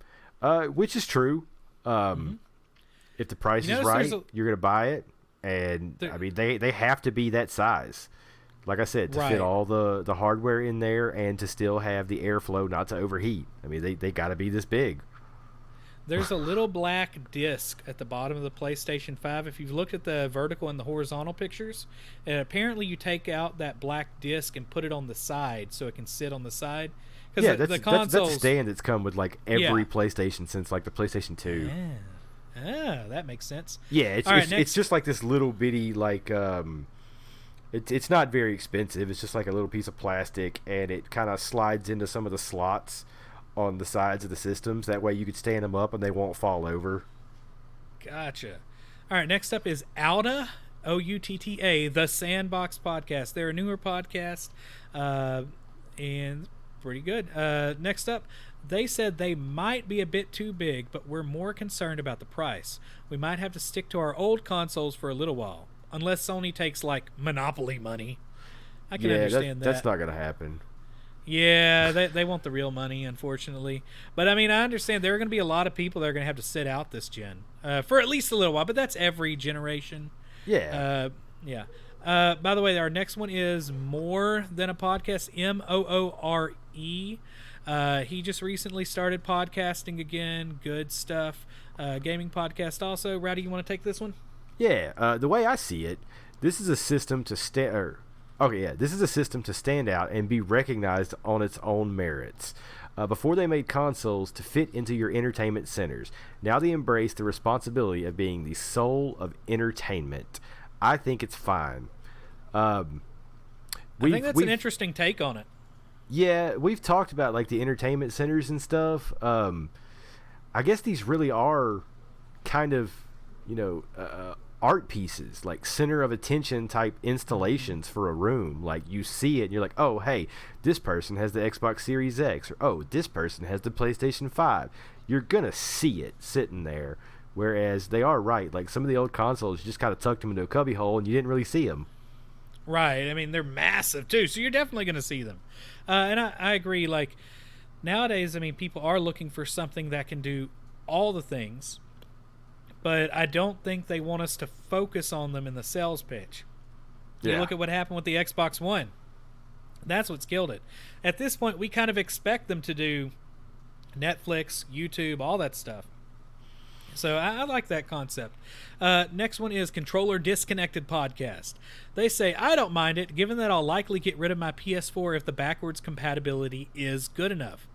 Which is true. If the price is right, you're going to buy it. And, I mean, they have to be that size. Like I said, to fit all the hardware in there and to still have the airflow not to overheat. I mean, they got to be this big. There's a little black disc at the bottom of the PlayStation 5. If you've looked at the vertical and the horizontal pictures, and apparently you take out that black disc and put it on the side so it can sit on the side. Yeah, that's a stand that's come with like every PlayStation since like the PlayStation 2. Yeah. Ah, that makes sense. Yeah, All right, it's just like this little bitty like it's not very expensive. It's just like a little piece of plastic, and it kind of slides into some of the slots on the sides of the systems. That way you could stand them up and they won't fall over. Gotcha. All right, next up is Outa, Outta, the Sandbox Podcast. They're a newer podcast, and pretty good. Next up, they said they might be a bit too big, but we're more concerned about the price. We might have to stick to our old consoles for a little while, unless Sony takes, like, Monopoly money. I can understand that. That's not going to happen. Yeah, they want the real money, unfortunately. But, I mean, I understand there are going to be a lot of people that are going to have to sit out this gen for at least a little while, but that's every generation. Yeah. Yeah. By the way, our next one is More Than a Podcast, Moore. He just recently started podcasting again. Good stuff. Gaming podcast also. Rowdy, you want to take this one? Yeah. The way I see it, this is a system to this is a system to stand out and be recognized on its own merits. Before they made consoles to fit into your entertainment centers, now they embrace the responsibility of being the soul of entertainment. I think it's fine. I think that's an interesting take on it. Yeah, we've talked about like the entertainment centers and stuff. I guess these really are kind of, art pieces, like center of attention type installations for a room. Like you see it and you're like, oh, hey, this person has the Xbox Series X, or oh, this person has the PlayStation 5. You're going to see it sitting there. Whereas they are right. Like some of the old consoles, you just kind of tucked them into a cubby hole and you didn't really see them. Right. I mean, they're massive too, so you're definitely going to see them. And I agree. Like nowadays, I mean, people are looking for something that can do all the things, but I don't think they want us to focus on them in the sales pitch. You look at what happened with the Xbox One. That's what's killed it. At this point, we kind of expect them to do Netflix, YouTube, all that stuff. So I like that concept. Next one is Controller Disconnected Podcast. They say, I don't mind it, given that I'll likely get rid of my PS4 if the backwards compatibility is good enough.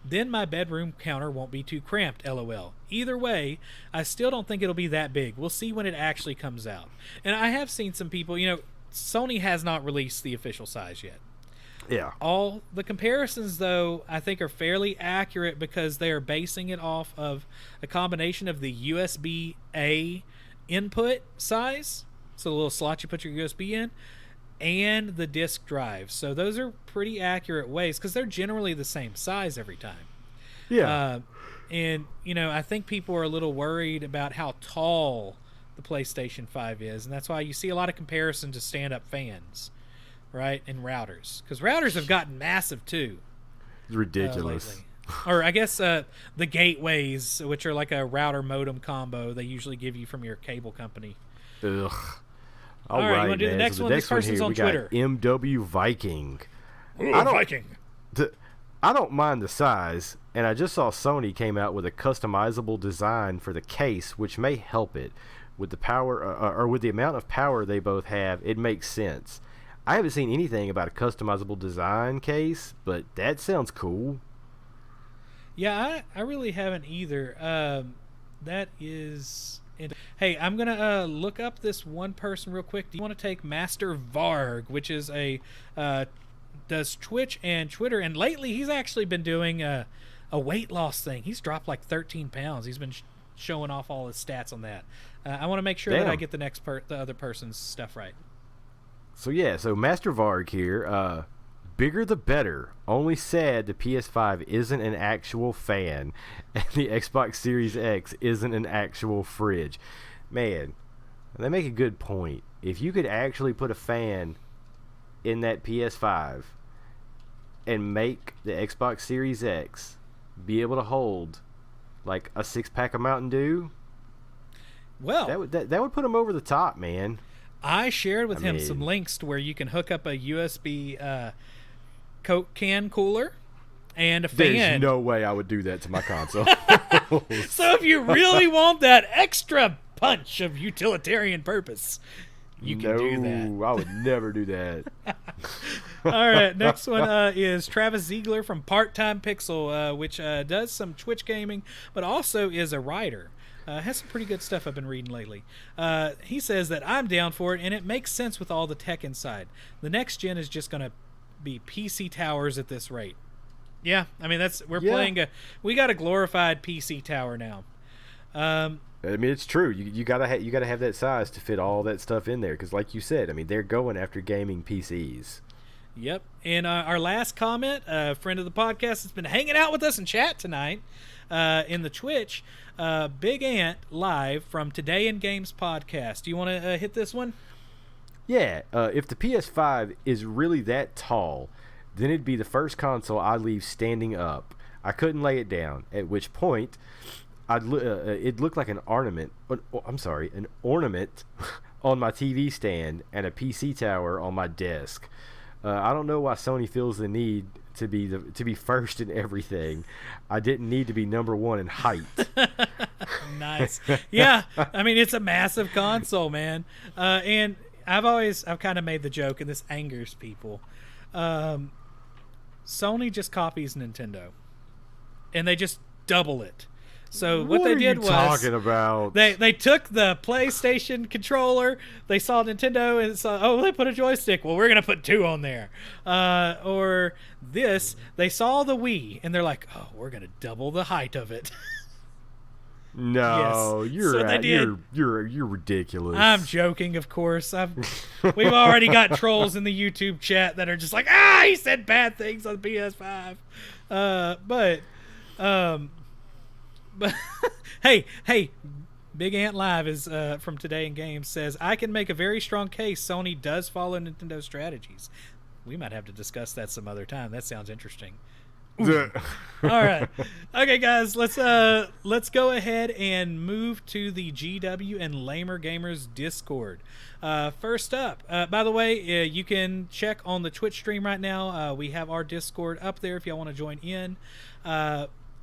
Then my bedroom counter won't be too cramped, LOL. Either way, I still don't think it'll be that big. We'll see when it actually comes out. And I have seen some people, Sony has not released the official size yet. Yeah. All the comparisons, though, I think are fairly accurate because they are basing it off of a combination of the USB-A input size, so the little slot you put your USB in, and the disk drive. So those are pretty accurate ways because they're generally the same size every time. Yeah. And, I think people are a little worried about how tall the PlayStation 5 is, and that's why you see a lot of comparison to stand-up fans. Right, and routers, because routers have gotten massive too. It's ridiculous. Or I guess the gateways, which are like a router modem combo, they usually give you from your cable company. Ugh. All right, you want to do the next one? This person's on Twitter. MW Viking. Ooh, Viking. I don't mind the size, and I just saw Sony came out with a customizable design for the case, which may help it with the power or with the amount of power they both have. It makes sense. I haven't seen anything about a customizable design case, but that sounds cool. Yeah, I really haven't either. That is... Hey, I'm going to look up this one person real quick. Do you want to take Master Varg, which is does Twitch and Twitter, and lately he's actually been doing a weight loss thing. He's dropped like 13 pounds. He's been showing off all his stats on that. I want to make sure that I get the other person's stuff right. So Master Varg here, bigger the better. Only sad the PS5 isn't an actual fan, and the Xbox Series X isn't an actual fridge. Man, they make a good point. If you could actually put a fan in that PS5 and make the Xbox Series X be able to hold like a 6-pack of Mountain Dew, well, that would put them over the top, man. I shared with him some links to where you can hook up a USB Coke can cooler and a fan. There's no way I would do that to my console. So if you really want that extra punch of utilitarian purpose, you can do that. No, I would never do that. All right, next one is Travis Ziegler from Part Time Pixel, which does some Twitch gaming, but also is a writer. Has some pretty good stuff I've been reading lately. He says that I'm down for it, and it makes sense with all the tech inside. The next gen is just going to be PC towers at this rate. Yeah, I mean we got a glorified PC tower now. I mean, it's true. You gotta have that size to fit all that stuff in there. Because, like you said, I mean, they're going after gaming PCs. Yep. And our last comment, a friend of the podcast has been hanging out with us in chat tonight in the Twitch. Big Ant live from Today in Games podcast. Do you want to hit this one? Yeah. If the PS5 is really that tall, then it'd be the first console I'd leave standing up. I couldn't lay it down. At which point, it'd look like an ornament. An ornament on my TV stand and a PC tower on my desk. I don't know why Sony feels the need to be first in everything. I didn't need to be number one in height. Nice. Yeah, I mean, it's a massive console, man. And I've kind of made the joke, and this angers people. Sony just copies Nintendo, and they just double it. So what they did was talking about? They took the PlayStation controller, they saw Nintendo and saw, they put a joystick. Well, we're gonna put two on there. Or this, they saw the Wii and they're like, we're gonna double the height of it. No, yes. You're ridiculous. I'm joking, of course. We've already got trolls in the YouTube chat that are just like, he said bad things on PS5. But hey, Big Ant Live is from Today in Games says, I can make a very strong case Sony does follow Nintendo strategies. We might have to discuss that some other time. That sounds interesting. All right. Okay, guys, let's go ahead and move to the GW and Lamer Gamers Discord. First up, by the way, you can check on the Twitch stream right now. We have our Discord up there if y'all want to join in.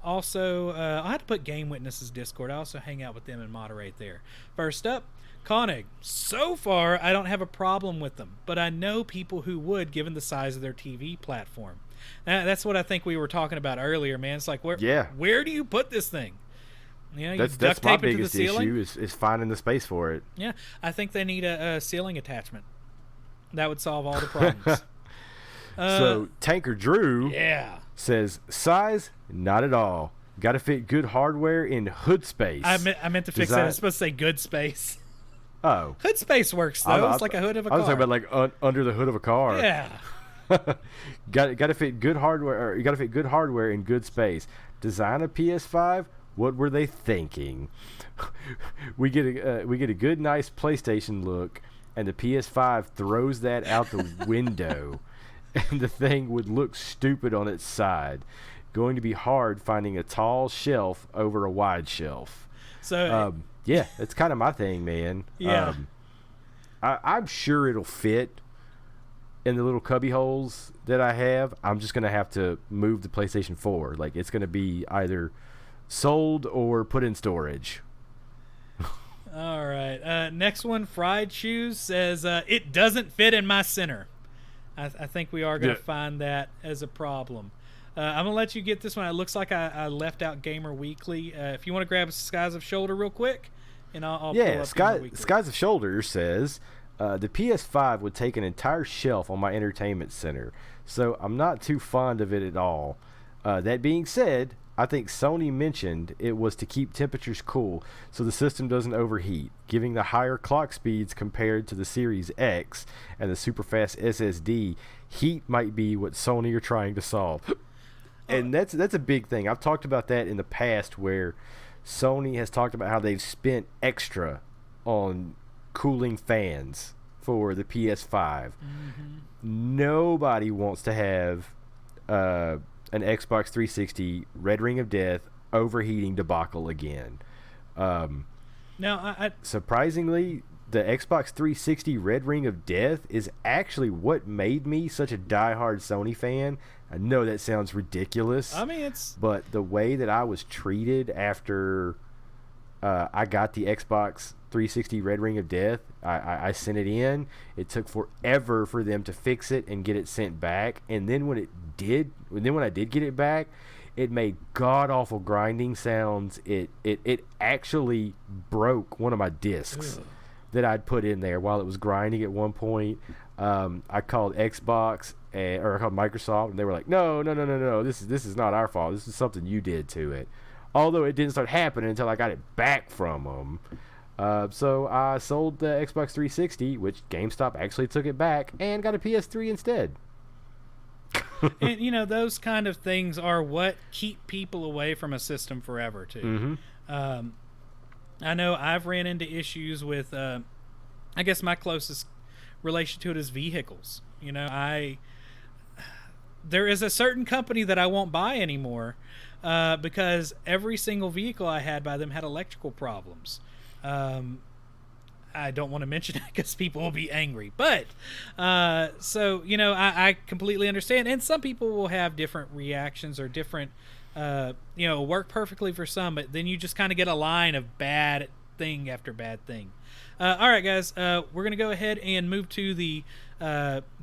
Also, I had to put Game Witnesses Discord. I also hang out with them and moderate there. First up, Koenig. So far, I don't have a problem with them, but I know people who would, given the size of their TV platform. That's what I think we were talking about earlier, man. It's like, where do you put this thing? You know, that's my biggest issue is finding the space for it. Yeah, I think they need a ceiling attachment. That would solve all the problems. So Tanker Drew says, size, not at all. Got to fit good hardware in hood space. I meant to fix that. It's supposed to say good space. Oh. Hood space works, though. It's like a hood of a car. I was talking about like under the hood of a car. Yeah. got to fit good hardware. Or you got to fit good hardware in good space. Design a PS5. What were they thinking? we get a good, nice PlayStation look, and the PS5 throws that out the window, and the thing would look stupid on its side. Going to be hard finding a tall shelf over a wide shelf. So yeah, that's kind of my thing, man. Yeah. I'm sure it'll fit in the little cubby holes that I have. I'm just gonna have to move the PlayStation 4. Like, it's gonna be either sold or put in storage. All right. Next one, Fried Shoes says, it doesn't fit in my center. I think we are going to find that as a problem. I'm going to let you get this one. It looks like I left out Gamer Weekly. If you want to grab Skies of Shoulder real quick, and I'll pull up Gamer Weekly. Skies of Shoulder says, the PS5 would take an entire shelf on my entertainment center, so I'm not too fond of it at all. That being said, I think Sony mentioned it was to keep temperatures cool so the system doesn't overheat. Giving the higher clock speeds compared to the Series X and the super fast SSD, heat might be what Sony are trying to solve. And that's a big thing. I've talked about that in the past, where Sony has talked about how they've spent extra on cooling fans for the PS5. Mm-hmm. Nobody wants to have an Xbox 360 Red Ring of Death overheating debacle again. Now, surprisingly, the Xbox 360 Red Ring of Death is actually what made me such a diehard Sony fan. I know that sounds ridiculous. I mean, but the way that I was treated after I got the Xbox 360 Red Ring of Death, I sent it in. It took forever for them to fix it and get it sent back. And then when I did get it back, It made god awful grinding sounds. It actually broke one of my discs that I'd put in there while it was grinding at one point. I called Xbox or I called Microsoft, and they were like, no, this is not our fault. This is something you did to it. Although it didn't start happening until I got it back from them. So I sold the Xbox 360, which GameStop actually took it back, and got a PS3 instead. And those kind of things are what keep people away from a system forever too. Mm-hmm. I know I've ran into issues with I guess my closest relation to it is vehicles. There is a certain company that I won't buy anymore because every single vehicle I had by them had electrical problems. I don't want to mention it because people will be angry. But, so, I completely understand. And some people will have different reactions or different, work perfectly for some. But then you just kind of get a line of bad thing after bad thing. All right, guys, we're going to go ahead and move to the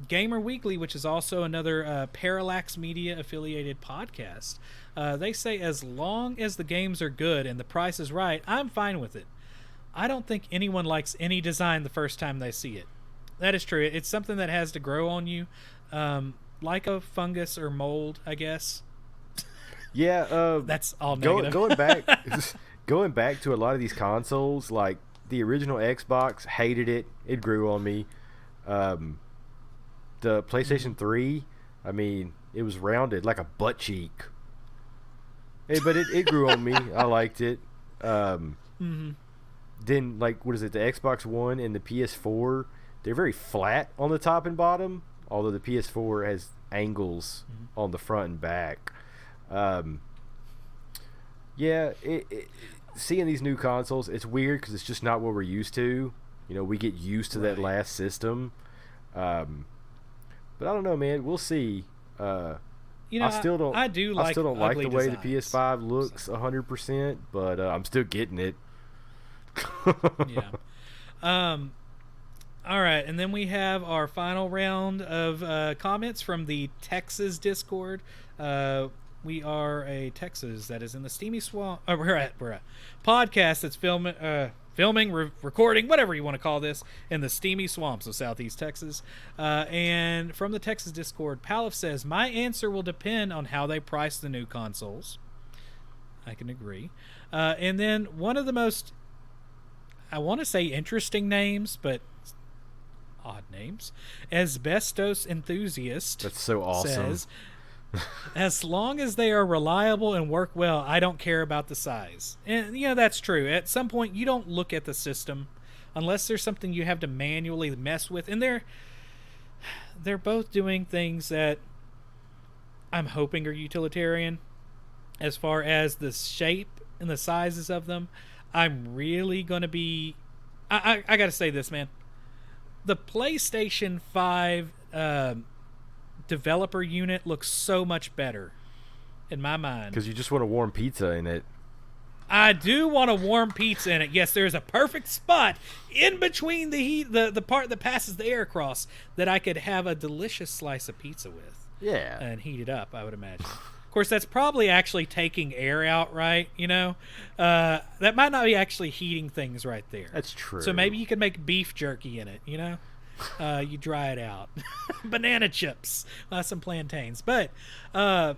Gamer Weekly, which is also another Parallax Media affiliated podcast. They say as long as the games are good and the price is right, I'm fine with it. I don't think anyone likes any design the first time they see it. That is true. It's something that has to grow on you, like a fungus or mold, I guess. Yeah, that's all negative. Going back to a lot of these consoles, like the original Xbox, hated it. It grew on me. The PlayStation 3, I mean, it was rounded like a butt cheek. But it grew on me. I liked it. Then, what is it, the Xbox One and the PS4, they're very flat on the top and bottom, although the PS4 has angles on the front and back. Seeing these new consoles, it's weird because it's just not what we're used to. We get used to that last system. But I don't know, man. We'll see. I still don't like the way the PS5 looks 100%, but I'm still getting it. Yeah. All right, and then we have our final round of comments from the Texas Discord. We are a Texas that is in the steamy swamp. We're a podcast that's filming, recording, whatever you want to call this, in the steamy swamps of Southeast Texas. And from the Texas Discord, Palif says, my answer will depend on how they price the new consoles. I can agree. And then one of the most, I want to say interesting names, but odd names, Asbestos Enthusiast. That's so awesome. Says, as long as they are reliable and work well, I don't care about the size. And that's true. At some point, you don't look at the system unless there's something you have to manually mess with. And they're both doing things that I'm hoping are utilitarian. As far as the shape and the sizes of them, I'm really going to be... I got to say this, man. The PlayStation 5... developer unit looks so much better in my mind because you just want a warm pizza in it. I do want a warm pizza in it. Yes, there's a perfect spot in between the part that passes the air across that I could have a delicious slice of pizza with. Yeah, and heat it up, I would imagine. Of course, that's probably actually taking air out, right? That might not be actually heating things right there. That's true. So maybe you could make beef jerky in it, you dry it out. Banana chips, some plantains. But I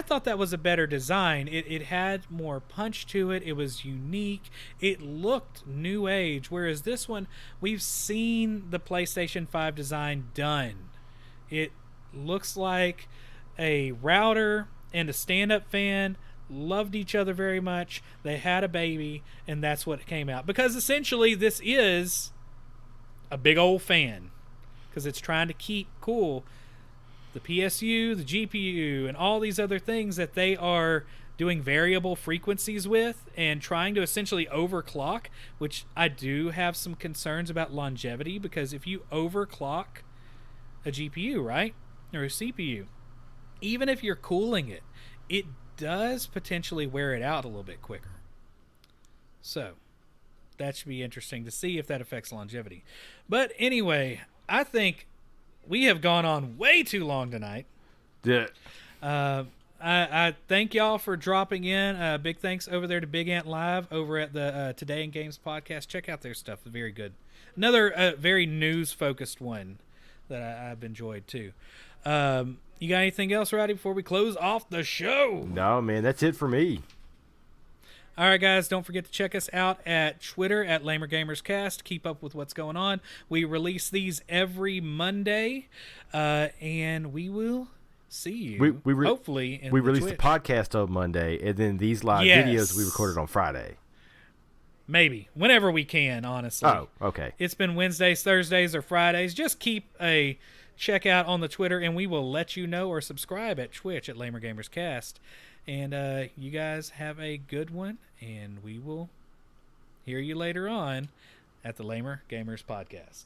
thought that was a better design. It had more punch to it. It was unique. It looked new age. Whereas this one, we've seen the PlayStation 5 design done. It looks like a router and a stand-up fan loved each other very much. They had a baby, and that's what came out. Because essentially this is a big old fan, because it's trying to keep cool the PSU, the GPU, and all these other things that they are doing variable frequencies with and trying to essentially overclock, which I do have some concerns about longevity, because if you overclock a GPU, right, or a CPU, even if you're cooling it, it does potentially wear it out a little bit quicker. So that should be interesting to see if that affects longevity. But anyway, I think we have gone on way too long tonight. Yeah. I thank y'all for dropping in. Big thanks over there to Big Ant Live over at the Today in Games podcast. Check out their stuff. It's very good. Another very news-focused one that I've enjoyed, too. You got anything else, Roddy, before we close off the show? No, man, that's it for me. All right, guys, don't forget to check us out at Twitter at LamerGamersCast. Keep up with what's going on. We release these every Monday, and we will see you, hopefully, in we the released Twitch. the podcast on Monday, and then these live videos we recorded on Friday. Maybe. Whenever we can, honestly. Oh, okay. It's been Wednesdays, Thursdays, or Fridays. Just keep a check out on the Twitter, and we will let you know, or subscribe at Twitch at LamerGamersCast. And you guys have a good one, and we will hear you later on at the Lamer Gamers Podcast.